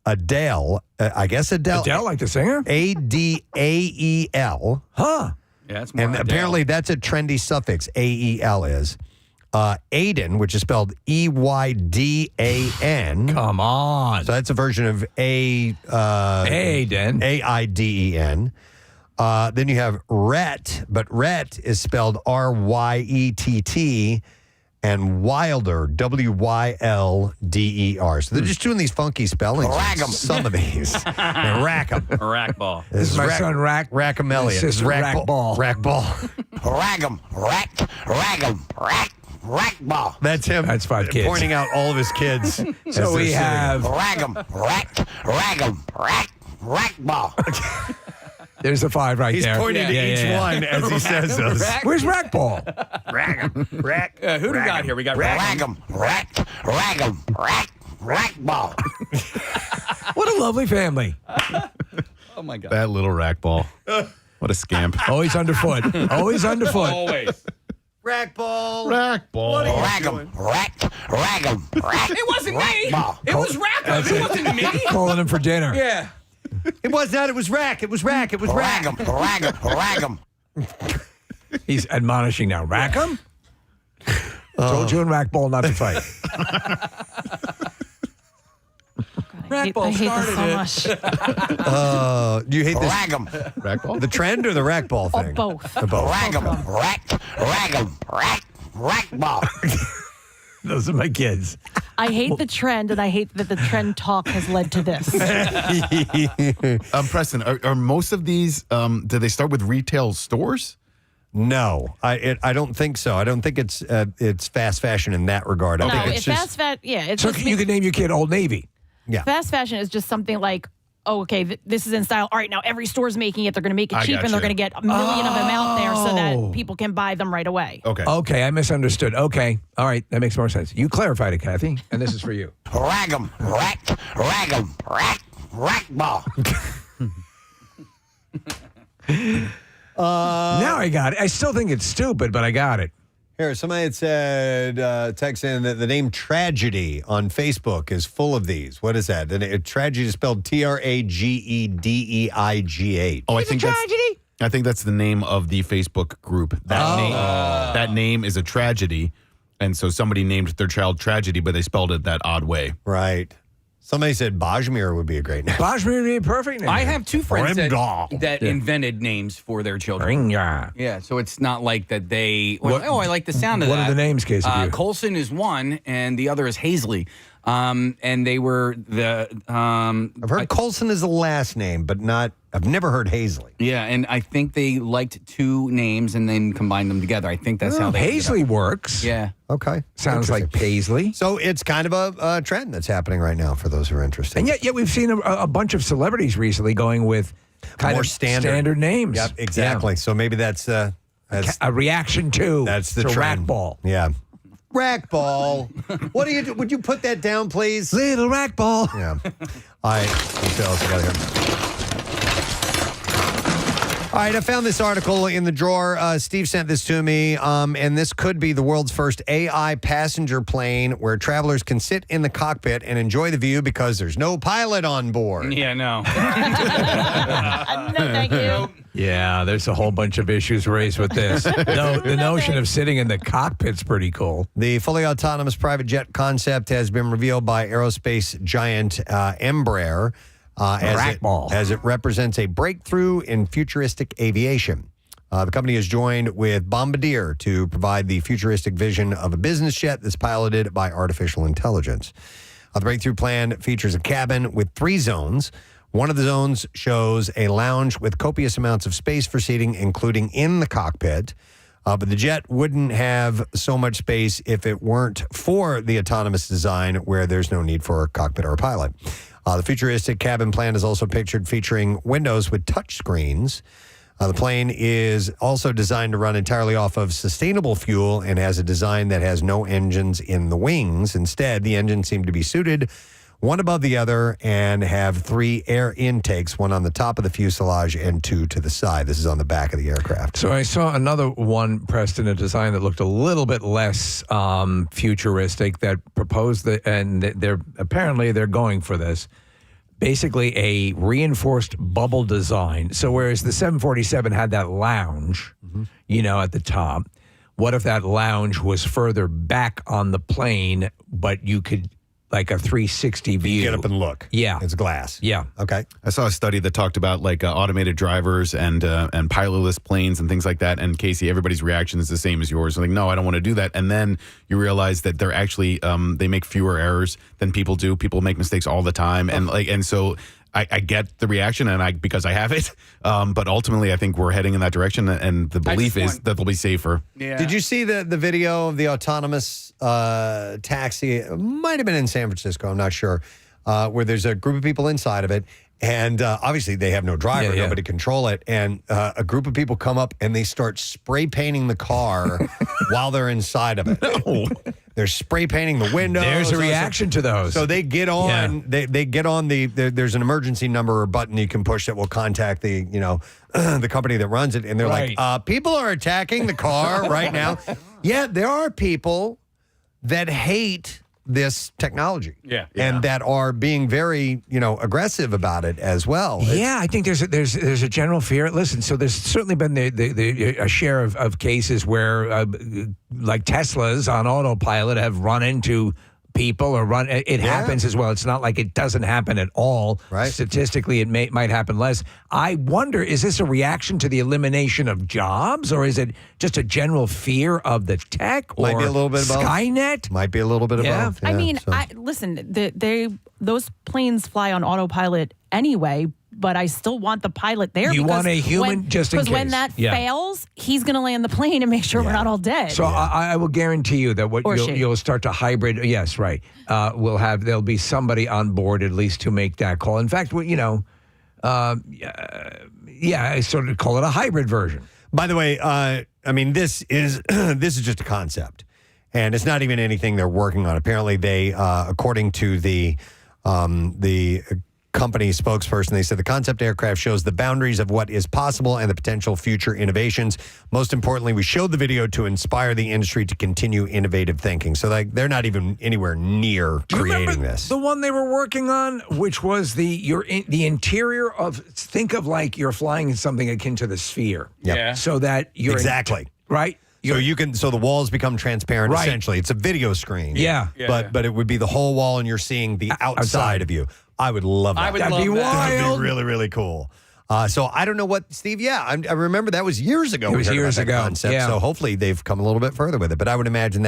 Adele. I guess Adele. Adele, like the singer? A-D-A-E-L. Huh. Yeah, it's more And Adele. apparently that's a trendy suffix, A-E-L is. Aiden, which is spelled E-Y-D-A-N. Come on. So that's a version of Aiden. A-I-D-E-N. Then you have Rhett, but Rhett is spelled R-Y-E-T-T, and Wilder, W-Y-L-D-E-R. So they're just doing these funky spellings. Rack 'em. Some of these. Rack 'em. Rack ball. This is my son, Rackamelia. This is Rack Ball. Rack ball. Rag 'em, rack 'em, rack ball. That's him. That's 5 kids. Pointing out all of his kids. So we have... Rag 'em, rack 'em, rack ball. There's the 5 right He's there. pointing to each one as he says those. Where's Rack Ball? Rack 'em. Rack. Who do we got here? We got Rag 'em, rack 'em, rack ball. What a lovely family. Oh, my God. That little rack ball. What a scamp. Always underfoot. Always underfoot. Always. Rack ball. Rack ball. Rag 'em, rack 'em, It wasn't me. ball. It was Rackham. It wasn't me. Calling him for dinner. Yeah. It was not. It was Rack. It was Rack. It was Rack. Rag 'em. He's admonishing now. Rack him? Told you and Rack Ball not to fight. I hate this so much. Do you hate this? Rag 'em, Rack ball? The trend or the rack ball thing? Both. The both. rag 'em, rag 'em, rack ball. Those are my kids. I hate the trend, and I hate that the trend talk has led to this. Preston, are most of these, do they start with retail stores? No, I don't think so. I don't think it's fast fashion in that regard. I No, think it's it's just it's So just you could name your kid Old Navy. Yeah. Fast fashion is just something like, oh, okay, this is in style. All right, now every store's making it. They're going to make it I cheap, and gotcha. they're going to get a million of them out there so Oh. that people can buy them right away. Okay, I misunderstood. Okay. All right, that makes more sense. You clarified it, Kathy, and this is for you. Rag 'em, rag 'em, rack ball. Now I got it. I still think it's stupid, but I got it. Here, somebody had said, text in that the name Tragedy on Facebook is full of these. What is that? Tragedy is spelled Tragedeighg. Oh, I think that's the name of the Facebook group. That name is a tragedy, and so somebody named their child Tragedy, but they spelled it that odd way. Right. Somebody said Bajmir would be a great name. Bajmir would be a perfect name. I have two friends that Yeah. invented names for their children. Yeah, so it's not like that they. I like the sound of that. What are the names, Casey? Colson is one, and the other is Hazley. And they were the. I've heard Colson is the last name, but I've never heard Hazley. Yeah, and I think they liked two names and then combined them together. I think that's how they. Hazley works. Yeah. Okay. Sounds like Paisley. So it's kind of a trend that's happening right now for those who are interested. And yet we've seen a bunch of celebrities recently going with kind More of standard names. Yep, exactly. Yeah. So maybe that's a reaction to. That's the to trend. Rack ball. Yeah. Rack ball. What do you do? Would you put that down, please? Little rack ball. Yeah. All right. What else we got here? All right, I found this article in the drawer. Steve sent this to me, and this could be the world's first AI passenger plane where travelers can sit in the cockpit and enjoy the view because there's no pilot on board. Yeah, no. No, thank you. Yeah, there's a whole bunch of issues raised with this. No, the notion of sitting in the cockpit's pretty cool. The fully autonomous private jet concept has been revealed by aerospace giant Embraer. As it represents a breakthrough in futuristic aviation. The company has joined with Bombardier to provide the futuristic vision of a business jet that's piloted by artificial intelligence. The breakthrough plan features a cabin with 3 zones. One of the zones shows a lounge with copious amounts of space for seating, including in the cockpit. But the jet wouldn't have so much space if it weren't for the autonomous design where there's no need for a cockpit or a pilot. The futuristic cabin plan is also pictured featuring windows with touch screens. The plane is also designed to run entirely off of sustainable fuel and has a design that has no engines in the wings. Instead, the engines seem to be suited one above the other and have 3 air intakes, one on the top of the fuselage and 2 to the side. This is on the back of the aircraft. So I saw another one, Preston, a design that looked a little bit less futuristic that proposed and they're going for this. Basically a reinforced bubble design. So whereas the 747 had that lounge, at the top, what if that lounge was further back on the plane, but you could like a 360 view. Get up and look. Yeah. It's glass. Yeah. Okay. I saw a study that talked about like automated drivers and pilotless planes and things like that. And Casey, everybody's reaction is the same as yours. Like, no, I don't want to do that. And then you realize that they're actually they make fewer errors than people do. People make mistakes all the time, and so. I get the reaction, and because I have it, but ultimately I think we're heading in that direction, and the belief is that they'll be safer. Yeah. Did you see the video of the autonomous taxi? It might have been in San Francisco, I'm not sure, where there's a group of people inside of it, and obviously they have no driver, nobody control it, and a group of people come up and they start spray painting the car while they're inside of it. No. They're spray painting the windows. There's a reaction to those. So they get on. Yeah. They get on there's an emergency number or button you can push that will contact the the company that runs it, and they're like, people are attacking the car right now. Yeah, there are people that hate this technology, and that are being very aggressive about it as well. Yeah, I think there's a general fear. Listen, so there's certainly been a share of cases where like Teslas on autopilot have run into people or it happens as well. It's not like it doesn't happen at all. Right. Statistically, it might happen less. I wonder, is this a reaction to the elimination of jobs, or is it just a general fear of the tech, or might be a little bit of both. Skynet? Might be a little bit of both. I mean, listen, those planes fly on autopilot anyway, but I still want the pilot there. You want a human when, just in case. Because when that fails, he's going to land the plane and make sure we're not all dead. So I will guarantee you that you'll start to hybrid. Yes, right. There'll be somebody on board at least to make that call. In fact, I sort of call it a hybrid version. By the way, this is just a concept, and it's not even anything they're working on. Apparently, they, according to the company spokesperson, they said the concept aircraft shows the boundaries of what is possible and the potential future innovations. Most importantly, we showed the video to inspire the industry to continue innovative thinking. So they're not even anywhere near creating this. The one they were working on, which was the interior of, think of like you're flying in something akin to the sphere. Yep. Yeah. So that you're exactly right. So the walls become transparent. Right. Essentially, it's a video screen. Yeah. But it would be the whole wall, and you're seeing the outside of you. I would love that. That'd be wild. That'd be really, really cool. So I don't know what, Steve. Yeah, I remember that was years ago. It was we heard years about that ago. concept. Yeah. So hopefully they've come a little bit further with it. But I would imagine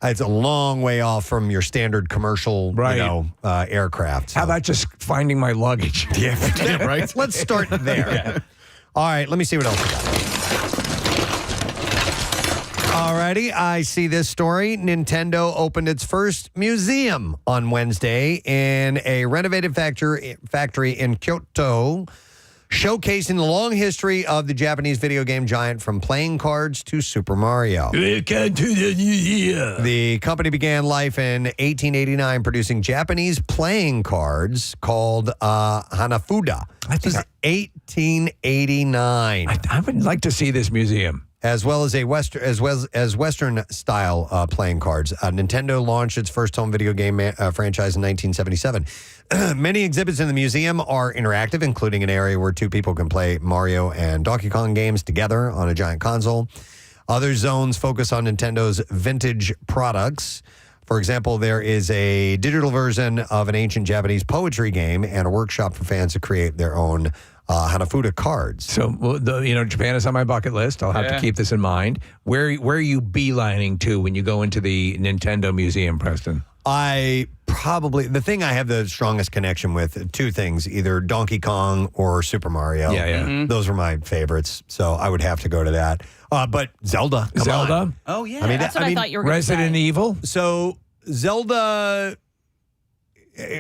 it's a long way off from your standard commercial, aircraft. So. How about just finding my luggage? Yeah, right. Let's start there. Yeah. All right, let me see what else we got. Alrighty, I see this story. Nintendo opened its first museum on Wednesday in a renovated factory in Kyoto, showcasing the long history of the Japanese video game giant from playing cards to Super Mario. Welcome to the museum. The company began life in 1889 producing Japanese playing cards called Hanafuda. This is 1889. I would like to see this museum. As well as Western style playing cards. Nintendo launched its first home video game franchise in 1977. Many exhibits in the museum are interactive, including an area where two people can play Mario and Donkey Kong games together on a giant console. Other zones focus on Nintendo's vintage products. For example, there is a digital version of an ancient Japanese poetry game and a workshop for fans to create their own Hanafuda cards. So, Japan is on my bucket list. I'll have to keep this in mind. Where are you beelining to when you go into the Nintendo Museum, Preston? The thing I have the strongest connection with, two things, either Donkey Kong or Super Mario. Yeah. Mm-hmm. Those are my favorites, so I would have to go to that. But Zelda, come on. Oh, yeah. That's what I thought you were going to say. Resident Evil? So Zelda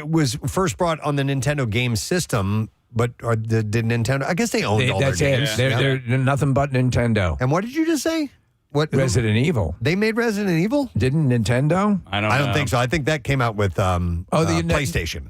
was first brought on the Nintendo game system, but did Nintendo? I guess they owned all their games. They're nothing but Nintendo. And what did you just say? What Resident Evil? They made Resident Evil? Didn't Nintendo? I don't think so. I think that came out with PlayStation.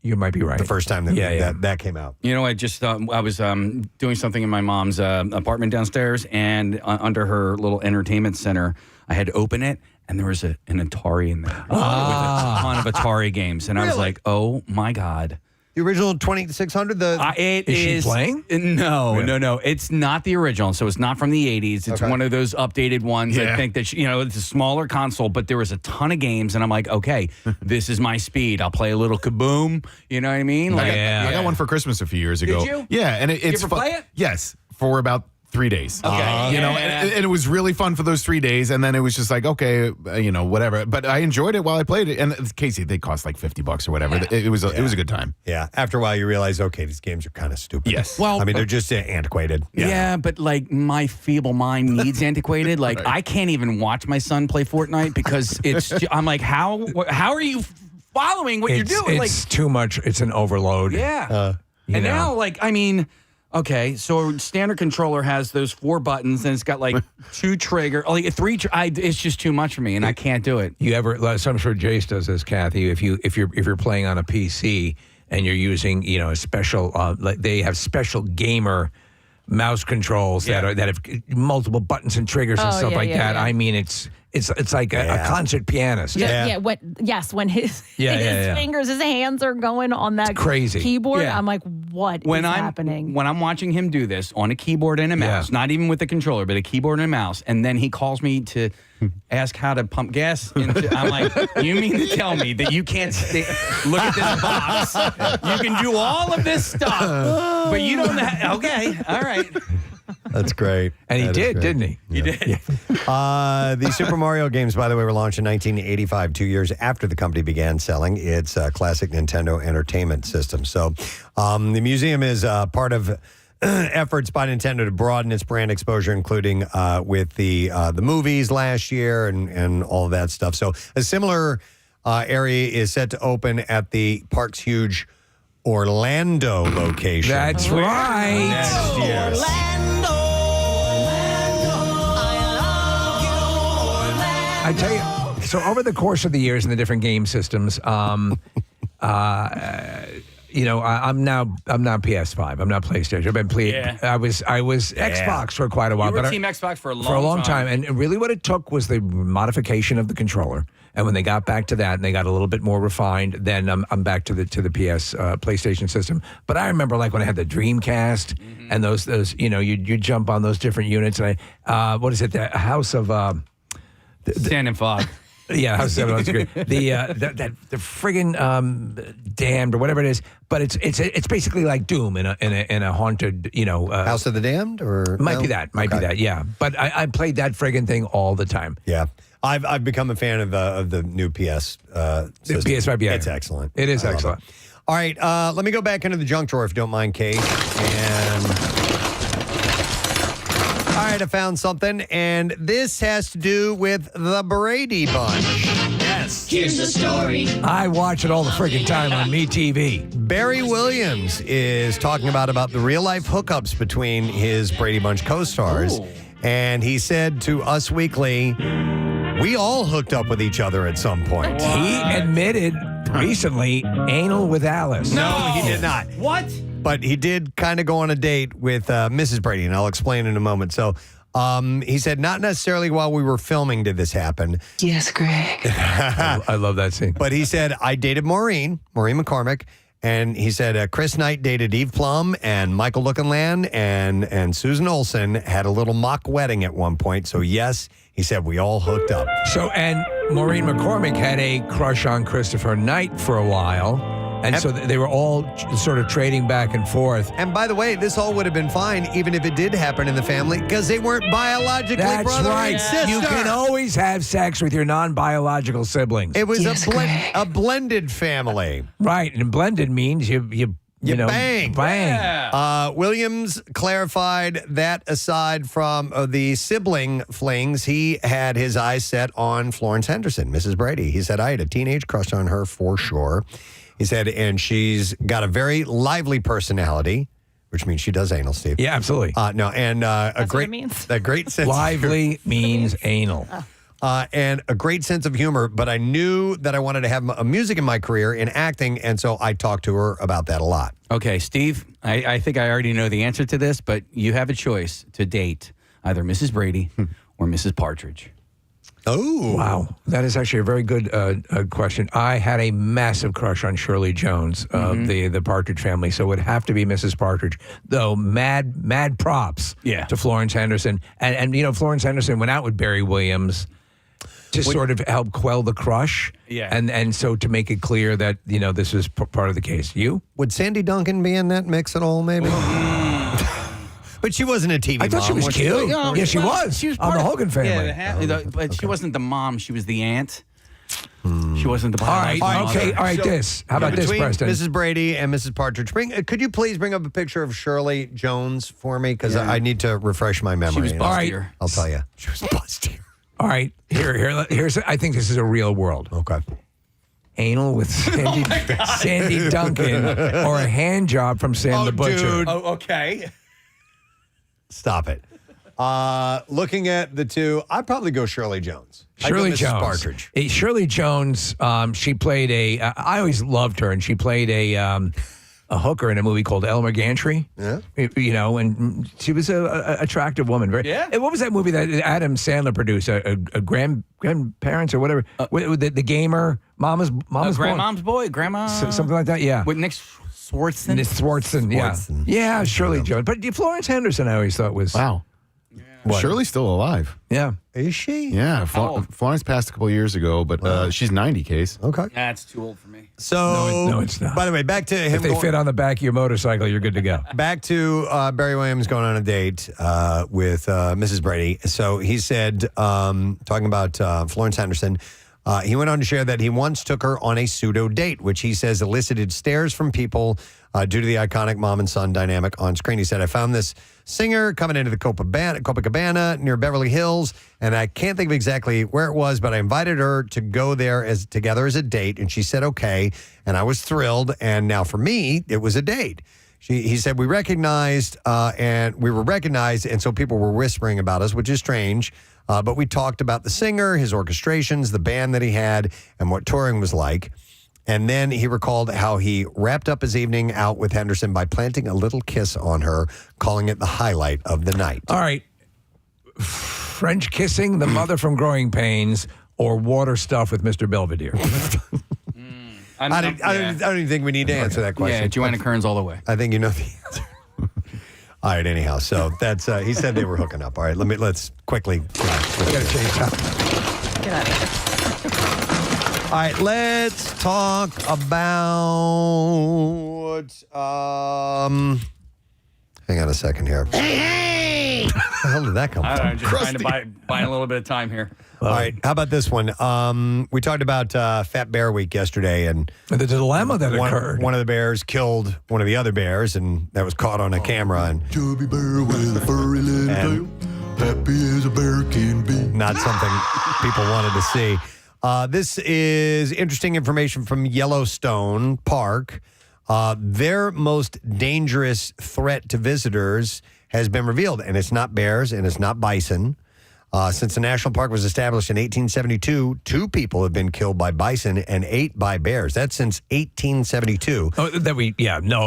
You might be right. The first time that came out. You know, I just I was doing something in my mom's apartment downstairs, and under her little entertainment center, I had to open it, and there was an Atari in there with a ton of Atari games, and I was like, oh my God. The original 2600? Is she playing? No. It's not the original, so it's not from the 80s. It's one of those updated ones. I think that, it's a smaller console, but there was a ton of games, and I'm like, okay, this is my speed. I'll play a little Kaboom. You know what I mean? I got one for Christmas a few years ago. Did you? Yeah, and it's Did you ever play it? Yes, for about 3 days. Okay. And it was really fun for those 3 days, and then it was just like, okay, whatever. But I enjoyed it while I played it. And Casey, they cost like $50 or whatever. Yeah. It was a good time. Yeah. After a while, you realize, okay, these games are kind of stupid. Yes. Well, they're just antiquated. Yeah, but my feeble mind needs antiquated. Right. I can't even watch my son play Fortnite because I'm like, how are you following what you're doing? It's too much. It's an overload. Yeah. And now, okay, so standard controller has those 4 buttons, and it's got 2 trigger, 3. It's just too much for me, and I can't do it. You ever? So I'm sure Jace does this, Kathy. If you're playing on a PC and you're using a special, they have special gamer mouse controls that have multiple buttons and triggers and stuff that. Yeah. I mean, it's like a concert pianist. When his fingers, his hands are going on that keyboard, I'm like, what is happening? When I'm watching him do this on a keyboard and a mouse, not even with a controller, but a keyboard and a mouse, and then he calls me to ask how to pump gas I'm like, you mean to tell me that you can't look at this box, you can do all of this stuff, but you don't okay, all right. That's great. And he That is did, great. didn't he? You did. The Super Mario games, by the way, were launched in 1985, 2 years after the company began selling its classic Nintendo Entertainment System. So the museum is part of efforts by Nintendo to broaden its brand exposure, including with the movies last year and all of that stuff. So a similar area is set to open at the park's huge Orlando location. That's right. Next year. I tell you, so over the course of the years in the different game systems, I'm now PS5. I'm not PlayStation. I've been I was Xbox for quite a while. You were but Team Xbox for a long time. And really what it took was the modification of the controller. And when they got back to that and they got a little bit more refined, then I'm back to the PlayStation system. But I remember like when I had the Dreamcast and those you jump on those different units and what is it? The House of Sand and Fog. Yeah, House of Seven great. The friggin' Damned or whatever it is, but it's basically like Doom in a haunted House of the Damned or might be that yeah. But I played that friggin' thing all the time. Yeah. I've become a fan of the new PS system. PS5, yeah. It's excellent. It is I love excellent. it. All right, let me go back into the junk drawer if you don't mind, Kate. All right, I found something, and this has to do with the Brady Bunch. Yes. Here's the story. I watch it all the friggin' time on MeTV. Barry Williams is talking about the real-life hookups between his Brady Bunch co-stars, and he said to Us Weekly, we all hooked up with each other at some point. He admitted recently anal with Alice. No, he did not. What? But he did kind of go on a date with Mrs. Brady, and I'll explain in a moment. So he said, not necessarily while we were filming did this happen. Yes, Greg. I love that scene. But he said, I dated Maureen McCormick, and he said Chris Knight dated Eve Plum, and Michael Lookinland and Susan Olsen had a little mock wedding at one point. So yes, he said we all hooked up. So, and Maureen McCormick had a crush on Christopher Knight for a while. And so they were all sort of trading back and forth. And by the way, this all would have been fine even if it did happen in the family because they weren't biologically brother and sister. You can always have sex with your non-biological siblings. It was a blended family. Right, and blended means you bang. Yeah. Williams clarified that aside from the sibling flings, he had his eyes set on Florence Henderson, Mrs. Brady. He said, I had a teenage crush on her for sure. He said, and she's got a very lively personality, which means she does anal, Steve. Yeah, absolutely. A great sense. Lively means anal. And a great sense of humor, but I knew that I wanted to have a music in my career in acting, and so I talked to her about that a lot. Okay, Steve, I think I already know the answer to this, but you have a choice to date either Mrs. Brady or Mrs. Partridge. Oh. Wow. That is actually a very good question. I had a massive crush on Shirley Jones of the Partridge family, so it would have to be Mrs. Partridge. Though mad props to Florence Henderson. And Florence Henderson went out with Barry Williams to sort of help quell the crush. Yeah. And so to make it clear that, this was part of the case. You? Would Sandy Duncan be in that mix at all, maybe? But she wasn't a TV mom. I thought she was cute. Yeah, she was. She was on part the of- Hogan family. Yeah, but she wasn't the mom. She was the aunt. She wasn't the All right. biological Okay. mother. All right. How about this, Between Preston? Mrs. Brady and Mrs. Partridge. Could you please bring up a picture of Shirley Jones for me? Because I need to refresh my memory. She was bustier. I'll tell you. She was bustier. All right. Here's. I think this is a real world. Okay. Anal with Sandy Duncan or a hand job from Sam the Butcher. Dude. Oh, okay. Stop it. Looking at the two, I'd probably go Shirley Jones. Shirley I'd go Mrs. Jones. Partridge. Shirley Jones, she played I always loved her, and she played a hooker in a movie called Elmer Gantry. Yeah. And she was a attractive woman. Yeah. And what was that movie that Adam Sandler produced? A grandparents or whatever? With the gamer, Mama's Grandmom's boy, Grandma. something like that. Yeah. With Nick Swartzen. Swartzen. Yeah. Swartzen. Yeah, Shirley Jones. But Florence Henderson, I always thought was. Wow. Shirley's still alive. Yeah. Is she? Yeah. How old? Florence passed a couple years ago, but she's 90, Case. Okay. That's too old for me. So, No, it's not. By the way, back to him. If they fit on the back of your motorcycle, you're good to go. Back to Barry Williams going on a date with Mrs. Brady. So he said, talking about Florence Henderson, he went on to share that he once took her on a pseudo date, which he says elicited stares from people due to the iconic mom and son dynamic on screen. He said, I found this singer coming into the Copacabana near Beverly Hills, and I can't think of exactly where it was, but I invited her to go there together as a date, and she said okay, and I was thrilled, and now for me, it was a date. He said, we were recognized, and so people were whispering about us, which is strange. But we talked about the singer, his orchestrations, the band that he had, and what touring was like. And then he recalled how he wrapped up his evening out with Henderson by planting a little kiss on her, calling it the highlight of the night. All right. French kissing, the mother from Growing Pains, or water stuff with Mr. Belvedere? I don't even think we need to answer that question. Yeah, Joanna Kearns all the way. I think you know the answer. All right, anyhow, so that's he said they were hooking up. All right, let's quickly. Gotta change up. Get out of here. All right, let's talk about. Hang on a second here. Where the hell did that come I from? don't know, just trying to buy a little bit of time here. All right, how about this one? We talked about Fat Bear Week yesterday, and the dilemma that occurred. One of the bears killed one of the other bears, and that was caught on a camera. And chubby bear with a furry little tail, happy as a bear can be. Not something people wanted to see. This is interesting information from Yellowstone Park. Their most dangerous threat to visitors has been revealed, and it's not bears and it's not bison. Since the national park was established in 1872, 2 people have been killed by bison and 8 by bears. That's since 1872. Oh,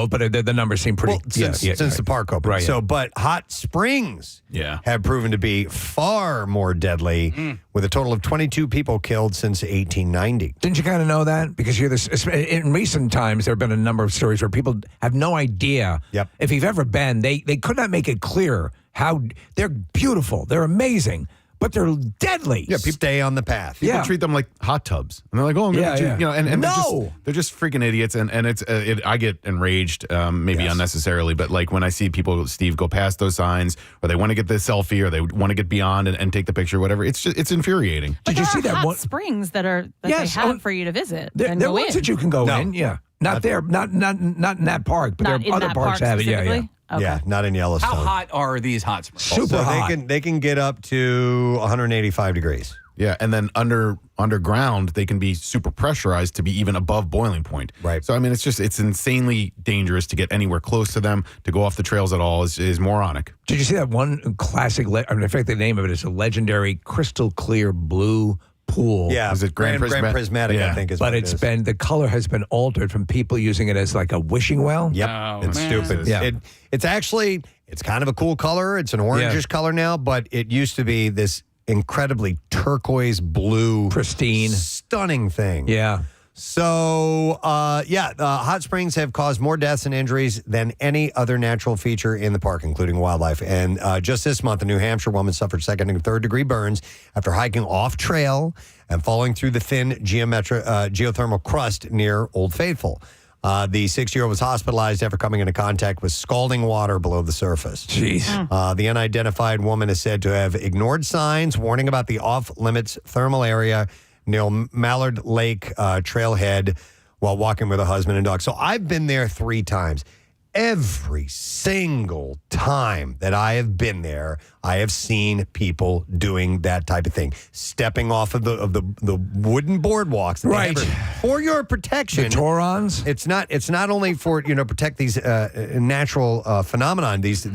but the numbers seem pretty. Since the park opened. Right, So, but hot springs have proven to be far more deadly, with a total of 22 people killed since 1890. Didn't you kind of know that? Because in recent times, there have been a number of stories where people have no idea. Yep. If you've ever been, they could not make it clear how they're beautiful, they're amazing, but they're deadly. Yeah, people stay on the path. People treat them like hot tubs, and they're like, "Oh, I'm gonna do," you know, and they're just freaking idiots. And it's I get enraged, maybe unnecessarily, but like when I see people, Steve, go past those signs, or they want to get the selfie, or they want to get beyond and take the picture, whatever. It's infuriating. But did you see that hot springs that they have for you to visit? There are ones that you can go in. Yeah, not there, not in that park, but there are other parks that have it. Yeah. Okay. Yeah, not in Yellowstone. How hot are these hot springs? Super hot. They can get up to 185 degrees. Yeah, and then underground they can be super pressurized to be even above boiling point. Right. So I mean, it's insanely dangerous to get anywhere close to them. To go off the trails at all is moronic. Did you see that one classic? In fact, the name of it is a legendary crystal clear blue pool. Yeah, is it Grand Prismatic? Yeah. I think is. But what it's it is. been the color has been altered from people using it as like a wishing well. Yep, it's stupid. Yeah. It's actually kind of a cool color. It's an orangish color now, but it used to be this incredibly turquoise blue, pristine, stunning thing. Yeah. So, hot springs have caused more deaths and injuries than any other natural feature in the park, including wildlife. And just this month, a New Hampshire woman suffered 2nd and 3rd degree burns after hiking off trail and falling through the thin geothermal crust near Old Faithful. The 6-year-old was hospitalized after coming into contact with scalding water below the surface. Jeez. The unidentified woman is said to have ignored signs warning about the off-limits thermal area near Mallard Lake trailhead while walking with her husband and dog. So I've been there 3 times. Every single time that I have been there, I have seen people doing that type of thing, stepping off of the wooden boardwalks. That Right. For your protection. The Torons? It's not only for, protect these natural phenomenon, these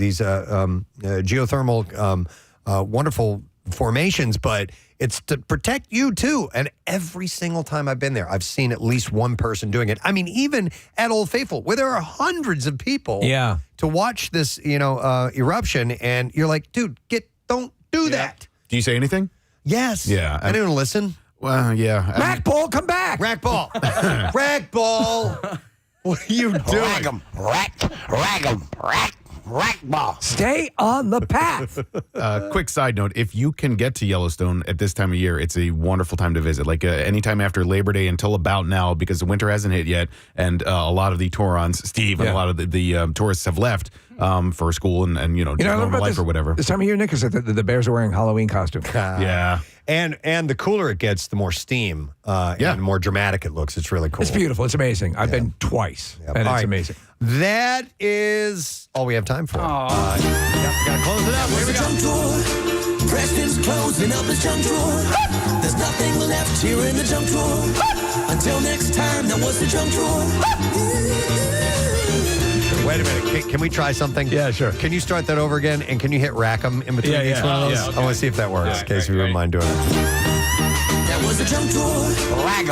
geothermal wonderful formations, but it's to protect you too. And every single time I've been there, I've seen at least one person doing it. I mean, even at Old Faithful, where there are hundreds of people to watch this, eruption, and you're like, dude, don't do that. Do you say anything? Yes. Yeah. Anyone listen? Well, yeah. Rackball, come back. Rackball. Rackball. What are you doing? Rag 'em, rack, Racquetball. Stay on the path. Quick side note: if you can get to Yellowstone at this time of year, it's a wonderful time to visit. Like anytime after Labor Day until about now, because the winter hasn't hit yet, and a lot of the Torons, Steve, and a lot of the tourists have left for school and normal life or whatever. This time of year, Nick, is that the bears are wearing Halloween costumes. Yeah. And the cooler it gets, the more steam and the more dramatic it looks. It's really cool. It's beautiful. It's amazing. I've been twice, and All it's right. amazing. That is all we have time for. Gotta close it up. Here we Junk go. drawer. Preston's closing up his junk drawer. There's nothing left here in the junk drawer. Until next time, that was the junk drawer. Wait a minute. Can we try something? Yeah, sure. Can you start that over again? And can you hit Rackham in between each one of those? Yeah, okay. I want to see if that works, in case you wouldn't mind doing it. That was the junk drawer.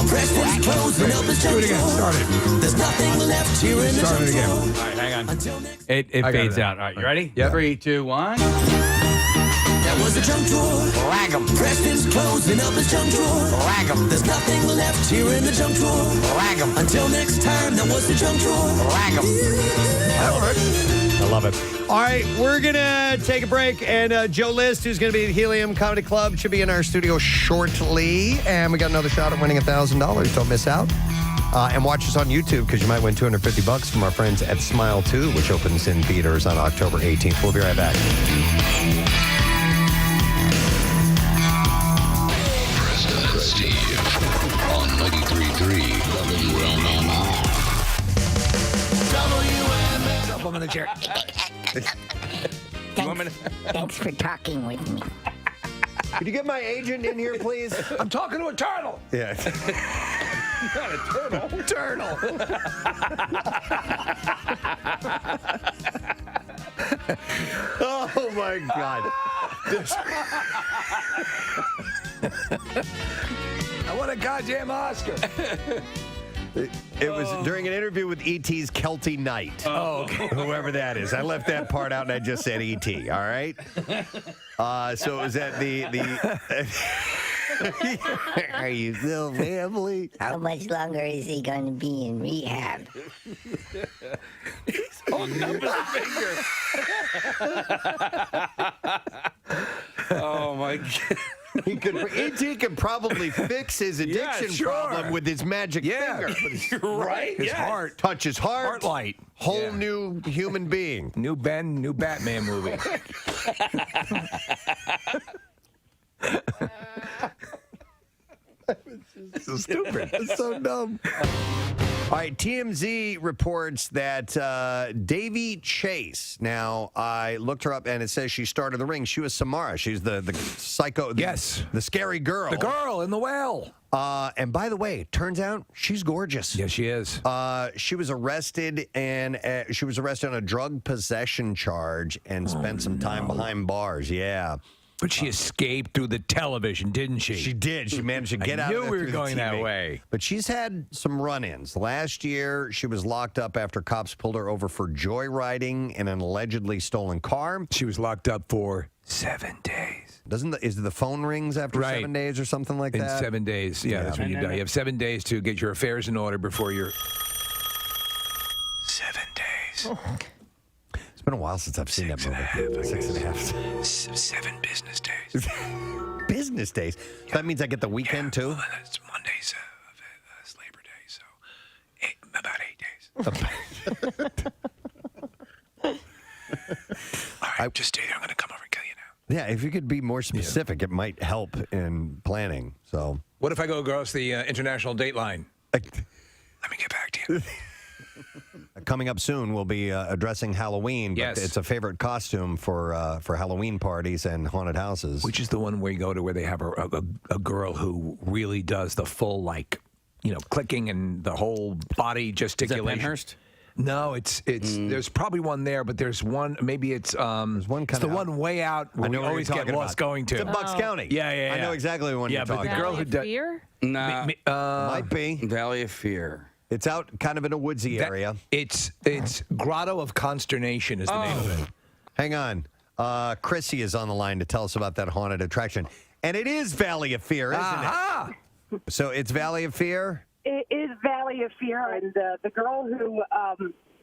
Preston's closing up his junk drawer. Start it. There's nothing left here in the Start junk it again. drawer. All right, hang on. Until next It I got fades it. out. All right, you ready? Yeah. 3, 2, 1. That was the junk drawer. Preston's closing up his junk drawer. There's nothing left here in the junk drawer. Until next time, that was the junk drawer. That works. I love it. All right, we're going to take a break. And Joe List, who's going to be at Helium Comedy Club, should be in our studio shortly. And we got another shot at winning $1,000. Don't miss out. And watch us on YouTube because you might win $250 from our friends at Smile 2, which opens in theaters on October 18th. We'll be right back. Preston and Steve on 93.3 WMMR. Jump on the chair. Thanks for talking with me. Could you get my agent in here, please? I'm talking to a turtle. Yeah. Not a turtle. Turtle. Oh, my God. I want a goddamn Oscar. It was during an interview with E.T.'s Kelty Knight. Oh, okay. Whoever that is. I left that part out and I just said E.T., all right? So it was at the Are you still family? How much longer is he going to be in rehab? He's holding up his finger. Oh, my God. E.T. could probably fix his addiction problem with his magic finger. You're right. His heart. Touch his heart. Heart light. Whole new human being. New Batman movie. So stupid. It's so dumb. All right, TMZ reports that Davy Chase. Now, I looked her up, and it says she started the ring. She was Samara. She's the psycho. Yes. The scary girl. The girl in the well. And by the way, turns out she's gorgeous. Yes, she is. She was arrested, and she was arrested on a drug possession charge and spent some time behind bars. Yeah. But she escaped through the television, didn't she? She did. She managed to get out I of knew there we were through the going that TV. way. But she's had some run-ins. Last year, she was locked up after cops pulled her over for joyriding in an allegedly stolen car. She was locked up for 7 days. Is the phone rings after 7 days or something like In that? 7 days. Yeah, that's when you die. You have 7 days to get your affairs in order before you're... 7 days. It's been a while since I've seen that movie. 6.5. 7 business days. Business days? So that means I get the weekend, too? Well, it's Monday's Labor Day, so about 8 days. All right, just stay there. I'm going to come over and kill you now. Yeah, if you could be more specific, it might help in planning. So, what if I go across the international date line? Let me get back to you. Coming up soon, we'll be addressing Halloween. But Yes. it's a favorite costume for Halloween parties and haunted houses. Which is the one where you go to where they have a girl who really does the full, clicking and the whole body gesticulation. Is that Penhurst? No, it's there's probably one there, but there's one, maybe it's one it's the one way out where I we know where always you're get talking lost about. going to. It's in Bucks County. Yeah. I know exactly the one you're talking but the girl who does... Fear? Nah. Might be. Valley of Fear. It's out kind of in a woodsy area. It's Grotto of Consternation is the name of it. Hang on. Chrissy is on the line to tell us about that haunted attraction. And it is Valley of Fear, isn't it? So it's Valley of Fear? It is Valley of Fear, and the girl who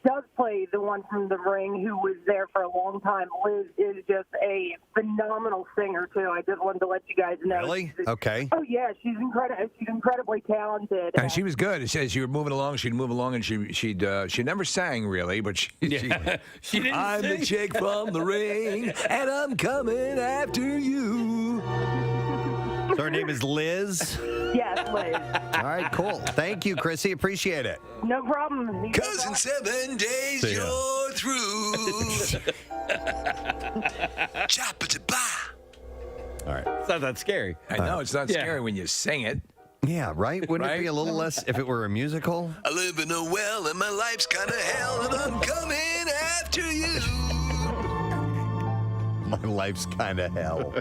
does play the one from The Ring who was there for a long time. Liz is just a phenomenal singer, too. I just wanted to let you guys know. Really? Okay. Oh, yeah. She's incredibly talented. And she was good. It says you were moving along, she'd move along, and she never sang really, but she didn't I'm sing. the chick from The Ring, and I'm coming after you. So her name is Liz? Yes, Liz. All right, cool. Thank you, Chrissy. Appreciate it. No problem. Cause in 7 days See ya. you're through. Chappa-ta-ba. All right. It's not that scary. I know, it's not Yeah. scary when you sing it. Yeah, right? Wouldn't it be a little less if it were a musical? I live in a well and my life's kind of hell and I'm coming after you. My life's kind of hell.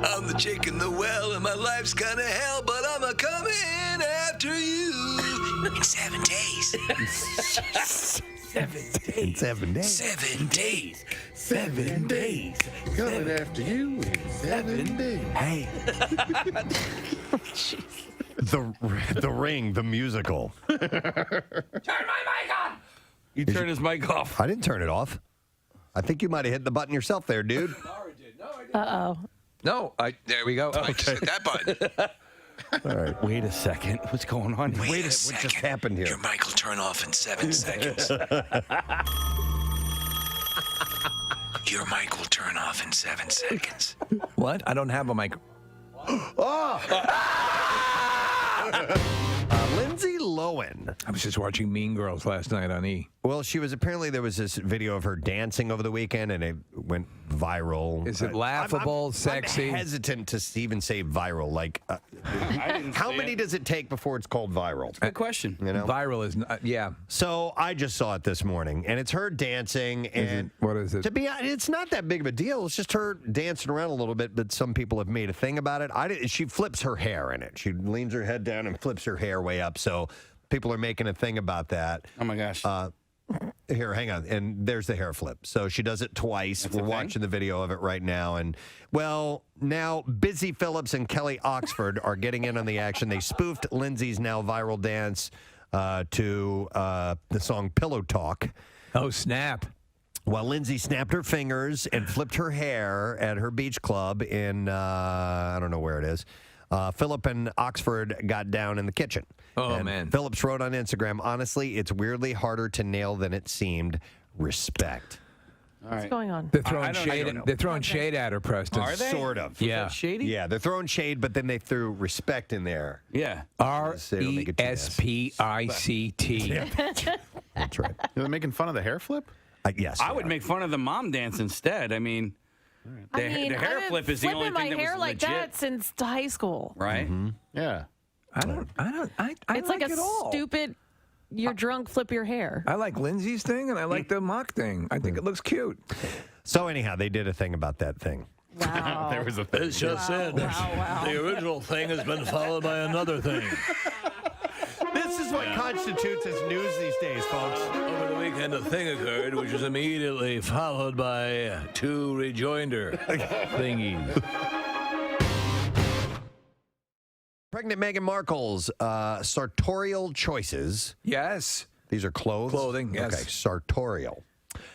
I'm the chick in the well and my life's kind of hell, but I'm a coming after you. In 7 days. 7 days. In 7 days. 7 days. 7 days. Coming after you in 7 days. Hey. The Ring, the musical. Turn my mic on. You turn his mic off. I didn't turn it off. I think you might have hit the button yourself there, dude. Uh-oh. No, there we go. I just hit that button. All right. Wait a second. What's going on? Wait a What second. just happened here? Your mic will turn off in 7 seconds. Your mic will turn off in 7 seconds. What? I don't have a mic. Lindsay Lohan. I was just watching Mean Girls last night on E. Well, there was this video of her dancing over the weekend, and it went viral. Is it laughable, sexy? I'm hesitant to even say viral. Like, how many does it take before it's called viral? Good question. You know, Viral is, yeah. So I just saw it this morning, and it's her dancing. And what is it? To be honest, it's not that big of a deal. It's just her dancing around a little bit, but some people have made a thing about it. She flips her hair in it. She leans her head down and flips her hair way up. So people are making a thing about that. Oh my gosh. Here, hang on. And there's the hair flip. So she does it twice. We're watching the video of it right now. And, well, now Busy Phillips and Kelly Oxford are getting in on the action. They spoofed Lindsay's now viral dance to the song Pillow Talk. Oh, snap. While Lindsay snapped her fingers and flipped her hair at her beach club in, I don't know where it is, Phillip and Oxford got down in the kitchen. Oh, and man. Phillips wrote on Instagram, honestly, it's weirdly harder to nail than it seemed. Respect. All right. What's going on? They're throwing I don't shade. know. They're throwing shade at her, Preston. Are they? Sort of. Yeah. Shady? Yeah, they're throwing shade, but then they threw respect in there. Yeah. RESPICT. That's right. They're making fun of the hair flip? Yes. I would make fun of the mom dance instead. I mean, the hair I've flip been is the only flipping thing my that hair was like legit. that since high school. Right? Yeah. I It's like a it all. stupid, you're drunk, flip your hair. I like Lindsay's thing, and I like the mock thing. I think it looks cute. So anyhow, they did a thing about that thing. Wow. There was a thing. It's just said the original thing has been followed by another thing. This is what constitutes as news these days, folks. Over the weekend, a thing occurred, which was immediately followed by two rejoinder thingies. Pregnant Meghan Markle's sartorial choices. Yes. These are clothes? Clothing, yes. Okay, sartorial.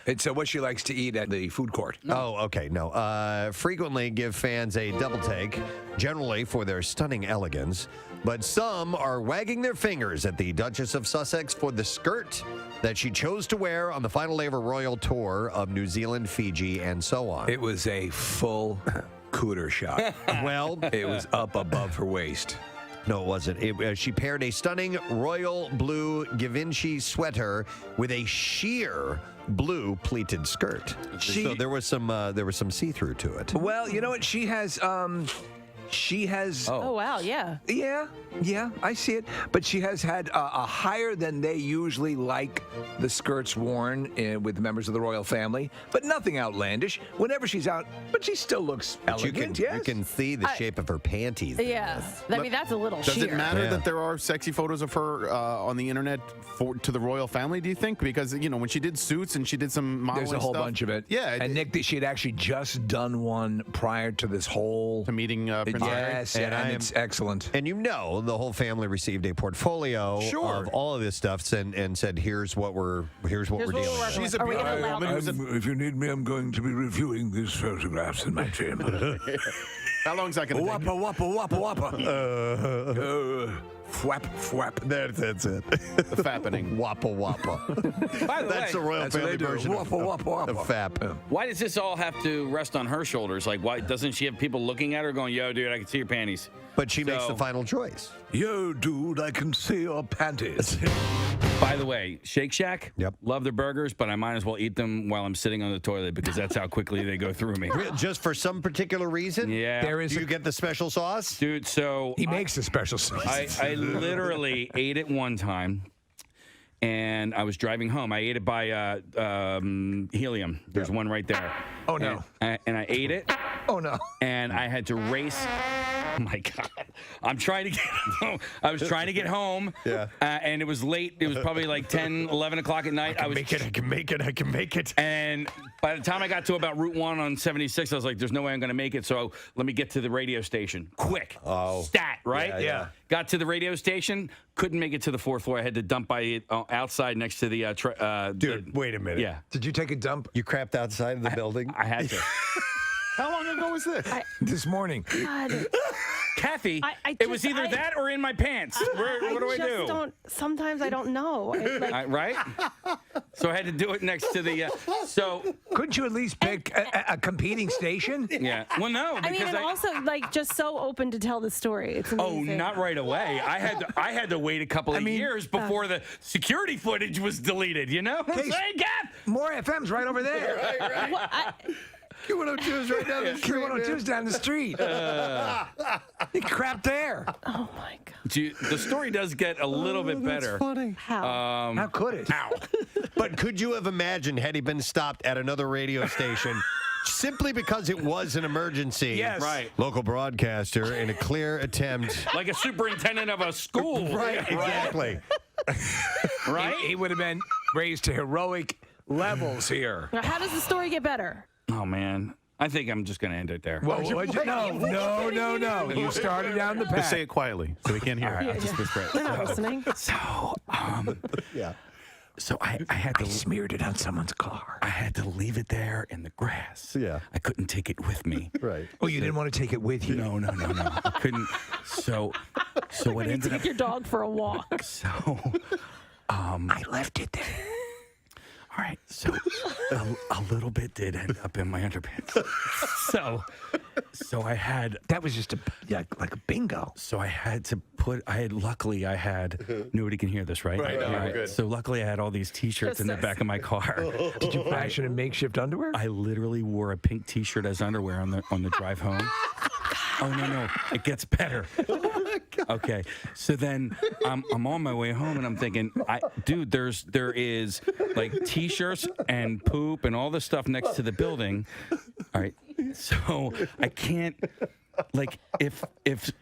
It's what she likes to eat at the food court. Oh, okay. No. Frequently give fans a double take, generally for their stunning elegance. But some are wagging their fingers at the Duchess of Sussex for the skirt that she chose to wear on the final day of her royal tour of New Zealand, Fiji, and so on. It was a full cooter shot. Well, it was up above her waist. No, it wasn't. She paired a stunning royal blue Givenchy sweater with a sheer blue pleated skirt. So there was some see-through to it. Well, you know what? She has. Oh, wow, yeah. Yeah, I see it. But she has had a higher than they usually like the skirts worn with members of the royal family, but nothing outlandish. Whenever she's out, but she still looks elegant. You can see the shape of her panties. Yeah. I mean, that's a little Does sheer. it matter that there are sexy photos of her on the internet to the royal family, do you think? Because, when she did Suits and she did some modeling There's a whole stuff, bunch of it. Yeah. And Nick, she had actually just done one prior to this whole to meeting Prince Yes, and it's excellent. And the whole family received a portfolio of all of this stuff and said, "Here's what we're dealing with." She's a beautiful woman. If you need me, I'm going to be reviewing these photographs in my chamber. How long is that going to take? Wappa. Fwap. That's it. The fappening. Wappa. By the That's way, the royal family version of fap. Why does this all have to rest on her shoulders? Like, why doesn't she have people looking at her going, "Yo, dude, I can see your panties"? But she makes the final choice. Yo, dude, I can see your panties. By the way, Shake Shack, yep, love their burgers, but I might as well eat them while I'm sitting on the toilet because that's how quickly they go through me. Just for some particular reason? Yeah. Do you get the special sauce? Dude, so... He makes the special sauce. I literally ate it one time, and I was driving home. I ate it by Helium. There's one right there. Oh, no. And I ate it. Oh, no. And I had to race... Oh my God! I'm trying to get home. I was trying to get home. Yeah. And it was late. It was probably like 10, 11 o'clock at night. I can make it. And by the time I got to about Route 1 on 76, I was like, there's no way I'm going to make it. So let me get to the radio station. Quick. Oh. Stat, right? Yeah. Got to the radio station. Couldn't make it to the fourth floor. I had to dump by it outside next to the... Dude, wait a minute. Yeah. Did you take a dump? You crapped outside of the building? I had to. How long ago was this? This morning. God. Kathy, I it was either that or in my pants. What do I do? Sometimes I don't know. Right? So I had to do it next to the. Couldn't you at least pick a competing station? Yeah. Well, no. I mean, I'm also just so open to tell the story. It's amazing. Oh, not right away. I had to wait a couple of years before the security footage was deleted. You know? Hey, more FM's right over there. Right. Q102 is right down the street. Q102 is down the street. He crapped there. Oh my God. The story does get a little bit better. That's funny. How? How could it? How? But could you have imagined had he been stopped at another radio station simply because it was an emergency? Yes. Right. Local broadcaster in a clear attempt. Like a superintendent of a school. Right, exactly. Right? He would have been raised to heroic levels here. Now, how does the story get better? Oh, man. I think I'm just going to end it there. No. You started down the path. Just say it quietly so we can't hear. All right, I'll just whisper it. They're not listening. So, yeah. So I had to smeared it on someone's car. I had to leave it there in the grass. Yeah. I couldn't take it with me. Right. Oh, you didn't want to take it with you? No. I couldn't. So what You ended take up. your dog for a walk. So, I left it there. All right. So a little bit did end up in my underpants. So I had. That was just like a bingo. So I had to put. Luckily I had. Nobody can hear this, right? Right. All right. Good. So luckily I had all these T-shirts in the back of my car. Did you fashion in makeshift underwear? I literally wore a pink T-shirt as underwear on the drive home. Oh no! It gets better. Okay, so then I'm on my way home and I'm thinking, there is like T-shirts and poop and all this stuff next to the building. All right, so I can't. Like if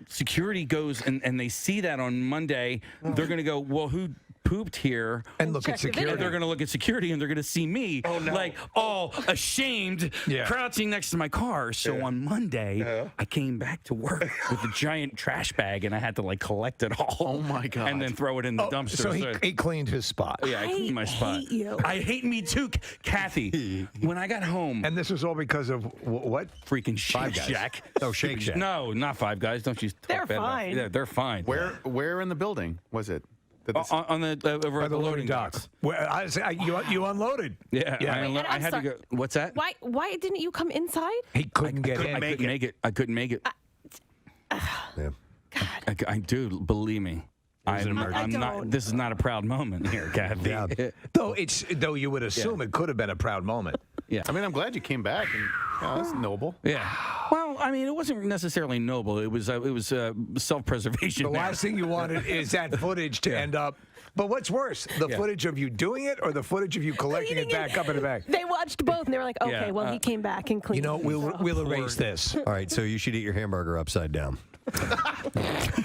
security goes and they see that on Monday, they're gonna go, well, who pooped here and look at security. They're going to look at security and they're going to see me like all ashamed crouching next to my car. So on Monday, I came back to work with a giant trash bag and I had to like collect it all. Oh my God. And then throw it in the dumpster. So he cleaned his spot. Yeah, I cleaned my spot. Hate you. I hate me too, Kathy. When I got home. And this was all because of what? Freaking Shake Shack. Oh, Shake Shack. No, not Five Guys. Don't you talk They're bad about- fine. Yeah, they're fine. Where in the building was it? On the over at the loading docks. Well, you unloaded. Yeah, I had to go. What's that? Why didn't you come inside? He couldn't get in. I couldn't make it. I couldn't make it. God. I do, believe me. I'm not. don't. This is not a proud moment here, Kathy. Yeah. Though you would assume it could have been a proud moment. Yeah. I mean, I'm glad you came back, and that's noble. Yeah. Well, I mean, it wasn't necessarily noble. It was self-preservation. The last thing you wanted is that footage to end up. But what's worse, the footage of you doing it or the footage of you collecting it back up in the back? They watched both and they were like, okay, well, he came back and cleaned. We'll erase this. All right, so you should eat your hamburger upside down.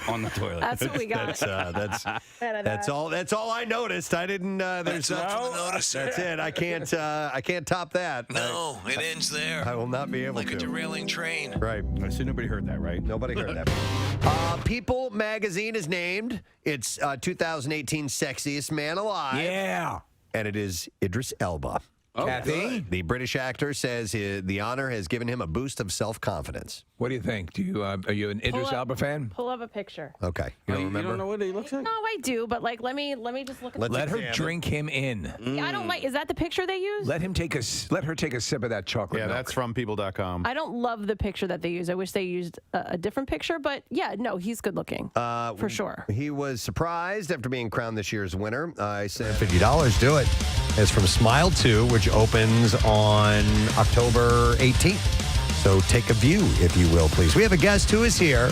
On the toilet. That's what we got. That's all. That's all I noticed. I didn't. There's notice. That's it. I can't top that. No, it ends there. I will not be able like to. a derailing train. Right. I see nobody heard that, right? Nobody heard that. People magazine is named its 2018 Sexiest Man Alive. Yeah. And it is Idris Elba. Oh, Kathy? The British actor says the honor has given him a boost of self-confidence. What do you think? Are you an Idris Elba fan? Pull up a picture. Okay. You don't remember? You don't know what he looks like? No, I do, but like, let me just look at. Let her drink him in. Yeah, I don't like. Is that the picture they use? Let her take a sip of that chocolate. Yeah, milk. that's from people.com. I don't love the picture that they use. I wish they used a different picture, but yeah, no, he's good looking for sure. He was surprised after being crowned this year's winner. I said $50. Do it. It's from Smile 2, which opens on October 18th. So take a view, if you will, please. We have a guest who is here.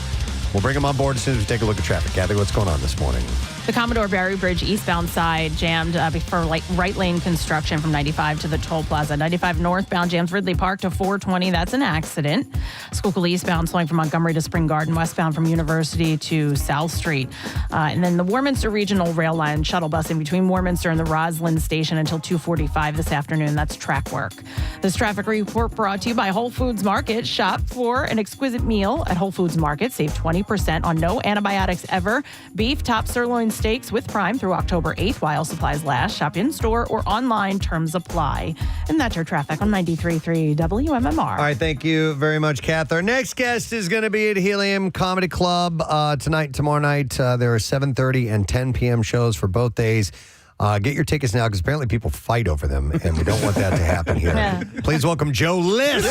We'll bring him on board as soon as we take a look at traffic. Kathy, what's going on this morning? The Commodore Barry Bridge eastbound side jammed for right lane construction from 95 to the toll plaza. 95 northbound jams Ridley Park to 420. That's an accident. Schuylkill eastbound slowing from Montgomery to Spring Garden. Westbound from University to South Street. And then the Warminster Regional Rail Line shuttle bus in between Warminster and the Roslyn Station until 2:45 this afternoon. That's track work. This traffic report brought to you by Whole Foods Market. Shop for an exquisite meal at Whole Foods Market. Save 20% on no antibiotics ever. Beef, top sirloin steaks with Prime through October 8th while supplies last. Shop in store or online. Terms apply. And that's your traffic on 93.3 WMMR. All right, thank you very much, Kath. Our next guest is going to be at Helium Comedy Club tonight, tomorrow night. There are 7:30 and 10 p.m. shows for both days. Get your tickets now because apparently people fight over them, and we don't want that to happen here. Yeah. Please welcome Joe List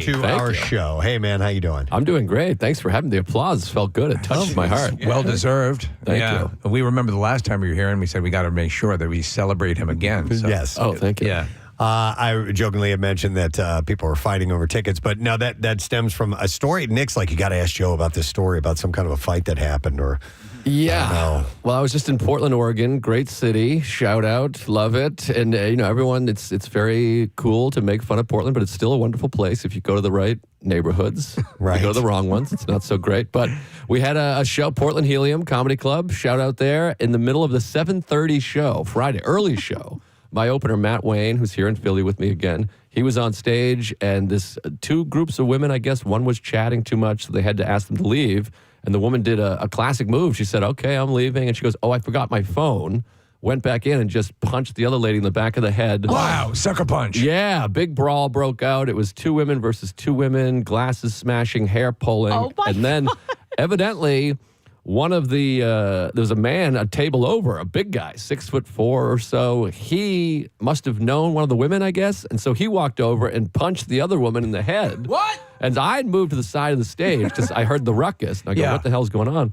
to our show. Hey, man, how you doing? I'm doing great. Thanks for having the applause. Felt good. It touched my heart. Well deserved. Thank you. We remember the last time we were here, and we said we got to make sure that we celebrate him again. So. Yes. Oh, thank you. Yeah. I jokingly had mentioned that people were fighting over tickets, but no, that stems from a story. Nick's like, you got to ask Joe about this story about some kind of a fight that happened, or yeah. Well, I was just in Portland, Oregon. Great city. Shout out. Love it. And, everyone, it's very cool to make fun of Portland, but it's still a wonderful place if you go to the right neighborhoods. Right. If you go to the wrong ones, it's not so great. But we had a show, Portland Helium Comedy Club. Shout out there in the middle of the 7:30 show, Friday, early show. My opener, Matt Wayne, who's here in Philly with me again, he was on stage, and this two groups of women, I guess, one was chatting too much, so they had to ask them to leave. And the woman did a classic move. She said, okay, I'm leaving. And she goes, oh, I forgot my phone. Went back in and just punched the other lady in the back of the head. Wow, sucker punch. Yeah, big brawl broke out. It was two women versus two women, glasses smashing, hair pulling. Oh, my and then evidently one of there was a man a table over, a big guy, 6'4" or so. He must have known one of the women, I guess. And so he walked over and punched the other woman in the head. What? And I'd moved to the side of the stage because I heard the ruckus. And I go, what the hell's going on?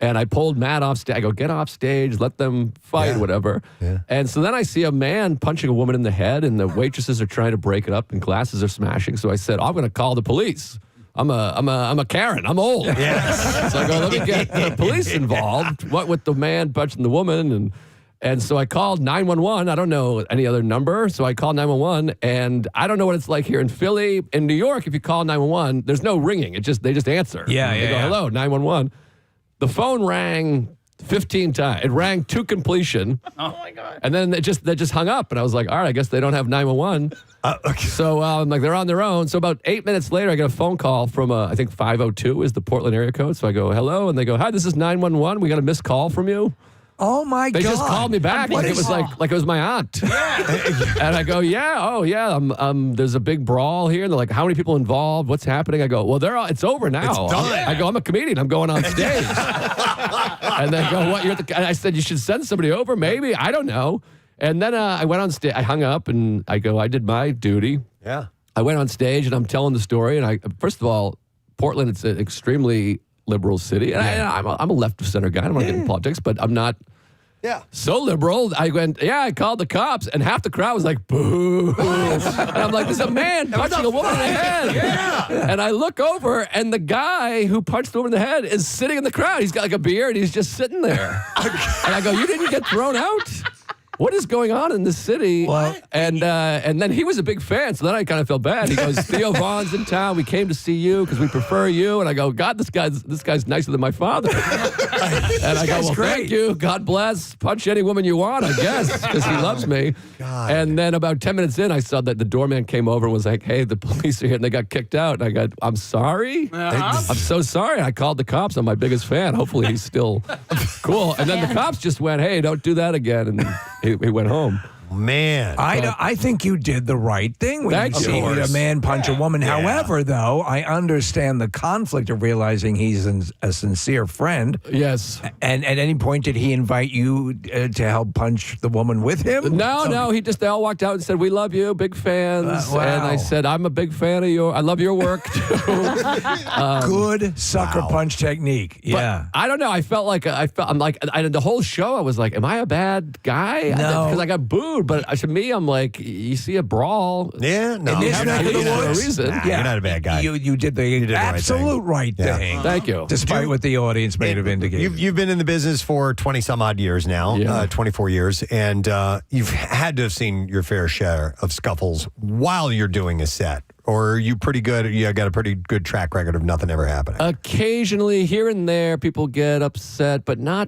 And I pulled Matt off stage. I go, get off stage, let them fight, whatever. Yeah. And so then I see a man punching a woman in the head, and the waitresses are trying to break it up, and glasses are smashing. So I said, I'm going to call the police. I'm a Karen. I'm old. Yes. So I go, let me get the police involved. What with the man punching the woman, and so I called 911. I don't know any other number, so I called 911, and I don't know what it's like here in Philly. In New York, if you call 911, there's no ringing. They just answer. Yeah, They go, hello, 911. The phone rang 15 times. It rang to completion. Oh my God. And then they just hung up, and I was like, all right, I guess they don't have 911. Okay. So I'm like, they're on their own. So about 8 minutes later, I get a phone call from I think 502 is the Portland area code. So I go, hello, and they go, hi, this is 911. We got a missed call from you. Oh my God! They just called me back like it was like it was my aunt. Yeah. And I go, there's a big brawl here. And they're like, how many people involved? What's happening? I go, well, it's over now. It's done. I go, I'm a comedian. I'm going on stage. And they go, what? And I said, you should send somebody over, maybe. I don't know. And then I went on stage. I hung up and I go, I did my duty. Yeah. I went on stage and I'm telling the story. And first of all, Portland, it's an extremely liberal city. And I'm a left of center guy. I don't want to get into politics, but I'm not so liberal. I went, I called the cops, and half the crowd was like, boo. And I'm like, there's a man punching a woman in the head. Yeah. And I look over, and the guy who punched the woman in the head is sitting in the crowd. He's got like a beard. He's just sitting there. And I go, you didn't get thrown out? what is going on in this city? And then he was a big fan, so then I kind of felt bad. He goes, Theo Vaughn's in town. We came to see you because we prefer you. And I go, God, this guy's nicer than my father. And I go, well, thank you. God bless. Punch any woman you want, I guess, because he loves me. God. And then about 10 minutes in, I saw that the doorman came over and was like, hey, the police are here, and they got kicked out. And I go, I'm sorry. I'm so sorry. I called the cops. I'm my biggest fan. Hopefully he's still cool. And then the cops just went, hey, don't do that again. And he went home. Man. I think you did the right thing when you see a man punch a woman. Yeah. However, though, I understand the conflict of realizing he's a sincere friend. Yes. And at any point, did he invite you to help punch the woman with him? No. They all walked out and said, we love you, big fans. Wow. And I said, I'm a big fan of I love your work, too. Good sucker punch technique. Yeah. But I don't know. The whole show, I was like, am I a bad guy? No. Because I got booed. But to me, I'm like, you see a brawl. Yeah, no. In this neck of the for a woods, reason. You're not a bad guy. You did the absolute right thing. Thank you. Despite what the audience may have indicated. You've been in the business for 20 some odd years now, 24 years, and you've had to have seen your fair share of scuffles while you're doing a set. Or are you pretty good? You got a pretty good track record of nothing ever happening. Occasionally, here and there, people get upset, but not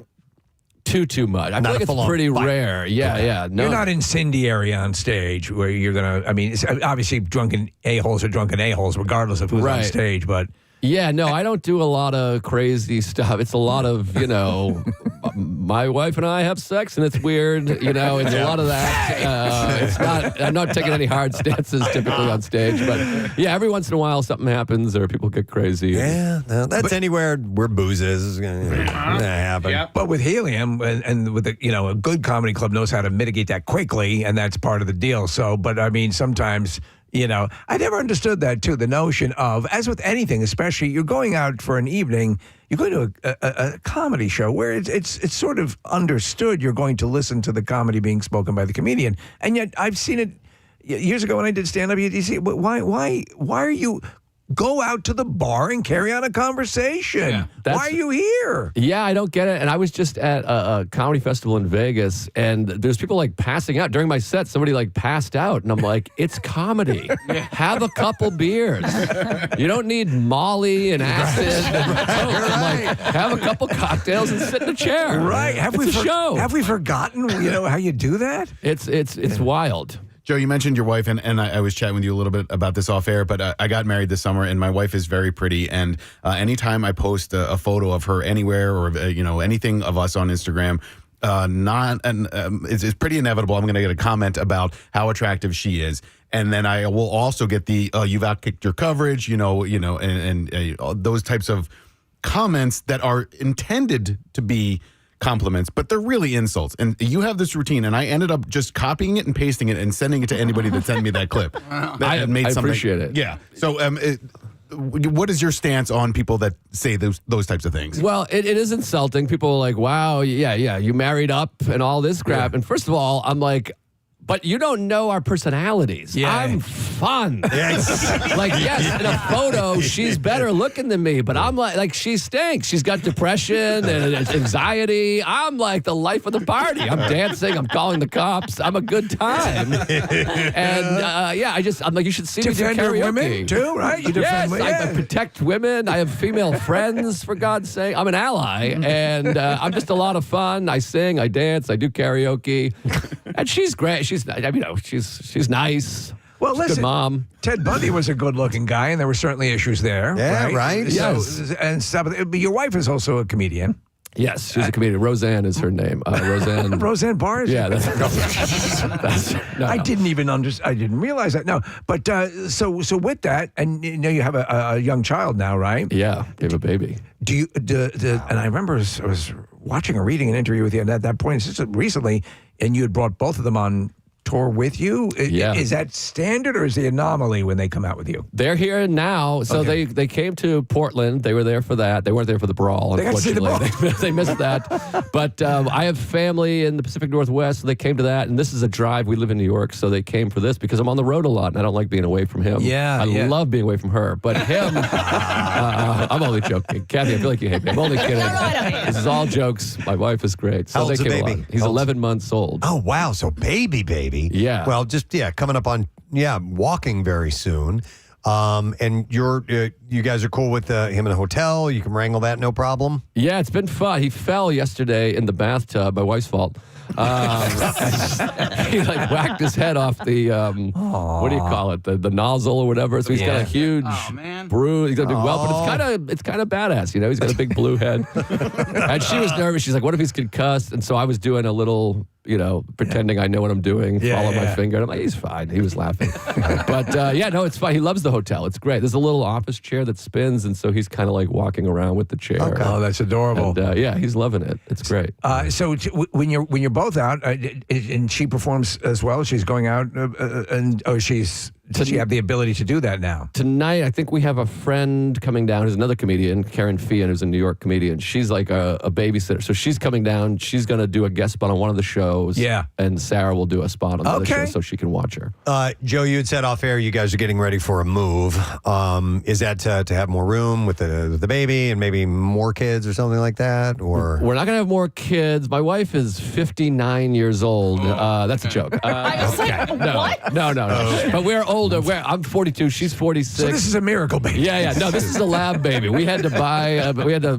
too much. I feel like it's pretty rare. Yeah. No. You're not incendiary on stage where you're going to, it's obviously drunken a-holes are drunken a-holes regardless of who's on stage, but... Yeah, no, I don't do a lot of crazy stuff. It's a lot of, my wife and I have sex and it's weird. It's a lot of that. I'm not taking any hard stances typically on stage, but yeah, every once in a while something happens or people get crazy. Yeah, that's anywhere where booze is going to happen. Yeah. But with helium and with a good comedy club knows how to mitigate that quickly, and that's part of the deal. So, but sometimes. I never understood that, too, the notion of, as with anything, especially you're going out for an evening, you're going to a comedy show where it's sort of understood you're going to listen to the comedy being spoken by the comedian. And yet I've seen it years ago when I did stand-up. You see, why are you... Go out to the bar and carry on a conversation. Yeah, why are you here? Yeah, I don't get it. And I was just at a comedy festival in Vegas, and there's people like passing out. During my set, somebody passed out. And I'm like, it's comedy. Have a couple beers. You don't need Molly and acid. I'm like, have a couple cocktails and sit in a chair. Right. Have we forgotten, how you do that? It's wild. Joe, you mentioned your wife, and I was chatting with you a little bit about this off air, but I got married this summer, and my wife is very pretty, and anytime I post a photo of her anywhere or, anything of us on Instagram, it's pretty inevitable I'm going to get a comment about how attractive she is. And then I will also get the, you've outkicked your coverage, and those types of comments that are intended to be compliments, but they're really insults. And you have this routine, and I ended up just copying it and pasting it and sending it to anybody that sent me that clip. I appreciate it. Yeah. So what is your stance on people that say those types of things? Well, it is insulting. People are like, wow, yeah, you married up and all this crap. Yeah. And first of all, I'm like, but you don't know our personalities. Yeah. I'm fun. Yes. Yes, in a photo, she's better looking than me, but I'm like she stinks. She's got depression and anxiety. I'm like the life of the party. I'm dancing. I'm calling the cops. I'm a good time. And I'm like, you should see me do karaoke. Women too, right? You defend women. I protect women. I have female friends, for God's sake. I'm an ally, and I'm just a lot of fun. I sing, I dance, I do karaoke, and she's great. She's nice. Well, she's a listen, good mom. Ted Bundy was a good-looking guy, and there were certainly issues there. Yeah, right? Yes. And stuff. But your wife is also a comedian. Yes, she's a comedian. Roseanne is her name. Roseanne. Roseanne Barr? Yeah. I didn't even I didn't realize that. No, but so with that, and you have a young child now, right? Yeah, you have a baby. Do you? And I remember I was watching or reading an interview with you at that point, just recently, and you had brought both of them on tour with you? Yeah. Is that standard or is the anomaly when they come out with you? They're here now. So Okay. they came to Portland. They were there for that. They weren't there for the brawl, They got to see the unfortunately. brawl. They missed that. But I have family in the Pacific Northwest, so they came to that. And this is a drive. We live in New York, so they came for this because I'm on the road a lot, and I don't like being away from him. Yeah, I yeah. love being away from her. But him, I'm only joking. Kathy, I feel like you hate me. I'm only kidding. This is all jokes. My wife is great. So How old's they the came baby? along. He's How old's- 11 months old. Oh, wow. So baby. Yeah. Well, just, coming up on, walking very soon. And you guys are cool with him in a hotel? You can wrangle that, no problem? Yeah, it's been fun. He fell yesterday in the bathtub. My wife's fault. He whacked his head off the what do you call it? The nozzle or whatever. So he's got a huge bruise. He's got a big welt, but it's kind of badass. He's got a big blue head. And she was nervous. She's like, "What if he's concussed?" And so I was doing a little, pretending I know what I'm doing. Follow my finger. And I'm like, he's fine. He was laughing. But no, it's fine. He loves the hotel. It's great. There's a little office chair that spins, and so he's kind of like walking around with the chair. Okay. Oh, that's adorable. And, he's loving it. It's great. So when you're both out, and she performs as well, she's going out, does she have the ability to do that now? Tonight, I think we have a friend coming down who's another comedian, Karen Fian, who's a New York comedian. She's like a babysitter. So she's coming down. She's going to do a guest spot on one of the shows. Yeah. And Sarah will do a spot on the other show so she can watch her. Joe, you had said off air you guys are getting ready for a move. Is that to have more room with the baby and maybe more kids or something like that? Or We're not going to have more kids. My wife is 59 years old. That's a joke. I was like, what? No. But we're older. I'm 42. She's 46. So this is a miracle baby. Yeah. No, this is a lab baby. We had to buy, we had to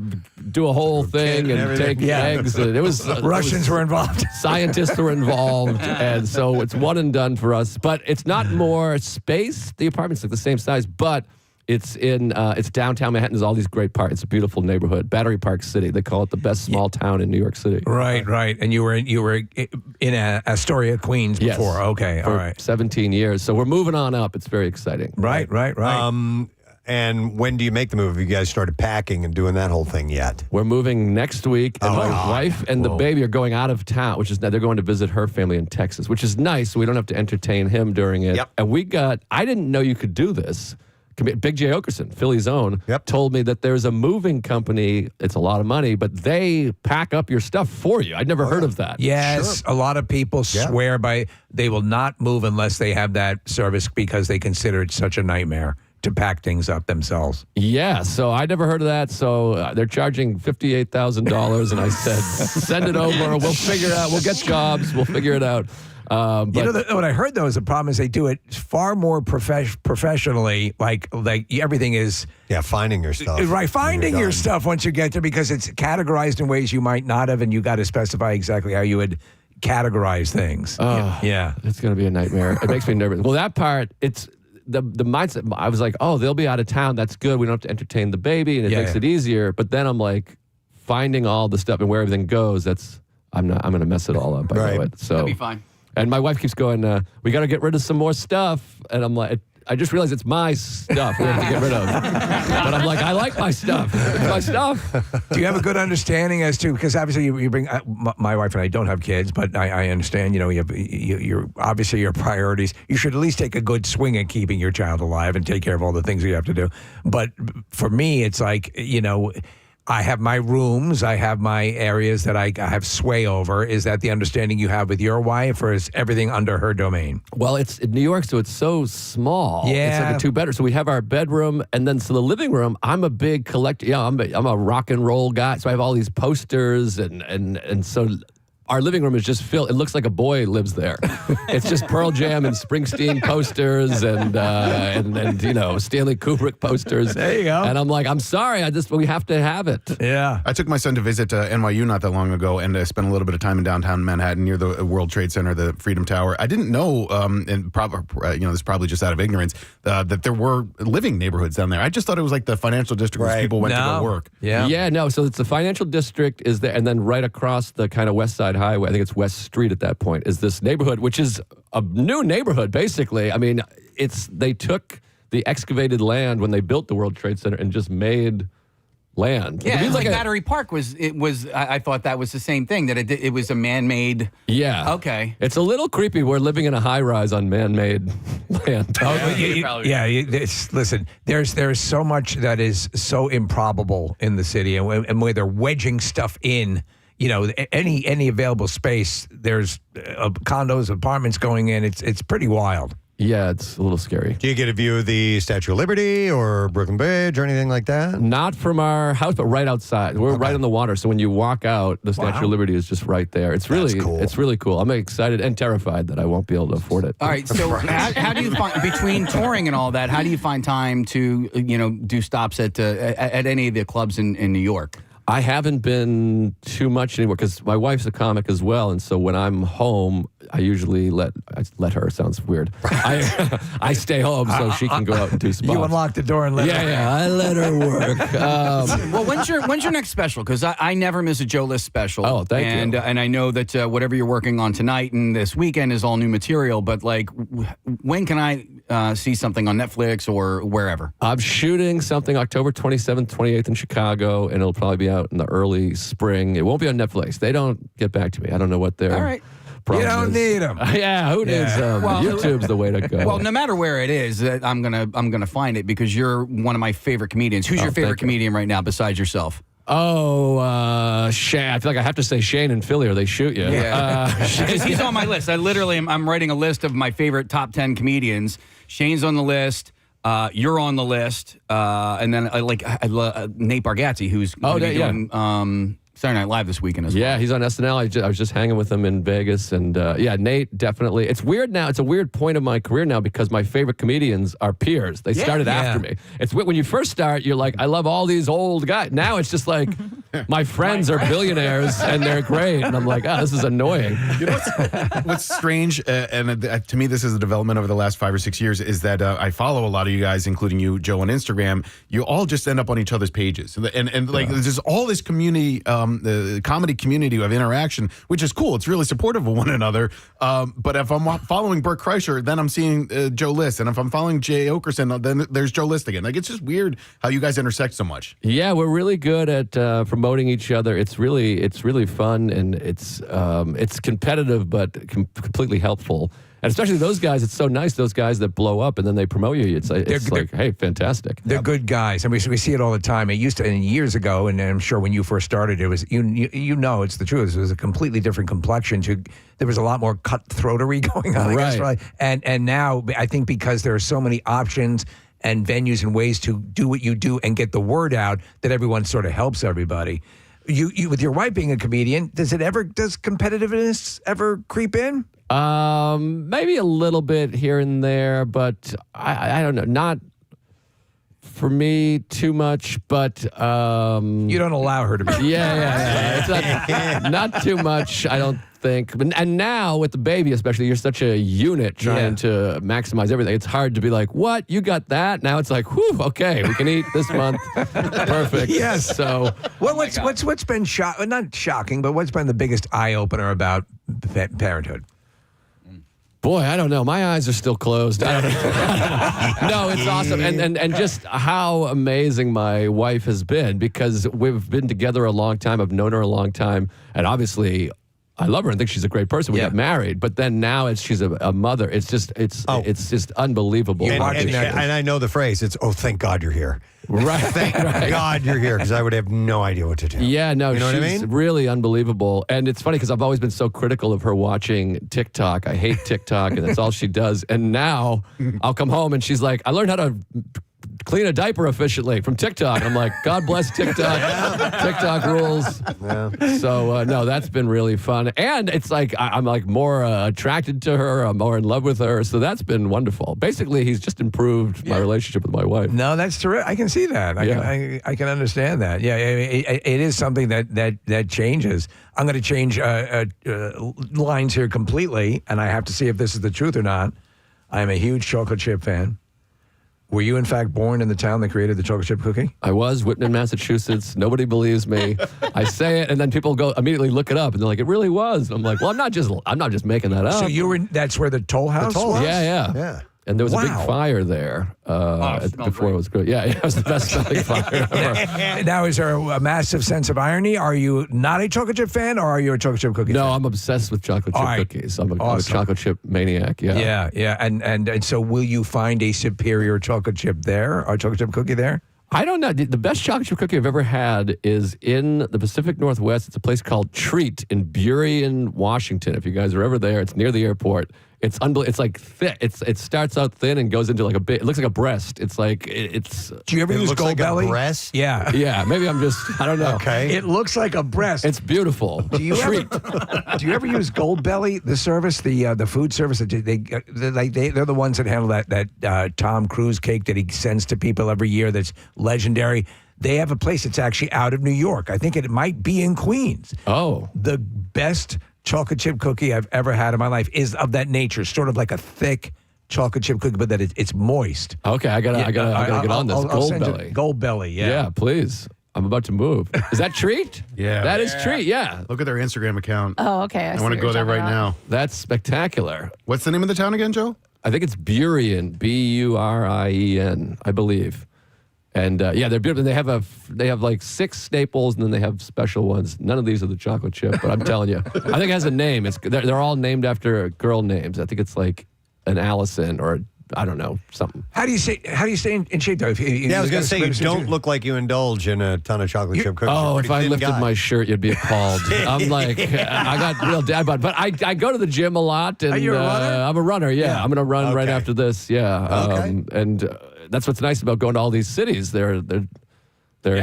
do a whole thing and take eggs. And it was Russians were involved. Scientists were involved. And so it's one and done for us. But it's not more space. The apartment's like the same size, but it's it's downtown Manhattan. There's all these great parks. It's a beautiful neighborhood. Battery Park City. They call it the best small town in New York City. Right. And you were in Astoria, Queens before. Yes. Okay, For all right. 17 years. So we're moving on up. It's very exciting. Right. and when do you make the move? Have you guys started packing and doing that whole thing yet? We're moving next week, and my God. wife and the baby are going out of town, which is they're going to visit her family in Texas, which is nice. So we don't have to entertain him during it. Yep. And I didn't know you could do this. Big J. Okerson, Philly's own, told me that there's a moving company. It's a lot of money, but they pack up your stuff for you. I'd never heard of that. Yes, a lot of people swear by they will not move unless they have that service because they consider it such a nightmare to pack things up themselves. Yeah, so I never heard of that. So they're charging $58,000, and I said, send it over. We'll figure it out. We'll get jobs. We'll figure it out. But What I heard though is the problem is they do it far more professionally. Like everything is finding your stuff. Right, finding your stuff once you get there because it's categorized in ways you might not have, and you got to specify exactly how you would categorize things. It's going to be a nightmare. It makes me nervous. Well, that part, it's the mindset. I was like, they'll be out of town. That's good. We don't have to entertain the baby, and it makes it easier. But then I'm like, finding all the stuff and where everything goes. I'm going to mess it all up. I know it. So That'll be fine. And my wife keeps going, we got to get rid of some more stuff. And I'm like, I just realized it's my stuff we have to get rid of. But I'm like, I like my stuff. It's my stuff. Do you have a good understanding as to, because obviously you bring, my wife and I don't have kids, but I understand, you're obviously your priorities. You should at least take a good swing at keeping your child alive and take care of all the things you have to do. But for me, it's like, I have my rooms. I have my areas that I have sway over. Is that the understanding you have with your wife, or is everything under her domain? Well, it's in New York, so it's so small. Yeah. It's like a two-bedroom. So we have our bedroom, and then so the living room, I'm a big collector. I'm a rock and roll guy, so I have all these posters, and so our living room is just filled. It looks like a boy lives there. It's just Pearl Jam and Springsteen posters and Stanley Kubrick posters. There you go. And I'm like, I'm sorry, we have to have it. Yeah. I took my son to visit NYU not that long ago and spent a little bit of time in downtown Manhattan near the World Trade Center, the Freedom Tower. I didn't know, and this is probably just out of ignorance, that there were living neighborhoods down there. I just thought it was like the financial district where people went to go work. No. So it's the financial district is there, and then right across the kind of West Side Highway, I think it's West Street at that point, is this neighborhood, which is a new neighborhood, basically. I mean, they took the excavated land when they built the World Trade Center and just made land. Yeah, It'd be it's like a- Battery Park was. I thought that was the same thing. That it was a man-made. Yeah. Okay. It's a little creepy. We're living in a high-rise on man-made land. Listen, there's so much that is so improbable in the city, and where they're wedging stuff in. Any available space. There's condos, apartments going in. It's pretty wild. Yeah, it's a little scary. Do you get a view of the Statue of Liberty or Brooklyn Bridge or anything like that? Not from our house, but right outside. We're right on the water, so when you walk out, the Statue of Liberty is just right there. It's really cool. It's really cool. I'm excited and terrified that I won't be able to afford it. All right, so how do you find between touring and all that? How do you find time to do stops at any of the clubs in New York? I haven't been too much anymore because my wife's a comic as well, and so when I'm home, I usually let her. Sounds weird. I stay home so she can go out and do spots. You unlock the door and let her. Yeah, I let her work. Well, when's your next special? Because I never miss a Joe List special. Oh, thank you. And I know that whatever you're working on tonight and this weekend is all new material. But when can I see something on Netflix or wherever? I'm shooting something October 27th, 28th in Chicago, and it'll probably be out in the early spring. It won't be on Netflix. They don't get back to me. I don't know what they're. All right. You don't need them. Yeah, who needs them? Well, YouTube's the way to go. Well, no matter where it is, I'm gonna find it because you're one of my favorite comedians. Who's your favorite comedian right now besides yourself? Oh, Shane. I feel like I have to say Shane in Philly or they shoot you. Yeah, because he's on my list. I literally I'm writing a list of my favorite top 10 comedians. Shane's on the list. You're on the list, and then I love Nate Bargatze, who's doing Saturday Night Live this weekend as well. Yeah, he's on SNL. I was just hanging with him in Vegas, and Nate definitely. It's weird now. It's a weird point of my career now because my favorite comedians are peers. They started after me. It's when you first start, you're like, I love all these old guys. Now it's just like my friends are billionaires and they're great, and I'm like, this is annoying. You know what's strange, and to me this is a development over the last 5 or 6 years, is that I follow a lot of you guys, including you, Joe, on Instagram. You all just end up on each other's pages, and there's just all this community. The comedy community of interaction, which is cool. It's really supportive of one another. But if I'm following Bert Kreischer, then I'm seeing Joe List. And if I'm following Jay Okerson, then there's Joe List again. Like, it's just weird how you guys intersect so much. Yeah, we're really good at promoting each other. It's really fun, and it's competitive but completely helpful. And especially those guys, it's so nice, those guys that blow up and then they promote you. It's like, hey, fantastic. They're good guys. And we see it all the time. It used to, and years ago, and I'm sure when you first started, it was, it's the truth. It was a completely different complexion. There was a lot more cutthroatery going on. I guess, right? And now, I think because there are so many options and venues and ways to do what you do and get the word out, that everyone sort of helps everybody. You with your wife being a comedian, does competitiveness ever creep in? Maybe a little bit here and there, but I don't know. Not for me too much, but you don't allow her to be. Yeah. It's not too much, I don't think. And now with the baby, especially, you're such a unit trying to maximize everything. It's hard to be like, what? You got that? Now it's like, whew, okay, we can eat this month. Perfect. Yes. So what's been not shocking, but what's been the biggest eye opener about parenthood? Boy, I don't know. My eyes are still closed. I don't know. No, it's awesome. And just how amazing my wife has been, because we've been together a long time. I've known her a long time. And obviously, I love her and think she's a great person. We got married. But then now she's a mother. It's just unbelievable. And I know the phrase. It's, oh, thank God you're here. Right. Thank God you're here, because I would have no idea what to do. Yeah, no, you know she's what I mean? Really unbelievable. And it's funny because I've always been so critical of her watching TikTok. I hate TikTok, and that's all she does. And now I'll come home and she's like, I learned how to clean a diaper efficiently from TikTok. I'm like, God bless TikTok. TikTok rules. Yeah. So, no, that's been really fun. And it's like, I'm like more attracted to her. I'm more in love with her. So that's been wonderful. Basically, he's just improved my relationship with my wife. No, that's terrific. I can see that. I can understand that. Yeah, it is something that changes. I'm going to change lines here completely, and I have to see if this is the truth or not. I am a huge chocolate chip fan. Were you, in fact, born in the town that created the chocolate chip cookie? I was, Whitman, Massachusetts. Nobody believes me. I say it, and then people go immediately look it up, and they're like, "It really was." I'm like, "Well, I'm not just making that up." So that's where the Toll House was? Yeah. And there was a big Wow. fire there before it was good. Yeah, it was the best smelling fire ever. Now, is there a massive sense of irony? Are you not a chocolate chip fan, or are you a chocolate chip cookie fan? No, I'm obsessed with chocolate chip cookies. I'm a chocolate chip maniac. Yeah. Yeah. And so will you find a superior chocolate chip there, or chocolate chip cookie there? I don't know. The best chocolate chip cookie I've ever had is in the Pacific Northwest. It's a place called Treat in Burien, Washington. If you guys are ever there, it's near the airport. It's unbelievable. It's like thick. It starts out thin and goes into like a bit. It looks like a breast. It's like it's. Do you ever use Gold Belly? Breast? Yeah. Yeah. Maybe I'm just. I don't know. Okay. It looks like a breast. It's beautiful. Do you ever use Gold Belly, the service, the food service? They're the ones that handle that Tom Cruise cake that he sends to people every year. That's legendary. They have a place that's actually out of New York. I think it might be in Queens. Oh, the best chocolate chip cookie I've ever had in my life is of that nature, sort of like a thick chocolate chip cookie, but that it's moist. Okay, I gotta get on this. I'll Gold Belly. Gold Belly, yeah. Yeah, please. I'm about to move. Is that Treat? Yeah. That is Treat, yeah. Look at their Instagram account. Oh, okay. I want to go there right now. That's spectacular. What's the name of the town again, Joe? I think it's Burien, Burien, I believe. And yeah, they're beautiful. They have like 6 staples, and then they have special ones. None of these are the chocolate chip, but I'm telling you, I think it has a name. They're all named after girl names. I think it's like an Allison or I don't know, something. How do you stay in shape though? I was going to say you don't look like you indulge in a ton of chocolate chip cookies. Oh, if I lifted guy. my shirt, you'd be appalled. I'm like, I got real dad bod, but I go to the gym a lot, and Are you a runner? I'm a runner. Yeah, I'm going to run right after this. Yeah, Okay. And that's what's nice about going to all these cities. They're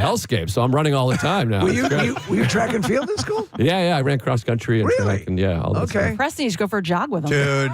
hellscapes. So I'm running all the time now. Were you track and field in school? Yeah. I ran cross country and track, and all this stuff. Preston, you should go for a jog with him. Dude.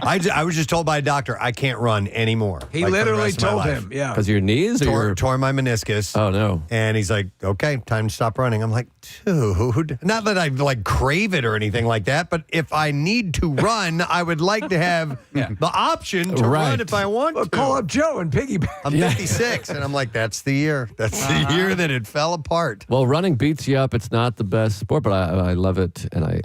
I was just told by a doctor I can't run anymore. He for the literally rest of my told life. him, yeah. Because your knees tore my meniscus. Oh no. And he's like, okay, time to stop running. I'm like, dude, not that I like crave it or anything like that, but if I need to run, I would like to have the option to run if I want to. Call up Joe and piggyback. I'm 56, and I'm like, that's the year. That's the year that it fell apart. Well, running beats you up. It's not the best sport, but I love it, and I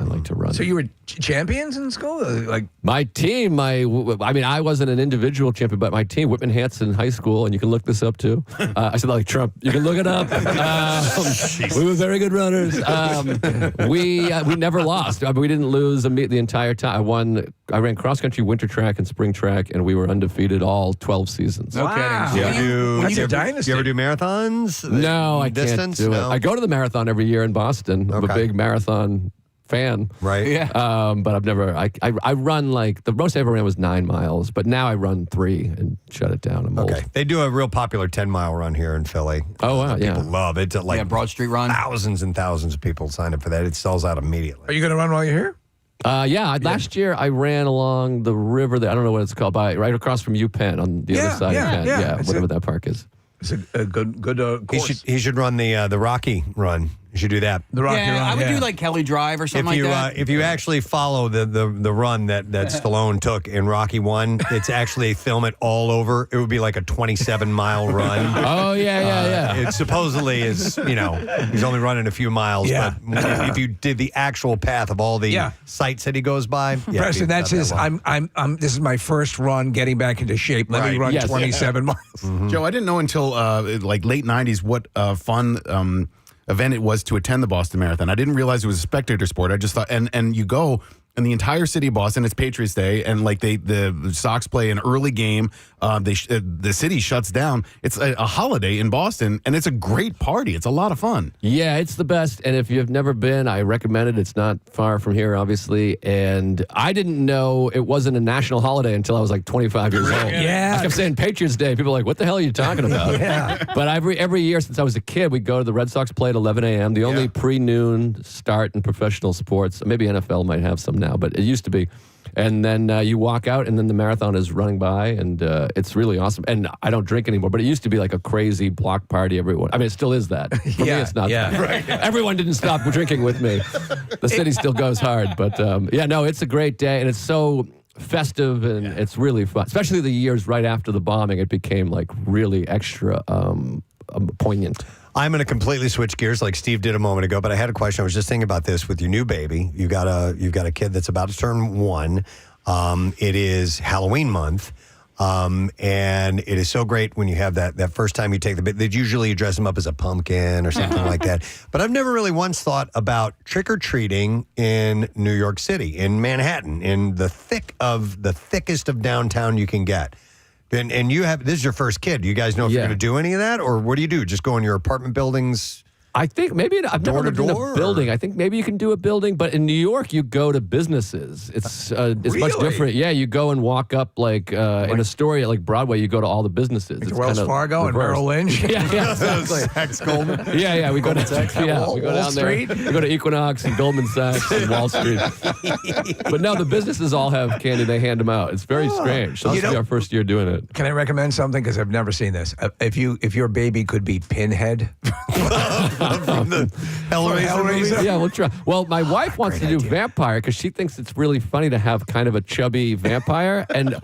like to run. So you were champions in school? Like my team, I wasn't an individual champion, but my team, Whitman Hanson High School, and you can look this up too. I said that like Trump. You can look it up. We were very good runners. We never lost. We didn't lose the entire time. I ran cross country, winter track, and spring track, and we were undefeated all 12 seasons. Wow. That's a dynasty. You ever do marathons? No, I Distance? can't do No? it. I go to the marathon every year in Boston. I'm a big marathon fan. Right. Yeah. But I've never, I run like, the most I ever ran was 9 miles, but now I run 3 and shut it down. I'm old. They do a real popular 10-mile run here in Philly. Oh, wow, People love it. Like Broad Street run. Thousands and thousands of people sign up for that. It sells out immediately. Are you going to run while you're here? Last year I ran along the river that I don't know what it's called, right across from UPenn on the other side of Penn. Yeah, whatever that park is. It's a good course. He should run the Rocky run. You should do that. The Rocky run. I would do like Kelly Drive or something like that. If you actually follow the run that Stallone took in Rocky 1, it's actually they film it all over. It would be like a 27-mile run. Oh yeah. It supposedly is. He's only running a few miles. Yeah. But if you did the actual path of all the sites that he goes by, Preston, that's his. This is my first run getting back into shape. Let me run 27 miles. Mm-hmm. Joe, I didn't know until like late 90s what fun event it was to attend the Boston Marathon. I didn't realize it was a spectator sport. I just thought, and you go, and the entire city of Boston, it's Patriots Day, and like the Sox play an early game. The city shuts down. It's a holiday in Boston, and it's a great party. It's a lot of fun. Yeah, it's the best. And if you've never been, I recommend it. It's not far from here, obviously. And I didn't know it wasn't a national holiday until I was like 25 years old. Yeah. I kept saying Patriots Day. People are like, what the hell are you talking about? But every year since I was a kid, we'd go to the Red Sox play at 11 a.m., the only pre-noon start in professional sports. Maybe NFL might have some now, but it used to be. And then you walk out, and then the marathon is running by, and it's really awesome. And I don't drink anymore, but it used to be like a crazy block party. Everyone, I mean, it still is that. For me, it's not. Yeah, right. Everyone didn't stop drinking with me. The city still goes hard, but it's a great day, and it's so festive, and it's really fun. Especially the years right after the bombing, it became like really extra poignant. I'm going to completely switch gears like Steve did a moment ago, but I had a question. I was just thinking about this with your new baby. You've got a kid that's about to turn 1. It is Halloween month. And it is so great when you have that first time you take the bit. They usually dress them up as a pumpkin or something like that. But I've never really once thought about trick-or-treating in New York City, in Manhattan, in the thickest of downtown you can get. And this is your first kid. Do you guys know if you're going to do any of that? Or what do you do? Just go in your apartment buildings? I think maybe I've never lived in a building. I think maybe you can do a building, but in New York, you go to businesses. It's much different. Yeah, you go and walk up like in a story at like Broadway. You go to all the businesses. Like it's Wells kind of Fargo and Merrill Lynch. Yeah, exactly. Saks Goldman. Yeah. We go to Wall we go down Street. there. We go to Equinox and Goldman Sachs and Wall Street. But no, the businesses all have candy. They hand them out. It's very strange. So this will be our first year doing it. Can I recommend something? Because I've never seen this. If your baby could be Pinhead from the Hellraiser. Yeah, we'll try. Well, my wife wants to do vampire because she thinks it's really funny to have kind of a chubby vampire. And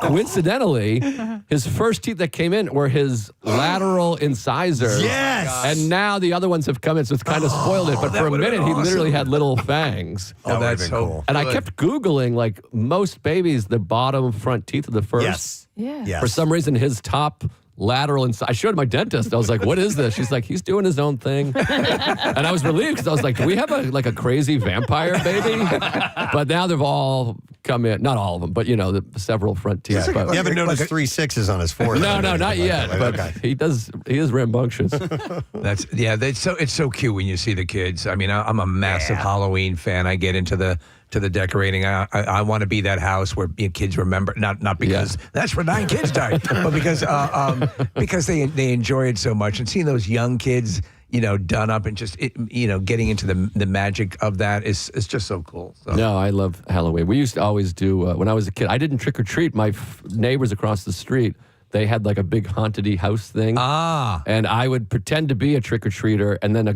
coincidentally, his first teeth that came in were his lateral incisors. Yes. And now the other ones have come in, so it's kind of spoiled it. But for a minute, he literally had little fangs. Oh, that's so cool. And I kept Googling, like, most babies, the bottom front teeth are the first. Yes. Yeah. Yes. For some reason, his top lateral inside. I showed my dentist. I was like, "What is this?" She's like, "He's doing his own thing," and I was relieved because I was like, "Do we have a crazy vampire baby?" But now they've all come in. Not all of them, but the several front teeth. You But haven't noticed 3 6s on his forehead? no, not yet. But he does. He is rambunctious. It's so cute when you see the kids. I mean, I'm a massive Halloween fan. I get into the decorating. I want to be that house where kids remember, not because that's where 9 kids died, but because they enjoy it so much, and seeing those young kids, done up and just getting into the magic of that is just so cool. So. No, I love Halloween. We used to always do when I was a kid. I didn't trick or treat. My neighbors across the street, they had like a big haunted-y house thing. And I would pretend to be a trick-or-treater, and then a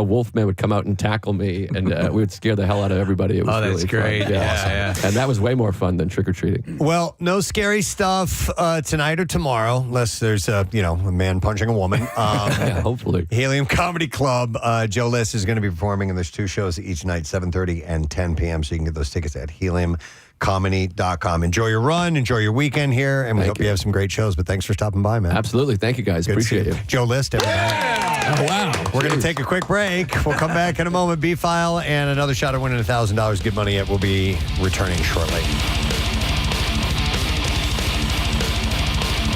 wolfman would come out and tackle me, and we would scare the hell out of everybody. It was that's really great. Fun. Yeah. And that was way more fun than trick-or-treating. Well, no scary stuff tonight or tomorrow, unless there's a man punching a woman. Yeah, hopefully. Helium Comedy Club. Joe List is going to be performing, and there's 2 shows each night, 7:30 and 10 p.m., so you can get those tickets at heliumcomedy.com. Enjoy your run, enjoy your weekend here, and we hope you have some great shows. But thanks for stopping by, man. Absolutely. Thank you, guys. Appreciate it. Joe List, everybody. Oh, wow. We're going to take a quick break. We'll come back in a moment. B-File and another shot at winning $1,000. Good money yet. We'll be returning shortly.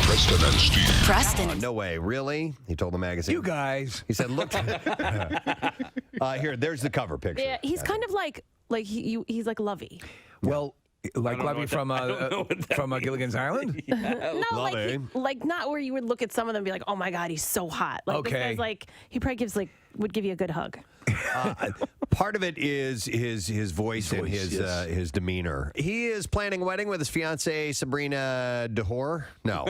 Preston and Steve. Preston. No way. Really? He told the magazine. You guys. He said, look. Here, there's the cover picture. Yeah, he's kind of like he's like Lovey. Well, like Lovey from Gilligan's Island? No, like not where you would look at some of them and be like, oh my God, he's so hot. Like this guy's like, he probably would give you a good hug. Part of it is his voice and his demeanor. He is planning a wedding with his fiancee Sabrina Dahor. No.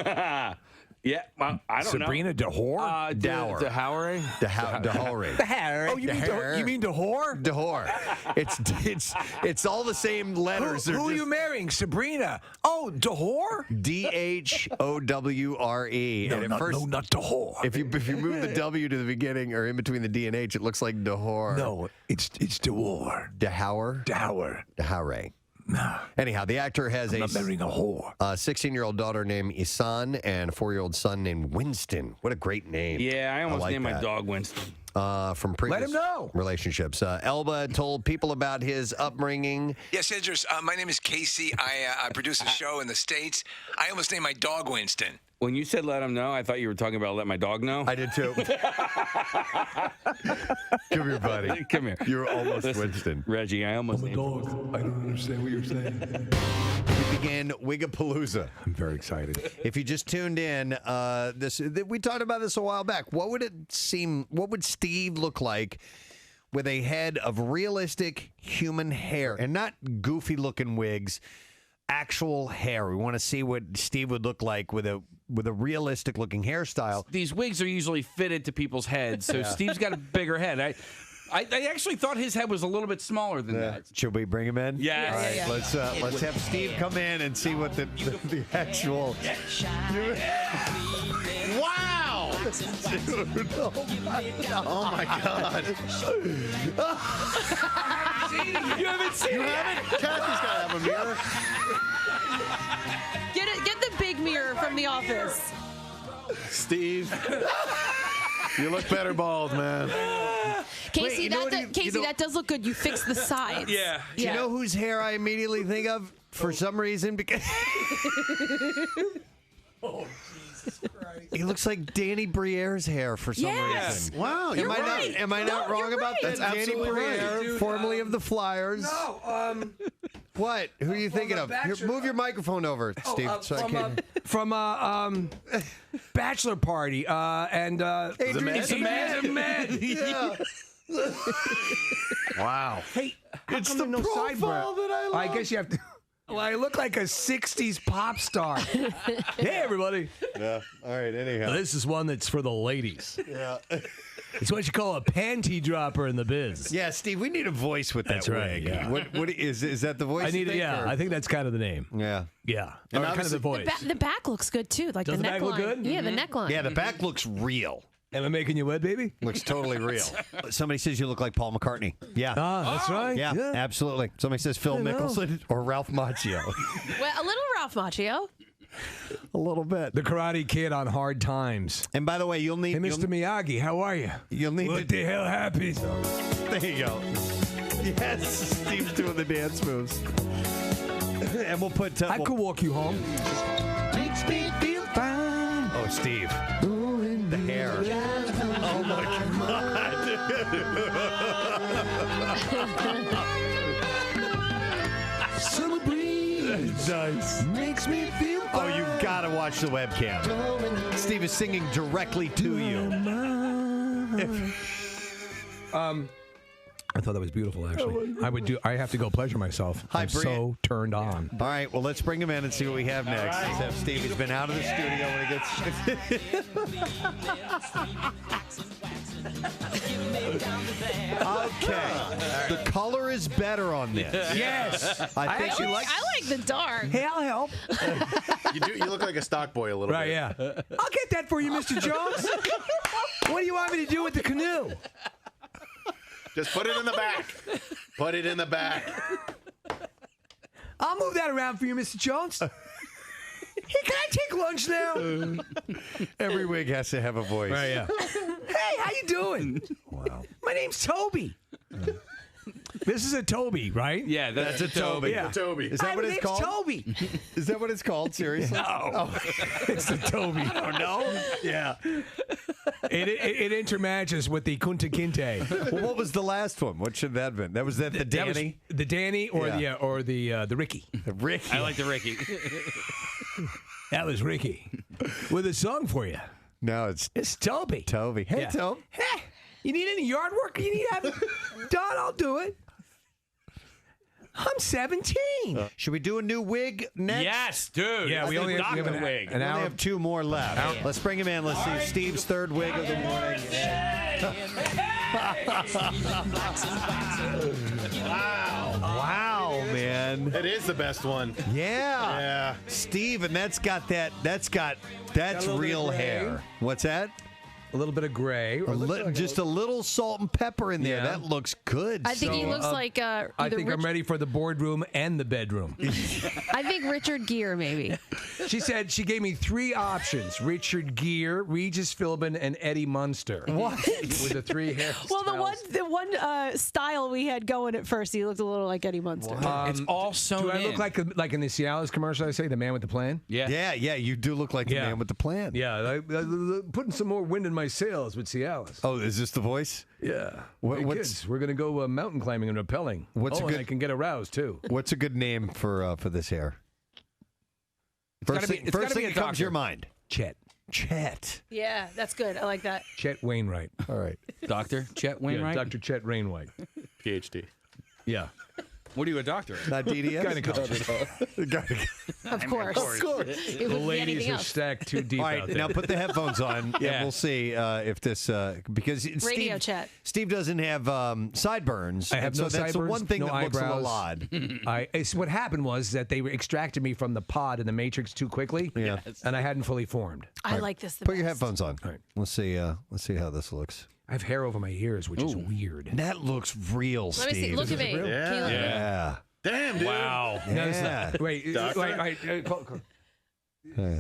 Yeah, well, I don't know. Sabrina Dahor? Dower. Dahore? Dahore. Oh, you mean Dahor? Dahor. It's all the same letters. Who are you marrying? Sabrina. Oh, Dahor? Dhowre. No, and not Dahor. If you move the W to the beginning or in between the D and H, it looks like Dahor. No, it's Dahor. Dahor? Dahore. No. Anyhow, the actor has I'm not marrying a whore. A 16-year-old daughter named Isan and a 4-year-old son named Winston. What a great name. Yeah, I almost named my dog Winston. From previous Let him know. relationships. Elba told people about his upbringing. Yes, Idris. My name is Casey. I produce a show in the States. I almost named my dog Winston. When you said let him know, I thought you were talking about let my dog know. I did too. Come here, buddy. Come here. You're almost Winston. Reggie, I almost named Dog, I don't understand what you're saying. We began Wigapalooza. I'm very excited. If you just tuned in, we talked about this a while back. What would Steve look like with a head of realistic human hair and not goofy looking wigs? Actual hair. We want to see what Steve would look like with a realistic looking hairstyle. These wigs are usually fitted to people's heads, so Steve's got a bigger head. I actually thought his head was a little bit smaller than that. Should we bring him in? Yes. All right, let's have Steve come in and see what the actual. Wow! Dude, oh my God! You haven't seen it? Kathy's got to have a mirror. Get the big mirror from the office. Steve, you look better bald, man. Casey, that does look good. You fixed the sides. Yeah. Do you know whose hair I immediately think of for some reason? Because Oh, Jesus Christ. he looks like Danny Briere's hair for some reason. Wow. Am I not wrong about that? That's Danny absolutely Briere, right. Dude, formerly of the Flyers. No, What? Who are you thinking a of? Here, bachelor- move your microphone over, Steve. So I can. from bachelor party and Adrian Zmed. Yeah. Wow. Hey, how It's come the there are no profile sideburns? that I love. I guess you have to. Well, I look like a '60s pop star. Hey, everybody! Yeah. All right. Anyhow. This is one that's for the ladies. Yeah. It's what you call a panty dropper in the biz. Yeah, Steve. We need a voice with that That's right, wig. yeah. What is that? The voice? I need you it. think, Yeah, or- I think that's kind of the name. Yeah. Yeah, And or kind of the voice. The back looks good too, like Does the the back look neckline. good? Yeah, the neckline. Yeah. The back looks real. Am I making you wet, baby? Looks totally real. Somebody says you look like Paul McCartney. Yeah. Ah, that's right. Yeah, absolutely. Somebody says Phil know. Mickelson or Ralph Macchio. Well, a little Ralph Macchio. A little bit. The Karate Kid on Hard Times. And by the way, you'll need. Hey, Mr. Miyagi, how are you? You'll need. What the hell happened? There you go. Yes, Steve's doing the dance moves. And we'll put. I could walk you home. Makes me feel fine. Oh, Steve. The hair. Oh my God. Summer breeze Nice. makes me feel Oh, fine. you've got to watch the webcam. Steve is singing directly to you. I thought that was beautiful, actually. I have to go pleasure myself. Hi, I'm Bri- so turned on. All right, well, let's bring him in and see what we have next. Let's have Steve. He's been out of the studio when he gets. Okay. The color is better on this. Yes. I think you like. I like the dark. Hey, I'll help. You look like a stock boy a little Right, bit. yeah. I'll get that for you, Mr. Jones. What do you want me to do with the canoe? Just put it in the back. Put it in the back. I'll move that around for you, Mr. Jones. Hey, can I take lunch now? Every wig has to have a voice. Right, yeah. Hey, how you doing? Wow. My name's Toby. This is a Toby, right? Yeah, That's a Toby. Yeah. Toby. Is that Hi, what my it's name's called? Toby. Is that what it's called? Seriously? No. It's the Toby. Oh, no? Yeah. It intermatches with the Kunta Kinte. Well, what was the last one? What should that have been? That was the That was Danny? the Danny or Yeah. the Ricky. The Ricky. I like the Ricky. That was Ricky. With a song for you. No, it's It's Toby. Toby. Hey, Yeah. Toby. Hey, you need any yard work? You need help done? I'll do it. I'm 17. Should we do a new wig next? Yes, dude. Yeah, we only have Dr. Wig. We only have two more left. Let's bring him in. Let's see Steve's third wig of the morning. Wow, man. It is the best one. Yeah. Yeah. Steve, and that's little real bit of gray. hair. What's that? A little bit of gray. Or Just a little salt and pepper in there. Yeah. That looks good. I think he looks like I either think I'm ready for the boardroom and the bedroom. I think Richard Gere, maybe. She said she gave me three options: Richard Gere, Regis Philbin, and Eddie Munster. What? With the three hair. Well, the one style we had going at first, he looked a little like Eddie Munster. It's all sewn Do I in. look like in the Cialis commercial? I say the man with the plan. Yeah. Yeah, you do look like the Yeah. man with the plan. Yeah, putting some more wind in my sails with Cialis. Oh, is this the voice? Yeah. What- Hey, what's- kids, we're gonna go mountain climbing and rappelling. What's a and good- I can get aroused too. What's a good name for this hair? gotta First be- thing, it's first gotta be thing a that comes to your doctor. mind. Chet. Yeah, that's good. I like that. Chet Wainwright. All right. Dr. Chet Wainwright? Yeah, Dr. Chet Wainwright. PhD. Yeah. What are you, a doctor? Not DDS? Gynecologist. Of course. Of course. It The wouldn't be ladies anything are else. stacked too deep All out right, there. now put the headphones on, and Yeah. we'll see if this because Radio chat. Steve doesn't have sideburns. I have and no so that's the sideburns, one thing no that looks a little eyebrows. odd. It's what happened was that they extracted me from the pod in the Matrix too quickly, Yeah. and I hadn't fully formed. I like this the Put your best. headphones on. All right. Let's see how this looks. I have hair over my ears, which is weird. That looks real, Let me see. Steve. Look at me. Can you look at me? Yeah. Damn, dude. Wow. No, it's Yeah. not. Wait, Doctor?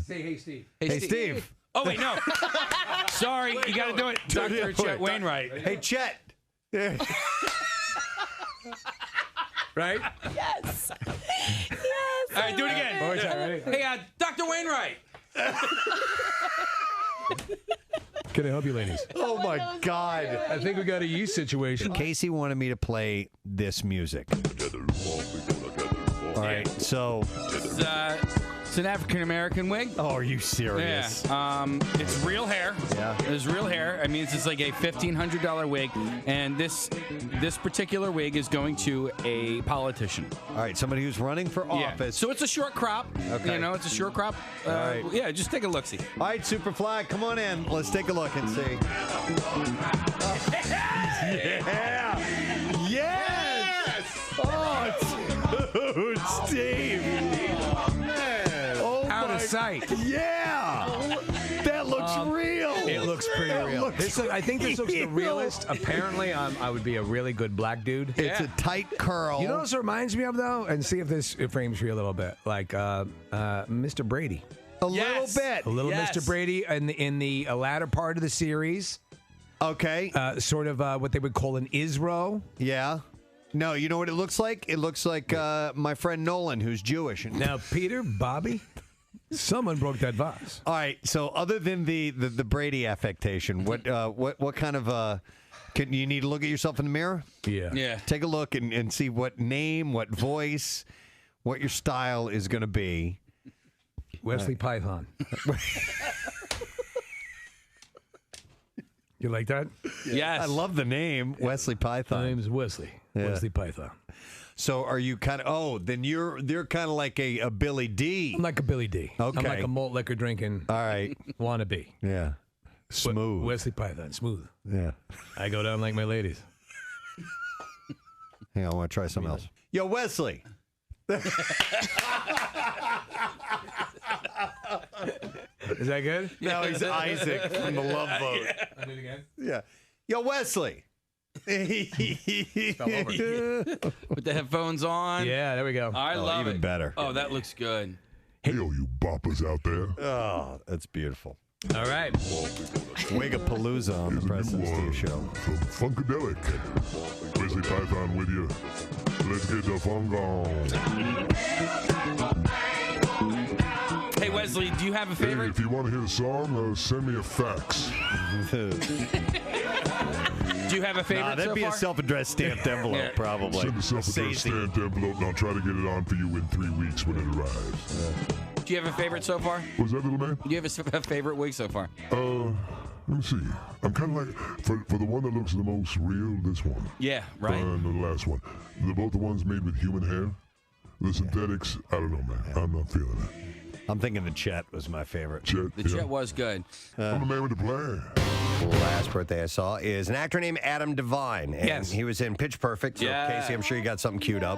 say hey, Steve. Hey, Steve. Oh, wait, no. Sorry, you got to do it. Dr. Chet Wainwright. Hey, Chet. Right? Yes. Yes. All right, do it again. One more time, ready? Hey, Dr. Wainwright. Can I help you, ladies? Oh, my God. I think we got a yeast situation. Casey wanted me to play this music. All right, so. It's an African American wig. Oh, are you serious? Yeah. It's real hair. Yeah. It's real hair. I mean, it's just like a $1,500 wig, and this particular wig is going to a politician. All right, somebody who's running for office. So it's a short crop. Okay. You know, it's a short crop. All right. Yeah, just take a look-see. All right, Superfly, come on in. Let's take a look and see. Yeah. Yes. Oh, dude, Steve. Oh, Out of sight. Yeah. That looks real. It looks pretty real. I think this looks the realest. Apparently, I would be a really good black dude. It's a tight curl. You know what this reminds me of, though? And see if this frames you a little bit. Like Mr. Brady. A little bit. A little Mr. Brady in the latter part of the series. Okay. Sort of what they would call an Isro. Yeah. No, you know what it looks like? It looks like my friend Nolan, who's Jewish. Now, Peter, Bobby, someone broke that vase. All right. So, other than the Brady affectation, what kind of can you need to look at yourself in the mirror? Yeah. Take a look and see what name, what voice, what your style is going to be. Wesley Python. You like that? Yes. I love the name, Wesley Python. My name's Wesley. Yeah. Wesley Python. So are you kind of? Oh, then they're kind of like a Billy D. I'm like a Billy D. Okay. I'm like a malt liquor drinking. All right. Wannabe. Yeah. Smooth. Wesley Python. Smooth. Yeah. I go down like my ladies. Hang on, I want to try something else. Yo, Wesley. Is that good? No, he's Isaac from the Love Boat. I do it again. Yeah. Yo, Wesley. With the headphones on. Yeah, there we go. I love even it. better. Oh, that looks good. Hey, yo, you boppers out there. Oh, that's beautiful. All right. Wigapalooza on the Preston Steve Show. From Funkadelic. Wesley Python with you. Let's get the funk on. Hey, Wesley, do you have a Hey, favorite? if you want to hear the song, send me a fax. Do you have a favorite That'd so be far? a self-addressed stamped envelope, Yeah. probably. Send a self-addressed stamped envelope, and I'll try to get it on for you in 3 weeks when it arrives. Do you have a favorite so far? Was that, little man? Do you have a favorite wig so far? Let me see. I'm kind of like, for the one that looks the most real, this one. Yeah, right. And the last one. They're both the ones made with human hair. The synthetics, I don't know, man. I'm not feeling it. I'm thinking the Chet was my favorite. Chet, The Chet was good. I'm the man with the plan. Last birthday I saw is an actor named Adam Devine. And Yes. he was in Pitch Perfect. So, Yeah. Casey, I'm sure you got something queued up.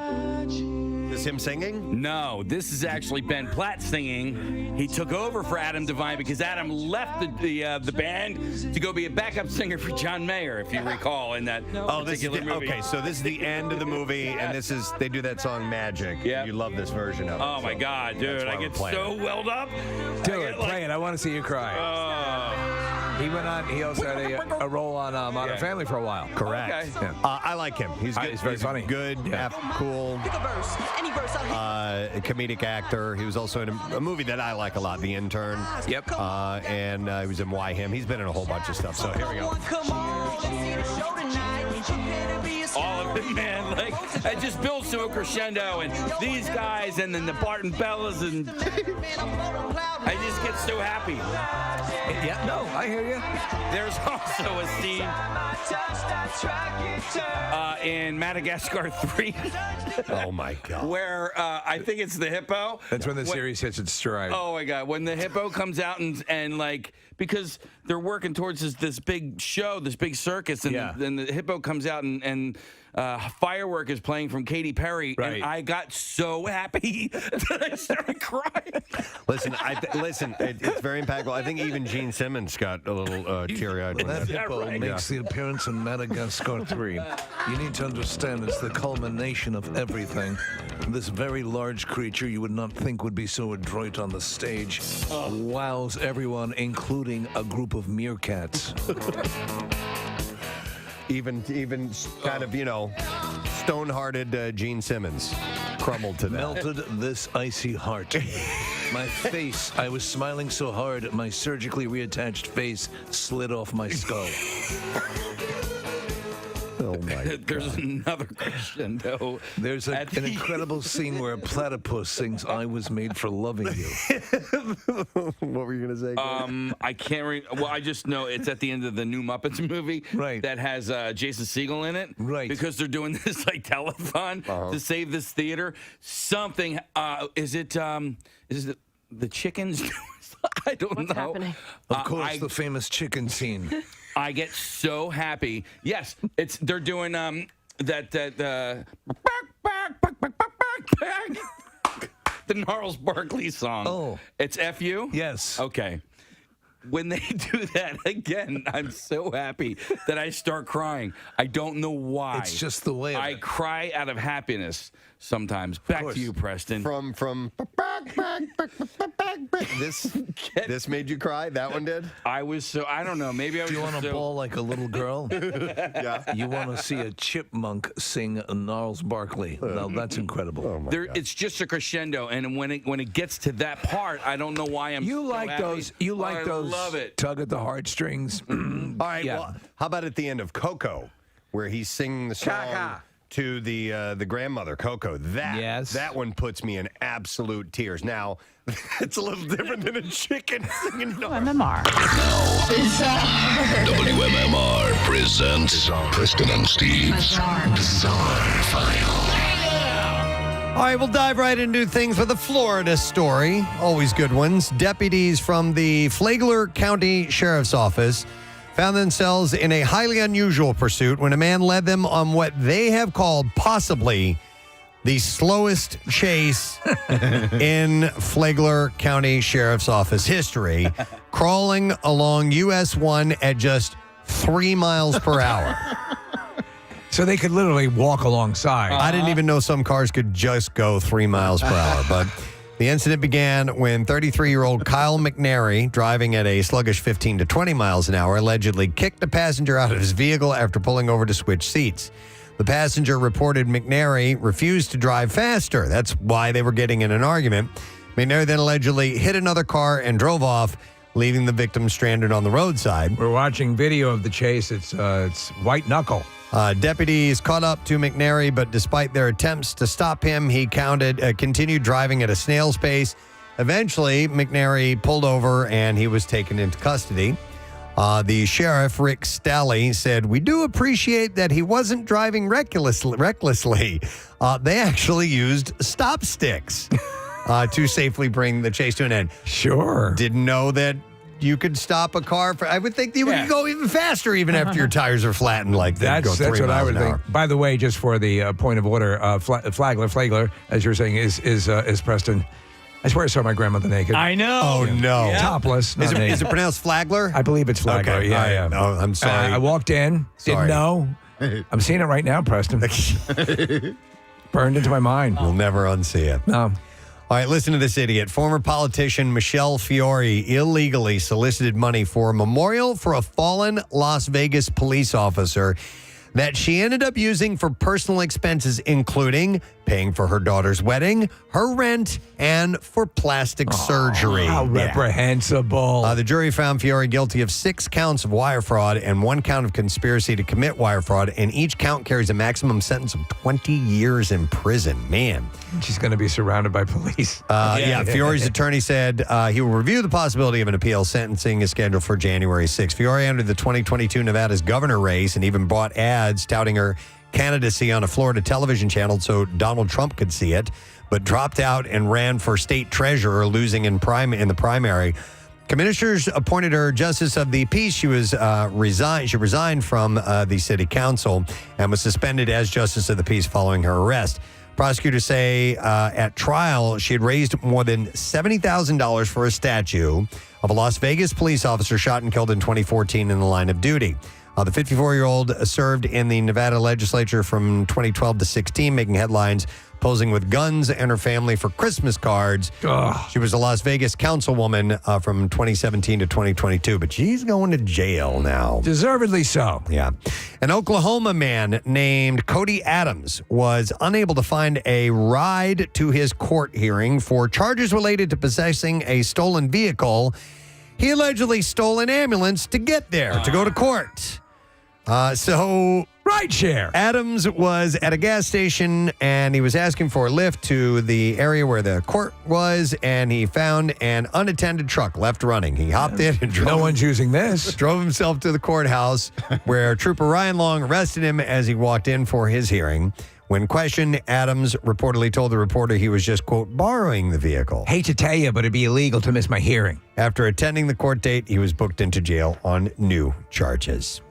Is him singing? No, this is actually Ben Platt singing. He took over for Adam Devine because Adam left the band to go be a backup singer for John Mayer, if you recall, in that particular movie. Okay, so this is the end of the movie, and they do that song Magic. Yeah. You love this version of it. Oh, my so God, that's dude. why I we're get playing so it. welled up. Do it. Play it. I want to see you cry. He went on. He also had a role on Modern Family for a while. Correct. Okay. Yeah. I like him. He's good. He's very funny. Good, cool, comedic actor. He was also in a movie that I like a lot, The Intern. Yep. And he was in Why Him. He's been in a whole bunch of stuff. So here we go. All of it, man. Like, it just builds to a crescendo, and these guys, and then the Barton Bellas, and I just get so happy. Yeah, no, I hear you. There's also a scene in Madagascar 3 Oh, my God. where I think it's the hippo. That's when the series hits its stride. Oh my God! When the hippo comes out and like, because they're working towards this big show, this big circus, and Yeah. then the hippo comes out and Firework is playing from Katy Perry, and I got so happy that I started crying. Listen, it's very impactful. I think even Gene Simmons got a little teary-eyed. That hippo makes the appearance in Madagascar 3. You need to understand it's the culmination of everything. This very large creature you would not think would be so adroit on the stage wows everyone, including a group of meerkats. Even kind of, stone-hearted Gene Simmons crumbled to that. Melted this icy heart. My face, I was smiling so hard, my surgically reattached face slid off my skull. Oh my God. There's another crescendo. There's an incredible scene where a platypus sings, "I was made for loving you." What were you going to say? I can't well, I just know it's at the end of the new Muppets movie that has Jason Segel in it. Right. Because they're doing this like telethon to save this theater. Something, is it the chickens? I don't know. What's happening? Of course, the famous chicken scene. I get so happy. Yes, they're doing the Gnarls Barkley song. Oh, it's FU. Yes. Okay. When they do that again, I'm so happy that I start crying. I don't know why. It's just the way I cry out of happiness sometimes. Back to you, Preston. From this made you cry? That one did? I don't know. Maybe I was Do you want to bawl like a little girl? Yeah. You want to see a chipmunk sing Gnarls Barkley? Now that's incredible. It's just a crescendo, and when it gets to that part, I don't know why I'm. You so like happy. those? You like I those? Love it. Tug at the heartstrings. All right. Yeah. Well, how about at the end of Coco, where he's singing the song to the grandmother, Coco? That one puts me in absolute tears. Now, it's a little different than a chicken singing. MMR. WMMR presents Preston and Steve's Bizarre File. All right, we'll dive right into things with a Florida story. Always good ones. Deputies from the Flagler County Sheriff's Office found themselves in a highly unusual pursuit when a man led them on what they have called possibly the slowest chase in Flagler County Sheriff's Office history, crawling along US 1 at just 3 miles per hour. So they could literally walk alongside. I didn't even know some cars could just go 3 miles per hour. But the incident began when 33-year-old Kyle McNary, driving at a sluggish 15 to 20 miles an hour, allegedly kicked a passenger out of his vehicle after pulling over to switch seats. The passenger reported McNary refused to drive faster. That's why they were getting in an argument. McNary then allegedly hit another car and drove off, leaving the victim stranded on the roadside. We're watching video of the chase. It's white knuckle. Deputies caught up to McNary, but despite their attempts to stop him, he continued driving at a snail's pace. Eventually, McNary pulled over and he was taken into custody. The sheriff, Rick Stalley, said, "We do appreciate that he wasn't driving recklessly. They actually used stop sticks to safely bring the chase to an end." Sure. Didn't know that you could stop a car. I would think you would go even faster even after your tires are flattened like that. That's what I would think. By the way, just for the point of order, Flagler, as you're saying, is Preston. I swear I saw my grandmother naked. I know. Oh, no. Yeah. Topless. Is it pronounced Flagler? I believe it's Flagler. Okay. Yeah. Oh, I'm sorry. I walked in, didn't know. I'm seeing it right now, Preston. Burned into my mind. We'll never unsee it. No. All right, listen to this idiot. Former politician Michelle Fiore illegally solicited money for a memorial for a fallen Las Vegas police officer that she ended up using for personal expenses, including paying for her daughter's wedding, her rent, and for plastic surgery. How reprehensible. The jury found Fiore guilty of 6 counts of wire fraud and 1 count of conspiracy to commit wire fraud, and each count carries a maximum sentence of 20 years in prison. Man. She's going to be surrounded by police. Fiore's attorney said he will review the possibility of an appeal. Sentencing is scheduled for January 6th. Fiore entered the 2022 Nevada's governor race and even bought ads touting her candidacy on a Florida television channel so Donald Trump could see it, but dropped out and ran for state treasurer, losing in the primary. Commissioners appointed her justice of the peace. She was resigned. She resigned from the city council and was suspended as justice of the peace following her arrest. Prosecutors say at trial she had raised more than $70,000 for a statue of a Las Vegas police officer shot and killed in 2014 in the line of duty. The 54-year-old served in the Nevada legislature from 2012 to 16, making headlines, posing with guns and her family for Christmas cards. Ugh. She was a Las Vegas councilwoman from 2017 to 2022, but she's going to jail now. Deservedly so. Yeah. An Oklahoma man named Cody Adams was unable to find a ride to his court hearing for charges related to possessing a stolen vehicle. He allegedly stole an ambulance to get there, to go to court. Rideshare. Adams was at a gas station and he was asking for a lift to the area where the court was, and he found an unattended truck left running. He hopped in and drove. No one's using this. Drove himself to the courthouse where Trooper Ryan Long arrested him as he walked in for his hearing. When questioned, Adams reportedly told the reporter he was just, quote, borrowing the vehicle. Hate to tell you, but it'd be illegal to miss my hearing. After attending the court date, he was booked into jail on new charges.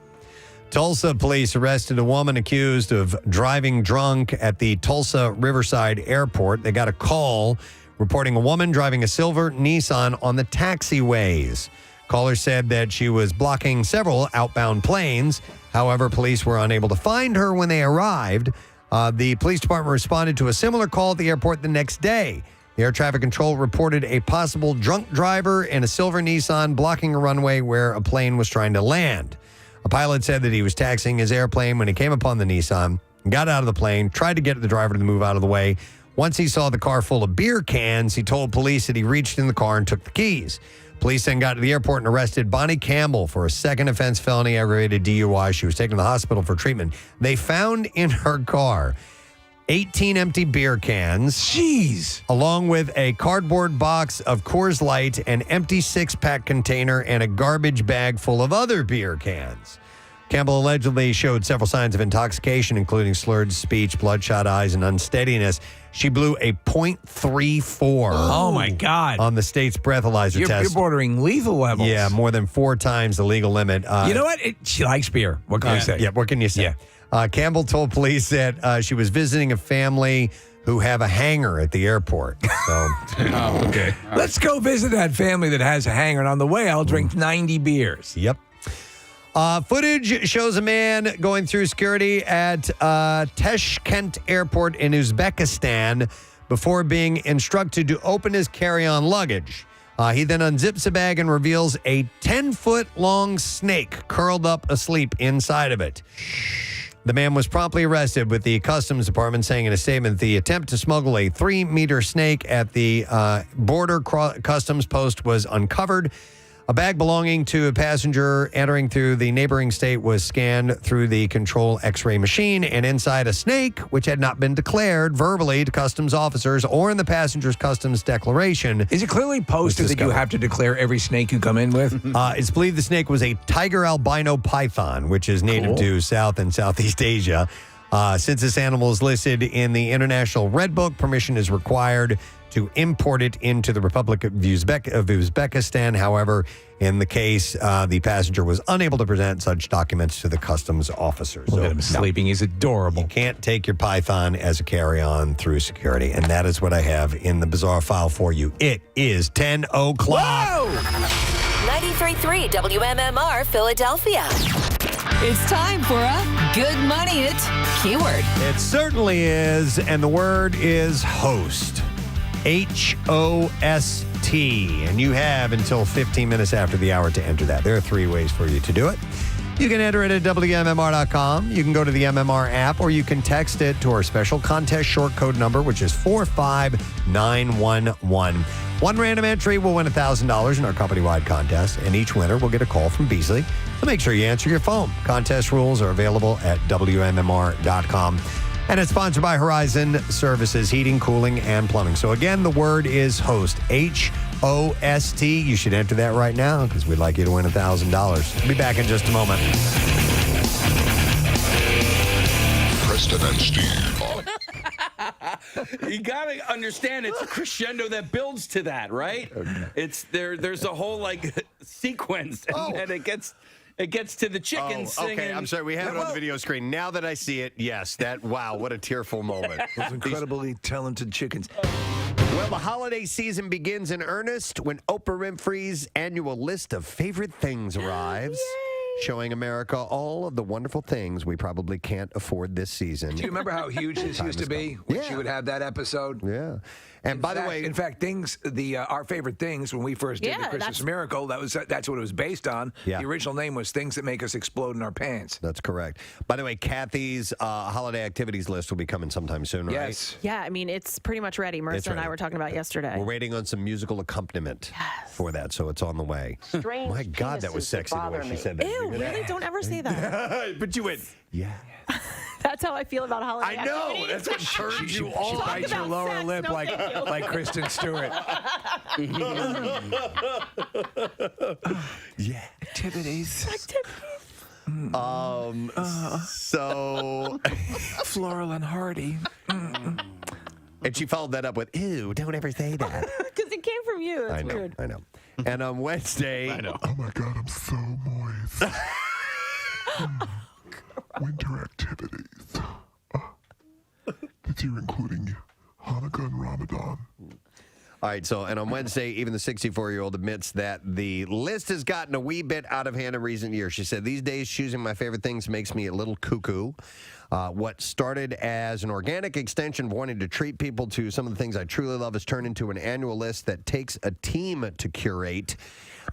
Tulsa police arrested a woman accused of driving drunk at the Tulsa Riverside Airport. They got a call reporting a woman driving a silver Nissan on the taxiways. Caller said that she was blocking several outbound planes. However, police were unable to find her when they arrived. The police department responded to a similar call at the airport the next day. The air traffic control reported a possible drunk driver in a silver Nissan blocking a runway where a plane was trying to land. A pilot said that he was taxiing his airplane when he came upon the Nissan, got out of the plane, tried to get the driver to move out of the way. Once he saw the car full of beer cans, he told police that he reached in the car and took the keys. Police then got to the airport and arrested Bonnie Campbell for a second offense felony aggravated DUI. She was taken to the hospital for treatment. They found in her car 18 empty beer cans. Jeez. Along with a cardboard box of Coors Light, an empty six-pack container, and a garbage bag full of other beer cans. Campbell allegedly showed several signs of intoxication, including slurred speech, bloodshot eyes, and unsteadiness. She blew a .34. Oh, my God. On the state's breathalyzer test. You're bordering lethal levels. Yeah, more than 4 times the legal limit. You know what? She likes beer. What can I say? Yeah, what can you say? Yeah. Campbell told police that she was visiting a family who have a hangar at the airport. So, okay. Let's go visit that family that has a hangar, and on the way, I'll drink 90 beers. Yep. Footage shows a man going through security at Tashkent Airport in Uzbekistan before being instructed to open his carry-on luggage. He then unzips a bag and reveals a 10-foot-long snake curled up asleep inside of it. The man was promptly arrested, with the Customs Department saying in a statement the attempt to smuggle a 3-meter snake at the border customs post was uncovered. A bag belonging to a passenger entering through the neighboring state was scanned through the control X-ray machine, and inside a snake, which had not been declared verbally to customs officers or in the passenger's customs declaration. Is it clearly posted that you have to declare every snake you come in with? It's believed the snake was a tiger albino python, which is native to South and Southeast Asia. Since this animal is listed in the International Red Book, permission is required to import it into the Republic of Uzbekistan. However, in the case, the passenger was unable to present such documents to the customs officers. Look at him sleeping. He's adorable. You can't take your python as a carry-on through security. And that is what I have in the bizarre file for you. It is 10 o'clock. Whoa! 93.3 WMMR Philadelphia. It's time for a Good Money It keyword. It certainly is, and the word is host. H-O-S-T. And you have until 15 minutes after the hour to enter that. There are 3 ways for you to do it. You can enter it at WMMR.com. You can go to the MMR app, or you can text it to our special contest short code number, which is 45911. One random entry will win $1,000 in our company-wide contest, and each winner will get a call from Beasley. So make sure you answer your phone. Contest rules are available at WMMR.com. And it's sponsored by Horizon Services, Heating, Cooling, and Plumbing. So again, the word is host, H-O-S-T. You should enter that right now because we'd like you to win $1,000. We'll be back in just a moment. Preston and Steve. You gotta understand it's a crescendo that builds to that, right? Okay. It's there's a whole like sequence, and it gets to the chicken singing. Okay, I'm sorry. We have it on the video screen. Now that I see it, yes, wow, what a tearful moment. Those incredibly talented chickens. Well, the holiday season begins in earnest when Oprah Winfrey's annual list of favorite things arrives. Showing America all of the wonderful things we probably can't afford this season. Do you remember how huge this used to be when she would have that episode? Yeah. And by the way, in fact, our favorite things when we first did the Christmas Miracle, that's what it was based on. Yeah. The original name was Things That Make Us Explode in Our Pants. That's correct. By the way, Kathy's holiday activities list will be coming sometime soon, right? Yes. Yeah, I mean, it's pretty much ready. Marissa and I were talking about it yesterday. We're waiting on some musical accompaniment for that, so it's on the way. Strange My God, that was sexy the way she said that. Ew, really? Don't ever say that. But you went, yeah. That's how I feel about holiday I know. activities. That's what turns you She on. bites her lower sex, lip no, thank you. like Kristen Stewart. Yeah. Activities. So Floral and Hardy. And she followed that up with, ew, don't ever say that. Because it came from you. That's weird. I know. And on Wednesday, Oh my God, I'm so moist. Winter activities. This year including Hanukkah and Ramadan. All right, and on Wednesday, even the 64-year-old admits that the list has gotten a wee bit out of hand in recent years. She said, these days, choosing my favorite things makes me a little cuckoo. What started as an organic extension of wanting to treat people to some of the things I truly love has turned into an annual list that takes a team to curate.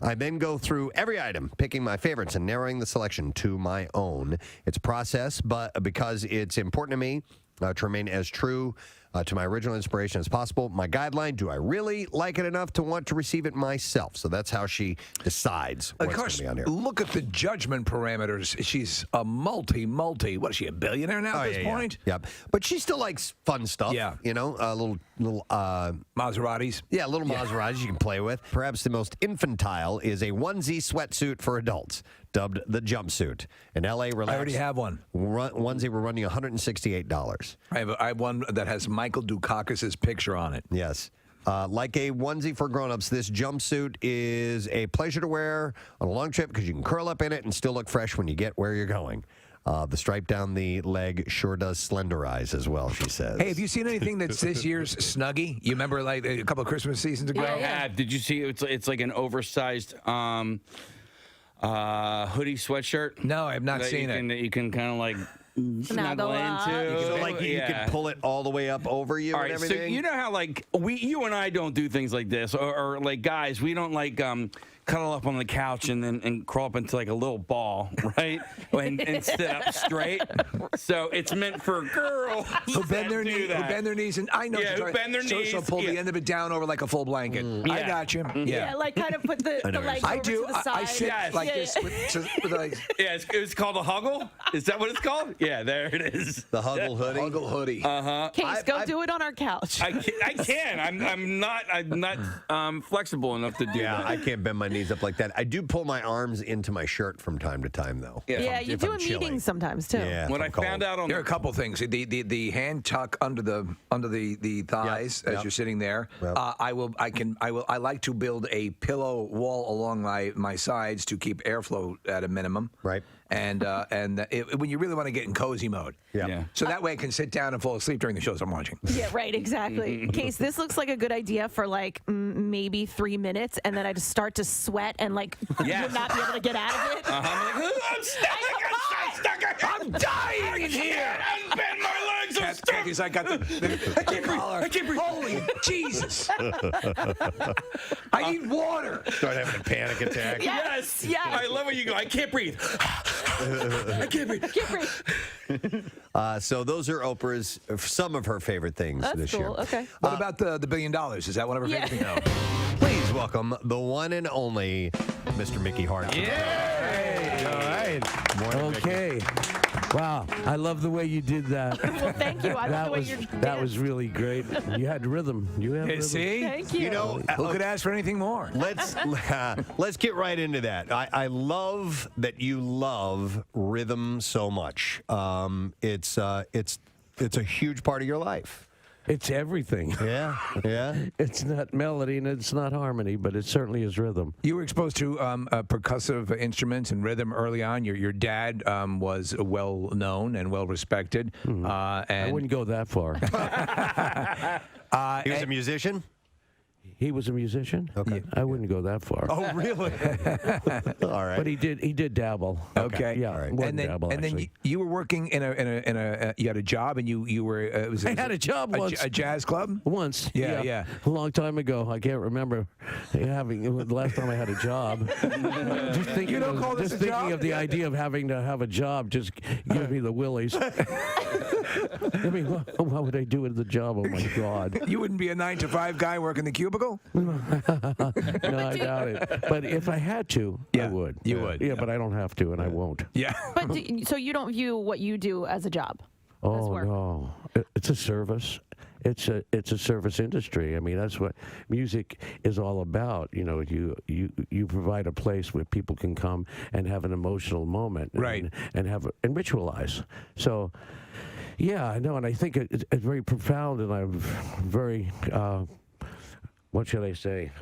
I then go through every item, picking my favorites and narrowing the selection to my own. It's a process, but because it's important to me to remain as true to my original inspiration as possible. My guideline, do I really like it enough to want to receive it myself? So that's how she decides what's going to be on here. Look at the judgment parameters. She's a multi, what is she, a billionaire now at this point? Yeah. But she still likes fun stuff. Yeah. You know, little Maseratis. Yeah, little Maseratis you can play with. Perhaps the most infantile is a onesie sweatsuit for adults, dubbed the jumpsuit. In L.A., I already have one. Onesie, we're running $168. I have one that has Michael Dukakis' picture on it. Yes. Like a onesie for grown-ups, this jumpsuit is a pleasure to wear on a long trip because you can curl up in it and still look fresh when you get where you're going. The stripe down the leg sure does slenderize as well, she says. Hey, have you seen anything that's this year's Snuggie? You remember like a couple of Christmas seasons ago? Yeah. Did you see it's like an oversized hoodie sweatshirt? No, I have not seen it. That you can kind of like snuggle into. So like you can pull it all the way up over you All and right, so everything? you know how like you and I don't do things like this, or like guys, we don't like cuddle up on the couch and crawl up into like a little ball, right? and sit up straight. So it's meant for girls Who bend their knees, who bend their knees, and I know. Yeah, who bend their knees. So pull the end of it down over like a full blanket. I got you. Yeah, like kind of put the legs over to the side. I sit like this with the legs. Yeah, it's called a huggle. Is that what it's called? Yeah, there it is. The huggle hoodie. Huggle hoodie. Case, go do it on our couch. I can. I'm not flexible enough to do that. I can't bend my knees up like that. I do pull my arms into my shirt from time to time, though. Yeah, you do I'm a chilling. meeting sometimes too. Yeah. When I found out on there are a couple things. The hand tuck under the thighs as you're sitting there. Yep. I like to build a pillow wall along my sides to keep airflow at a minimum. Right. And when you really want to get in cozy mode. Yeah. So that way I can sit down and fall asleep during the shows I'm watching. Yeah, right, exactly. Case, this looks like a good idea for like maybe 3 minutes, and then I just start to sweat and like would not be able to get out of it. I'm stuck. I'm dying in here. I bend my legs. I'm stuck. Kathy's like got I can't breathe. I can't breathe. Holy Jesus! I need water. Start having a panic attack. Yes. I love when you go. I can't breathe. I can't breathe. I can't breathe. So those are Oprah's, some of her favorite things That's this cool. year. Okay. What about the $1 billion? Is that one of her favorite things? No. Please welcome the one and only Mr. Mickey Hart. Yay! All right. Morning, okay. Wow, I love the way you did that. Well, thank you. I love the way you're that was really great. You had rhythm. You had rhythm. See? Thank you. You know, Who could ask for anything more? let's get right into that. I love that you love rhythm so much. It's a huge part of your life. It's everything. Yeah, yeah. It's not melody and it's not harmony, but it certainly is rhythm. You were exposed to percussive instruments and rhythm early on. Your dad was well known and well respected. And I wouldn't go that far. He was a musician? He was a musician. Okay. I wouldn't go that far. Oh, really? All right. But he did dabble. Okay. Yeah. All right. More And than then, dabble, and then actually. you were working in a you had a job and you were I had a job once. a jazz club Once. Yeah. A long time ago. I can't remember having the last time I had a job. Just thinking, You don't call this just a thinking job? of the idea of having to have a job just gives me the willies. I mean, what would I do with the job? Oh my God. You wouldn't be a 9-to-5 guy working the cubicle. No, I doubt it. But if I had to, I would. You would. Yeah, but I don't have to, and I won't. Yeah. But so you don't view what you do as a job? Oh work. no, it's a service. It's a service industry. I mean, that's what music is all about. You know, you provide a place where people can come and have an emotional moment, right? And ritualize. So, yeah, I know, and I think it's very profound, and I'm very, what should I say,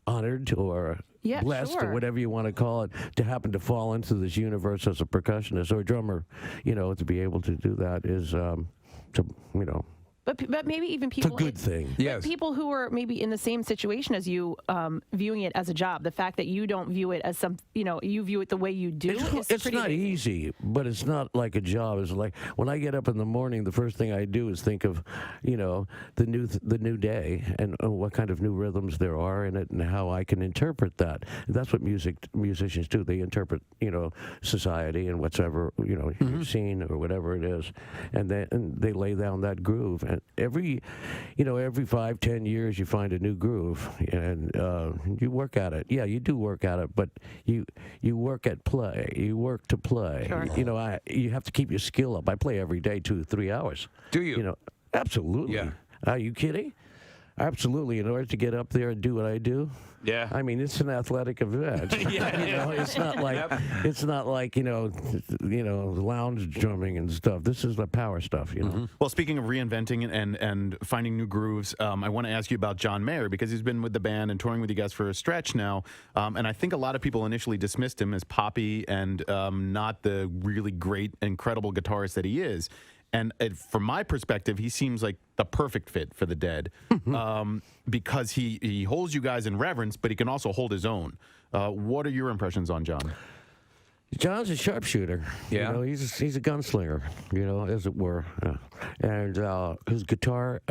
honored or blessed or whatever you want to call it, to happen to fall into this universe as a percussionist or a drummer. You know, to be able to do that is, But maybe even people. It's a good thing. Yes. People who are maybe in the same situation as you, viewing it as a job. The fact that you don't view it as you view it the way you do. It's not easy, but it's not like a job. It's like when I get up in the morning, the first thing I do is think of, the new day and what kind of new rhythms there are in it and how I can interpret that. And that's what musicians do. They interpret, society and whatever, you've seen or whatever it is, and they lay down that groove. And every 5-10 years you find a new groove and you work at it. Yeah, you do work at it, but you work at play. You work to play. Sure. You have to keep your skill up. I play every day 2-3 hours. Do you? Absolutely. Yeah. Are you kidding? Absolutely. In order to get up there and do what I do. Yeah. I mean, it's an athletic event. It's not like lounge drumming and stuff. This is the power stuff. Well, speaking of reinventing and finding new grooves, I want to ask you about John Mayer, because he's been with the band and touring with you guys for a stretch now. And I think a lot of people initially dismissed him as poppy and not the really great, incredible guitarist that he is. And from my perspective, he seems like the perfect fit for the Dead, because he holds you guys in reverence, but he can also hold his own. What are your impressions on John? John's a sharpshooter. Yeah. He's a gunslinger, as it were. And his guitar...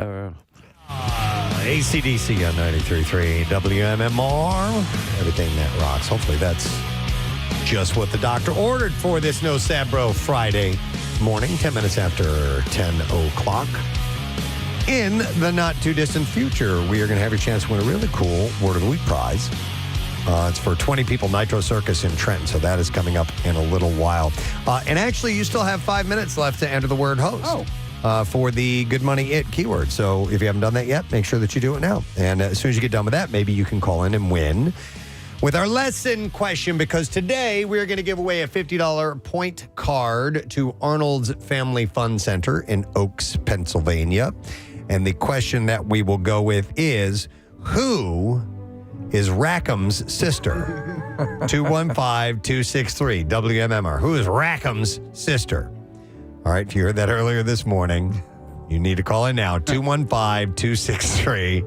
AC/DC on 93.3 WMMR. Everything that rocks. Hopefully that's just what the doctor ordered for this No Sabro Friday morning, 10 minutes after 10 o'clock. In the not-too-distant future, we are going to have your chance to win a really cool Word of the Week prize. It's for 20 people, Nitro Circus in Trenton, so that is coming up in a little while. And actually, you still have 5 minutes left to enter the word host for the Good Money It keyword. So if you haven't done that yet, make sure that you do it now. And as soon as you get done with that, maybe you can call in and win with our lesson question, because today we're going to give away a $50 point card to Arnold's Family Fun Center in Oaks, Pennsylvania. And the question that we will go with is, who is Rackham's sister? 215-263 WMMR. Who is Rackham's sister? All right, if you heard that earlier this morning, you need to call in now. 215-263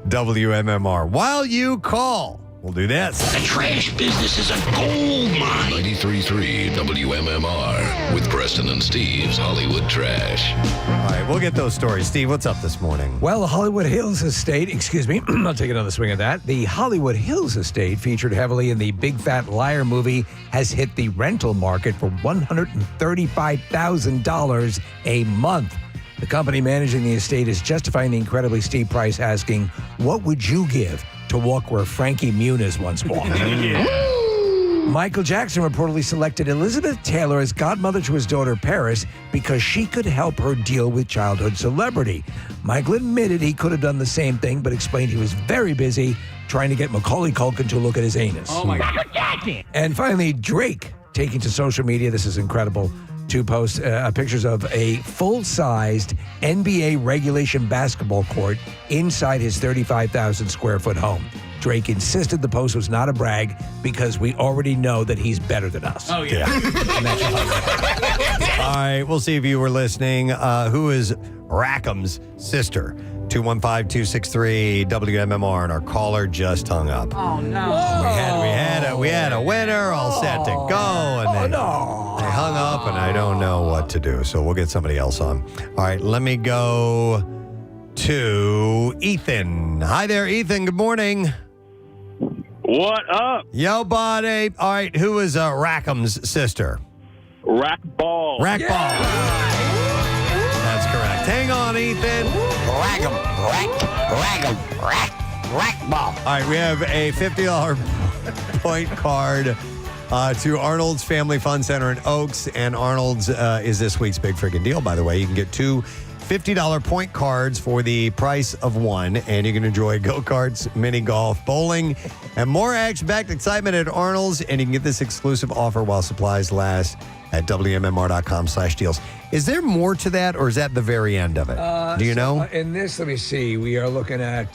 WMMR. While you call, we'll do this. The trash business is a gold mine. 93.3 WMMR with Preston and Steve's Hollywood Trash. All right, we'll get those stories. Steve, what's up this morning? Well, the Hollywood Hills estate, I'll take another swing at that. The Hollywood Hills estate, featured heavily in the Big Fat Liar movie, has hit the rental market for $135,000 a month. The company managing the estate is justifying the incredibly steep price, asking, what would you give to walk where Frankie Muniz once walked? Michael Jackson reportedly selected Elizabeth Taylor as godmother to his daughter Paris because she could help her deal with childhood celebrity. Michael admitted he could have done the same thing, but explained he was very busy trying to get Macaulay Culkin to look at his anus. Oh, my God. And finally, Drake taking to social media. This is incredible. To post pictures of a full-sized NBA regulation basketball court inside his 35,000 square foot home. Drake insisted the post was not a brag because we already know that he's better than us. Oh, yeah. All right, we'll see if you were listening. Who is Rackham's sister? 215-263-WMMR, and our caller just hung up. Oh, no. We had a winner all set to go, and they hung up, and I don't know what to do, so we'll get somebody else on. All right, let me go to Ethan. Hi there, Ethan. Good morning. What up? Yo, buddy. All right, who is Rackham's sister? Rackball. Rackball. That's correct. Hang on, Ethan. Rackball. All right, we have a $50 point card to Arnold's Family Fun Center in Oaks, and Arnold's is this week's big freaking deal, by the way. You can get two $50 point cards for the price of one, and you can enjoy go-karts, mini golf, bowling, and more action-packed excitement at Arnold's, and you can get this exclusive offer while supplies last at WMMR.com/deals. Is there more to that, or is that the very end of it? Do you know? In this, let me see. We are looking at...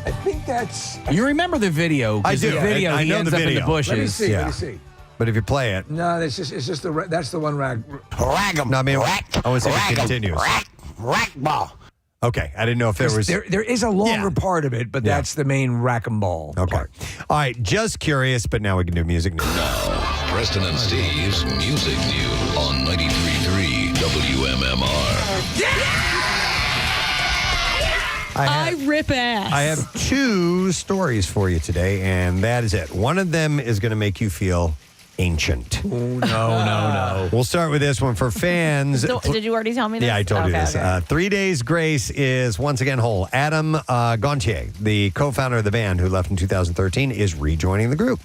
I think that's... You remember the video? I do. The video, I he know ends the up in video. the bushes. Let me see. Yeah. Let me see. But if you play it... No, it's just that's the one rag. Rag'em. No, I mean, I want to see if it continues. Rackball. Okay, I didn't know if there was... There is a longer part of it, but that's the main rack and ball. Okay. part. All right, just curious, but now we can do music news. Now, Preston and Steve's Music News on 93.3 WMMR. I rip ass. I have two stories for you today, and that is it. One of them is going to make you feel ancient. Oh, no. We'll start with this one for fans. So, did you already tell me this? Yeah, I told you this. Okay. 3 Days Grace is once again whole. Adam Gontier, the co-founder of the band who left in 2013, is rejoining the group.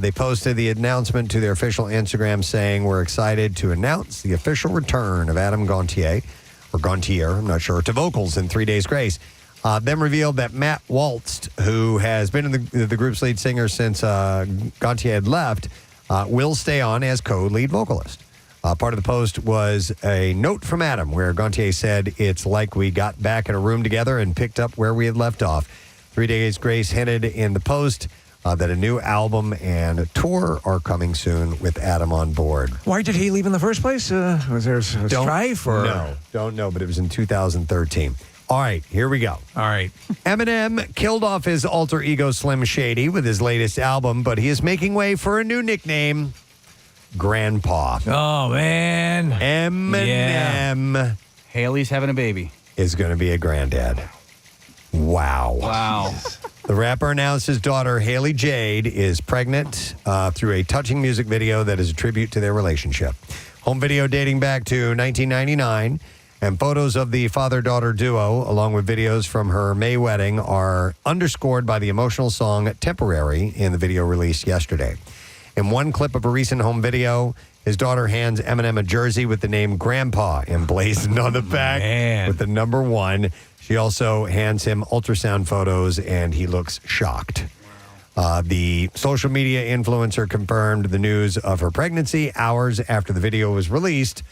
They posted the announcement to their official Instagram saying, "We're excited to announce the official return of Adam Gontier, or Gontier, I'm not sure, to vocals in 3 Days Grace." Then revealed that Matt Waltz, who has been in the group's lead singer since Gontier had left, will stay on as co-lead vocalist. Part of the post was a note from Adam where Gontier said, "It's like we got back in a room together and picked up where we had left off." 3 Days Grace hinted in the post that a new album and a tour are coming soon with Adam on board. Why did he leave in the first place? Was there a strife? Or? No, don't know, but it was in 2013. All right, here we go. All right. Eminem killed off his alter ego Slim Shady with his latest album, but he is making way for a new nickname, Grandpa. Oh, man. Eminem Haley's having a baby. is going to be a granddad. Wow. Wow. The rapper announced his daughter, Haley Jade, is pregnant through a touching music video that is a tribute to their relationship. Home video dating back to 1999, and photos of the father-daughter duo, along with videos from her May wedding, are underscored by the emotional song Temporary in the video released yesterday. In one clip of a recent home video, his daughter hands Eminem a jersey with the name Grandpa emblazoned on the back with the number 1. She also hands him ultrasound photos, and he looks shocked. The social media influencer confirmed the news of her pregnancy hours after the video was released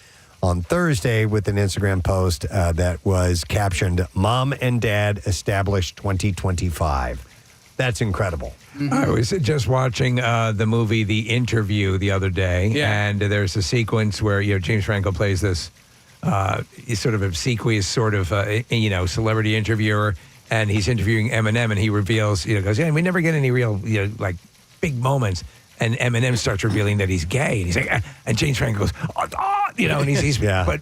on Thursday with an Instagram post that was captioned, "Mom and Dad established 2025." That's incredible. I was just watching the movie The Interview the other day, and there's a sequence where James Franco plays this sort of obsequious sort of celebrity interviewer, and he's interviewing Eminem, and he reveals, goes, "Yeah, we never get any real like big moments." And Eminem starts revealing that he's gay, and he's like, and James Franco goes, and he's but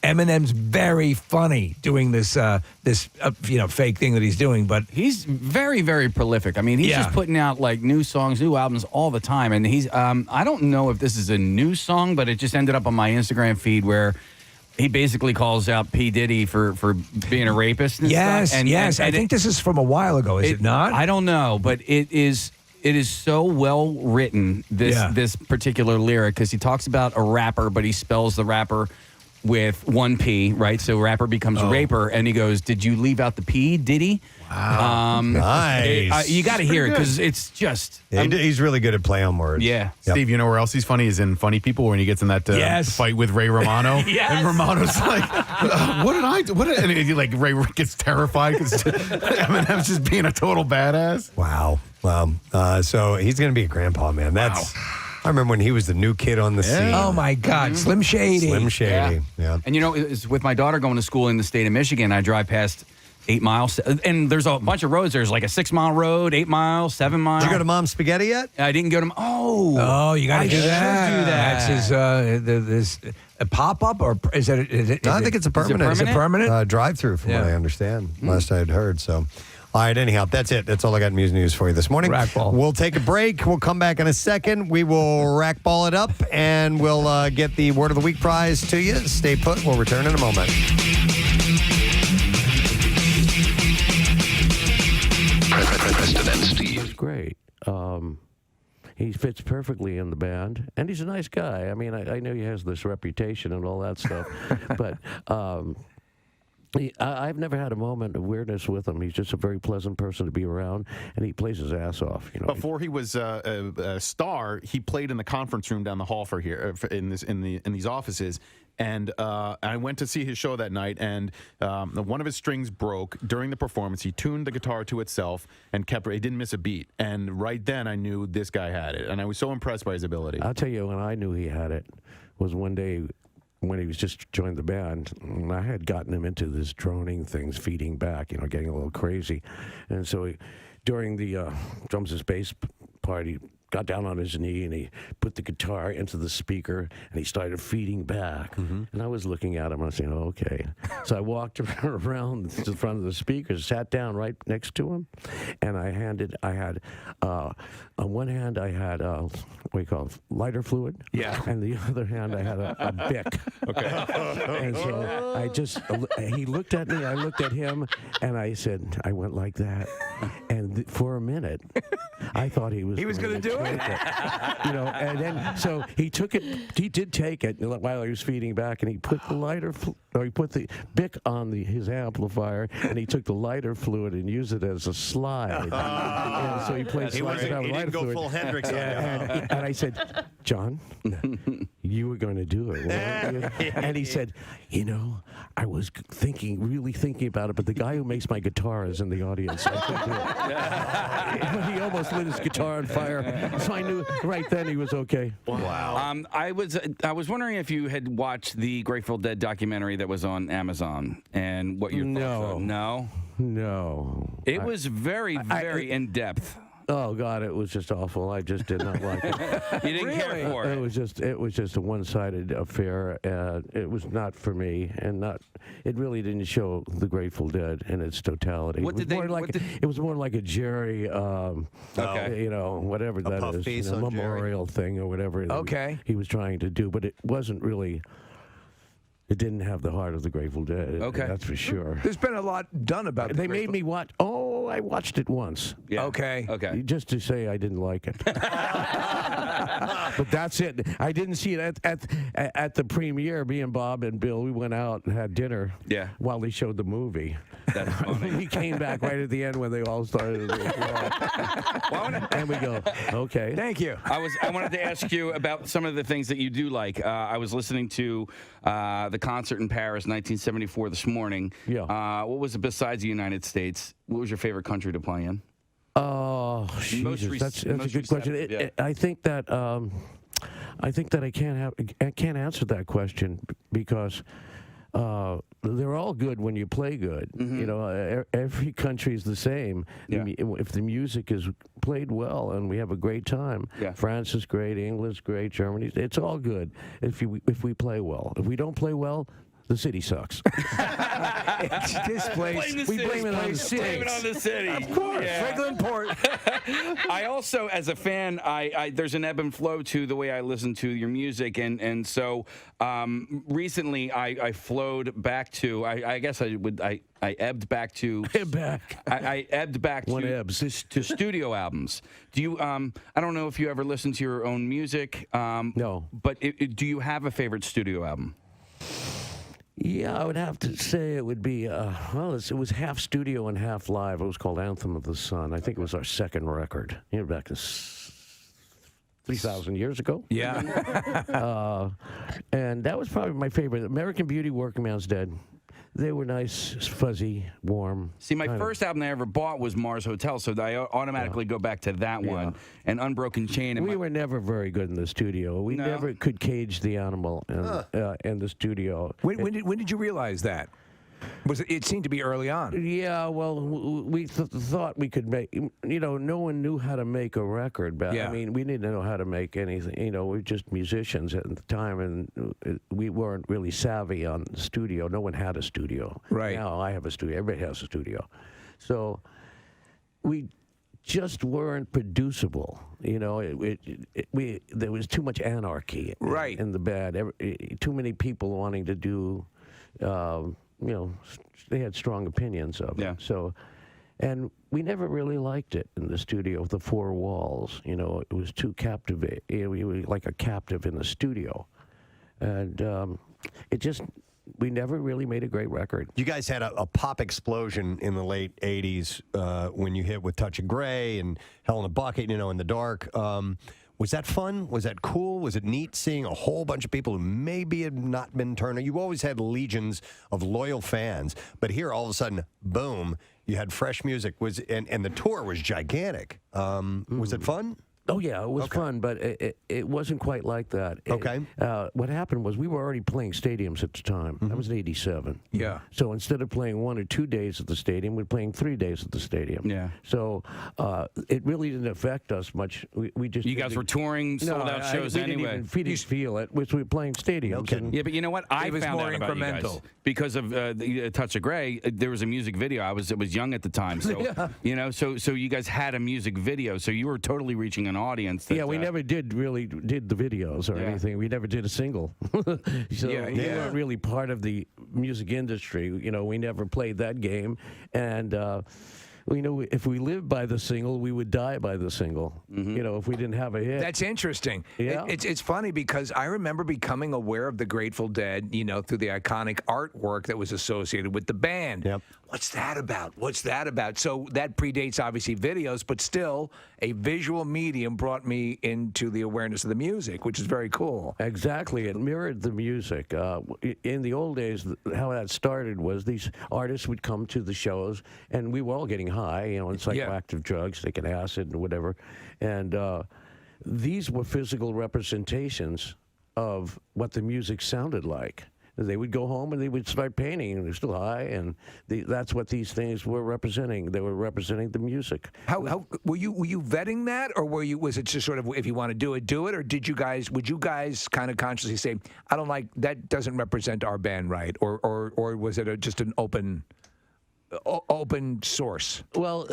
Eminem's very funny doing this fake thing that he's doing, but he's very, very prolific. I mean, he's just putting out like new songs, new albums all the time, and he's I don't know if this is a new song, but it just ended up on my Instagram feed where he basically calls out P. Diddy for being a rapist. And yes, stuff. And I think this is from a while ago. Is it not? I don't know, but it is so well written, this particular lyric, because he talks about a rapper, but he spells the rapper with one P, right? So rapper becomes raper, and he goes, "Did you leave out the P? Did he?" Wow. Nice. You got to hear it because it's just. He's really good at play on words. Yeah. Yep. Steve, you know where else he's funny is in Funny People when he gets in that fight with Ray Romano. Yes. And Romano's like, what did I do? And he, like Ray gets terrified because Eminem's just being a total badass. Wow. So he's going to be a grandpa, man. That's. I remember when he was the new kid on the scene. Oh my God, Slim Shady. Slim Shady. Yeah. And it's with my daughter going to school in the state of Michigan. I drive past 8 miles, and there's a bunch of roads. There's like a 6 mile road, 8 miles, 7 miles. Did you go to Mom's Spaghetti yet? I didn't go to. Oh, you got to do that. Should do that. That's his a pop up, or is it? No, I think it's a permanent. Is it permanent? Drive-through, from what I understand. Last I had heard. So. All right, anyhow, that's it. That's all I got in music news for you this morning. Rackball. We'll take a break. We'll come back in a second. We will rackball it up, and we'll get the Word of the Week prize to you. Stay put. We'll return in a moment. Preston and Steve. He's great. He fits perfectly in the band, and he's a nice guy. I mean, I know he has this reputation and all that stuff, but I've never had a moment of weirdness with him. He's just a very pleasant person to be around, and he plays his ass off. Before he was a star, he played in the conference room down the hall in these offices. And I went to see his show that night, and one of his strings broke during the performance. He tuned the guitar to itself and kept it. He didn't miss a beat. And right then, I knew this guy had it, and I was so impressed by his ability. I'll tell you when I knew he had it was one day when he was just joined the band, and I had gotten him into this droning things, feeding back, getting a little crazy. And so during the drums and bass part, he got down on his knee and he put the guitar into the speaker and he started feeding back. And I was looking at him and I was saying, oh, okay. So I walked around to the front of the speakers, sat down right next to him, and I had on one hand I had what do you call it, lighter fluid. Yeah. And the other hand I had a Bic. Okay. And so he looked at me, I looked at him, and I went like that. And for a minute, I thought he was going to do it. And then so he took it. He did take it while he was feeding back, and he put he put the Bic on his amplifier, and he took the lighter fluid and used it as a slide. And so he played. He didn't go full Hendrix. And I said, John, you were going to do it, weren't you? And he said, I was really thinking about it, but the guy who makes my guitar is in the audience. I couldn't do it. He almost lit his guitar on fire. So I knew right then he was okay. Wow. I was wondering if you had watched the Grateful Dead documentary that was on Amazon and what your thoughts were. No. It was very, very in depth. Oh God, it was just awful. I just did not like it. You didn't care for it. It was just a one-sided affair, and it was not for me. And it really didn't show the Grateful Dead in its totality. It was more like a Jerry, whatever that is, memorial thing or whatever. He was trying to do, but it wasn't really. It didn't have the heart of the Grateful Dead. Okay. That's for sure. There's been a lot done about it. They made me watch. Oh, I watched it once. Yeah. Okay. Just to say I didn't like it. But that's it. I didn't see it at the premiere. Me and Bob and Bill, we went out and had dinner. Yeah. While they showed the movie. That's funny. We came back right at the end when they all started to applaud. And we go, okay. Thank you. I wanted to ask you about some of the things that you do like. I was listening to the concert in Paris, 1974, this morning. Yeah. What was it besides the United States? What was your favorite country to play in? Oh, Jesus, that's a good question. I think that I can't answer that question because they're all good when you play good. Every country is the same. Yeah. If the music is played well and we have a great time, France is great, England's great, Germany, it's all good if we play well. If we don't play well, the city sucks. This place, we blame it on the city. Blame it on the city. Of course. Franklin Port. I also, as a fan, there's an ebb and flow to the way I listen to your music, and so recently I flowed back to. I guess I ebbed back to. I ebbed back to studio albums. Do you? I don't know if you ever listen to your own music. No. But do you have a favorite studio album? Yeah, I would have to say it would be, it was half studio and half live. It was called Anthem of the Sun. I think it was our second record, back in 3,000 years ago. Yeah. And that was probably my favorite. American Beauty, Working Man's Dead. They were nice, fuzzy, warm. See, my first album I ever bought was Mars Hotel, so I automatically go back to that one. And Unbroken Chain. And we were never very good in the studio. We never could cage the animal in the studio. When did you realize that? It seemed to be early on. Yeah, well, we thought we could make, no one knew how to make a record. But I mean, we didn't know how to make anything. We were just musicians at the time, and we weren't really savvy on the studio. No one had a studio. Right. Now I have a studio. Everybody has a studio. So we just weren't producible. There was too much anarchy in the band. Too many people wanting to do... they had strong opinions of it. So, and we never really liked it in the studio with the four walls. It was too captivating. We were like a captive in the studio. And we never really made a great record. You guys had a pop explosion in the late 80s when you hit with Touch of Grey and Hell in a Bucket, In the Dark. Was that fun? Was that cool? Was it neat seeing a whole bunch of people who maybe had not been turned on? You always had legions of loyal fans, but here all of a sudden, boom, you had fresh music. And the tour was gigantic. Was it fun? Oh, yeah, it was fun, but it wasn't quite like that. Okay. What happened was we were already playing stadiums at the time. That was in 87. Yeah. So instead of playing 1 or 2 days at the stadium, we're playing 3 days at the stadium. Yeah. So it really didn't affect us much. We just... You guys were touring sold-out shows anyway. We didn't feel it, which we were playing stadiums. Okay. Yeah, but you know what? I found out about you guys because of the Touch of Grey. There was a music video. I was young at the time, so so you guys had a music video, so you were totally reaching an audience. That, we never did the videos or anything. We never did a single. So we weren't really part of the music industry. We never played that game, and. If we lived by the single, we would die by the single. If we didn't have a hit. That's interesting. Yeah. It's funny because I remember becoming aware of the Grateful Dead, through the iconic artwork that was associated with the band. Yep. What's that about? What's that about? So that predates, obviously, videos, but still, a visual medium brought me into the awareness of the music, which is very cool. Exactly. It mirrored the music. In the old days, how that started was these artists would come to the shows, and we were all getting high, and psychoactive drugs, taking acid and whatever. And these were physical representations of what the music sounded like. They would go home and they would start painting, and they're still high, and that's what these things were representing. They were representing the music. How were you vetting that, or was it just sort of, if you want to do it, or would you guys kind of consciously say, I don't like that, doesn't represent our band right, or was it just an open source? Well,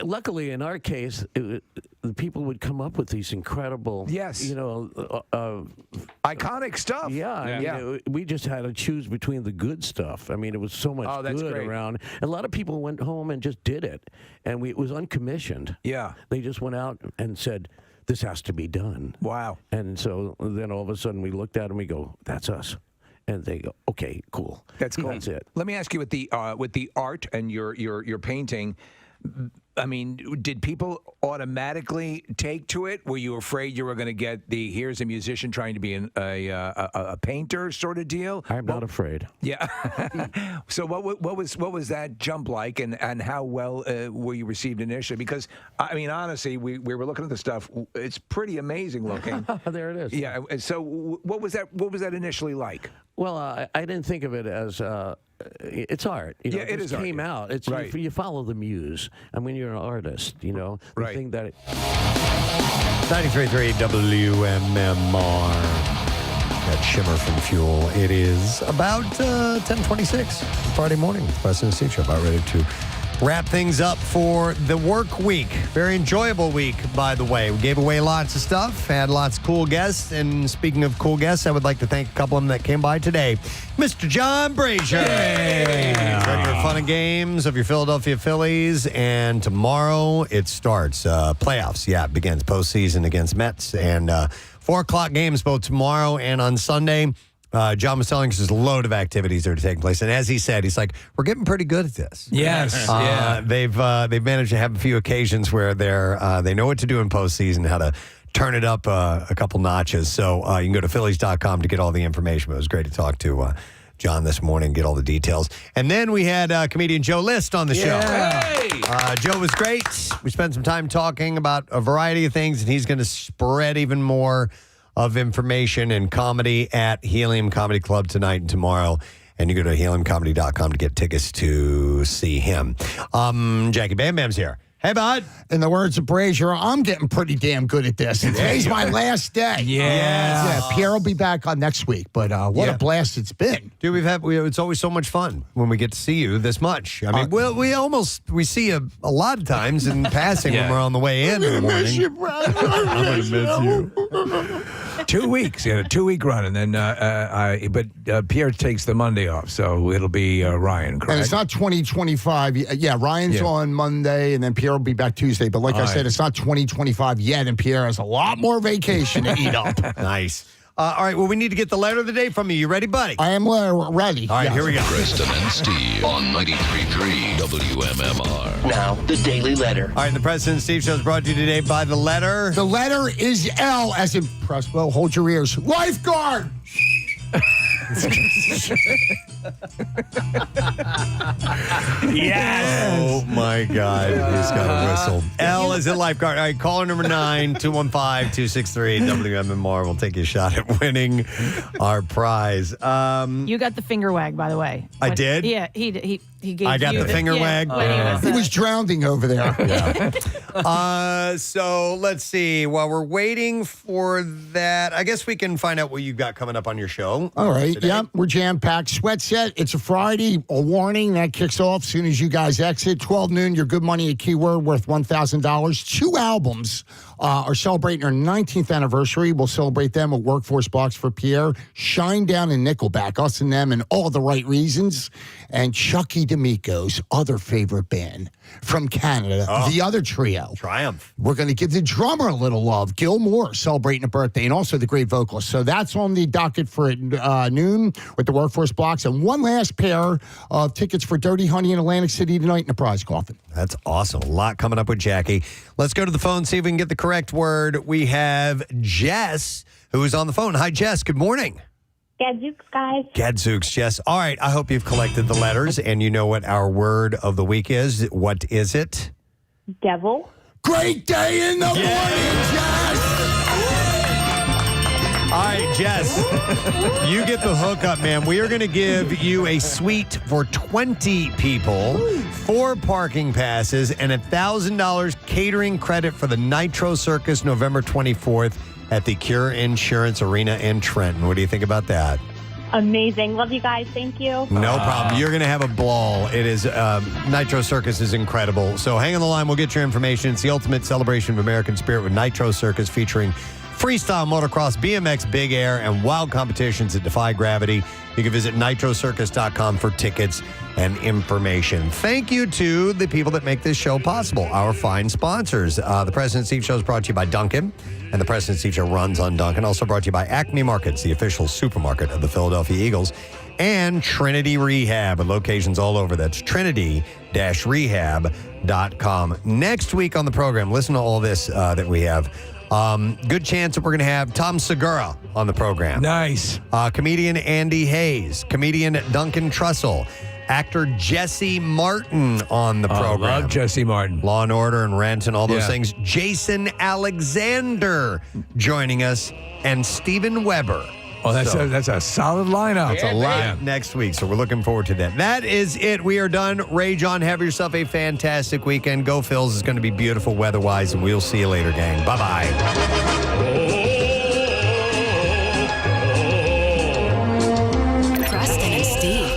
luckily in our case, the people would come up with these incredible, iconic stuff. Yeah. We just had to choose between the good stuff. I mean, it was so much good around. And a lot of people went home and just did it, and it was uncommissioned. Yeah, they just went out and said, "This has to be done." Wow. And so then all of a sudden we looked at them, we go, "That's us." And they go, "Okay, cool. That's cool. That's it." Let me ask you with the art and your painting. I mean, did people automatically take to it? Were you afraid you were going to get here's a musician trying to be a painter sort of deal? I'm not afraid. Yeah. So what was that jump like, and how well were you received initially? Because I mean, honestly, we were looking at the stuff. It's pretty amazing looking. There it is. Yeah. So what was that initially like? Well, I didn't think of it as it's art. Yeah, it is art. Came out. It's right. You follow the muse. I mean, you're an artist. The right. thing that 93.3 WMMR. That shimmer from Fuel. It is about 10:26 Friday morning. Preston and Steve Show. About ready to wrap things up for the work week. Very enjoyable week, by the way. We gave away lots of stuff, had lots of cool guests. And speaking of cool guests, I would like to thank a couple of them that came by today. Mr. John Brazer. Ready for fun and games of your Philadelphia Phillies. And tomorrow it starts. Playoffs, it begins. Postseason against Mets. And 4 o'clock games both tomorrow and on Sunday. John was telling us there's a load of activities that are taking place. And as he said, he's like, we're getting pretty good at this. Yes. They've managed to have a few occasions where they know what to do in postseason, how to turn it up a couple notches. So you can go to Phillies.com to get all the information. But it was great to talk to John this morning, get all the details. And then we had comedian Joe List on the show. Joe was great. We spent some time talking about a variety of things, and he's going to spread even more of information and comedy at Helium Comedy Club tonight and tomorrow. And you go to heliumcomedy.com to get tickets to see him. Jackie Bam Bam's here. Hey, bud. In the words of Brazer, I'm getting pretty damn good at this. Today's my last day. Yeah, Pierre will be back on next week, but what a blast it's been. Dude, it's always so much fun when we get to see you this much. I mean, we see you a lot of times in passing when we're on the way in the morning. Miss you, brother. I'm going to miss you. 2 weeks. He had a 2-week run, and then but Pierre takes the Monday off, so it'll be Ryan, correct? And it's not 2025. Yeah, Ryan's on Monday, and then Pierre will be back Tuesday. But like I said, it's not 2025 yet, and Pierre has a lot more vacation to eat up. Nice. All right, well, we need to get the letter of the day from you. You ready, buddy? I am ready. All right, here we go. Preston and Steve on 93.3 WMMR. Now, the Daily Letter. All right, the Preston and Steve Show is brought to you today by the letter. The letter is L, as in, Prespo, hold your ears. Lifeguard! Yes! Oh, my God. He's got a whistle. L is in lifeguard. All right, caller number 9, 215-263-WMMR. We'll take a shot at winning our prize. You got the finger wag, by the way. I did? Yeah, he gave I got you the finger wag. He was drowning over there. So let's see. While we're waiting for that, I guess we can find out what you've got coming up on your show. All right. today. Yep. We're jam-packed. Sweat Set. It's a Friday. A warning. That kicks off as soon as you guys exit. 12 noon. Your good money, a keyword worth $1,000. 2 albums are celebrating their 19th anniversary. We'll celebrate them with Workforce Box for Pierre, Shinedown and Nickelback, Us and Them, and All the Right Reasons, and Chucky D'Amico's other favorite band from Canada, the other trio. Triumph. We're going to give the drummer a little love, Gil Moore, celebrating a birthday, and also the great vocalist. So that's on the docket for noon with the Workforce Blocks. And one last pair of tickets for Dirty Honey in Atlantic City tonight in the prize coffin. That's awesome. A lot coming up with Jackie. Let's go to the phone, see if we can get the correct word. We have Jess, who is on the phone. Hi, Jess. Good morning. Gadzooks, guys. Gadzooks, Jess. All right. I hope you've collected the letters and you know what our word of the week is. What is it? Devil. Great day in the morning, Jess! All right, Jess, you get the hookup, man. We are going to give you a suite for 20 people, 4 parking passes, and $1,000 catering credit for the Nitro Circus November 24th at the Cure Insurance Arena in Trenton. What do you think about that? Amazing. Love you guys. Thank you. No problem. You're going to have a ball. It is, Nitro Circus is incredible. So hang on the line. We'll get your information. It's the ultimate celebration of American spirit with Nitro Circus featuring freestyle motocross, BMX, big air, and wild competitions that defy gravity. You can visit nitrocircus.com for tickets and information. Thank you to the people that make this show possible, our fine sponsors. The President Steve Show is brought to you by Dunkin', and the President Steve Show runs on Dunkin'. Also brought to you by Acme Markets, the official supermarket of the Philadelphia Eagles, and Trinity Rehab, with locations all over. That's trinity-rehab.com. Next week on the program, listen to all this that we have. Good chance that we're going to have Tom Segura on the program. Nice. Comedian Andy Hayes, comedian Duncan Trussell, actor Jesse Martin on the program. Love Jesse Martin. Law and Order and Rent and all those things. Jason Alexander joining us, and Steven Weber. Oh, that's a solid lineup. It's a lot next week, so we're looking forward to that. That is it. We are done. Rage on. Have yourself a fantastic weekend. Go Phils. It's going to be beautiful weather-wise, and we'll see you later, gang. Bye-bye. Preston and Steve.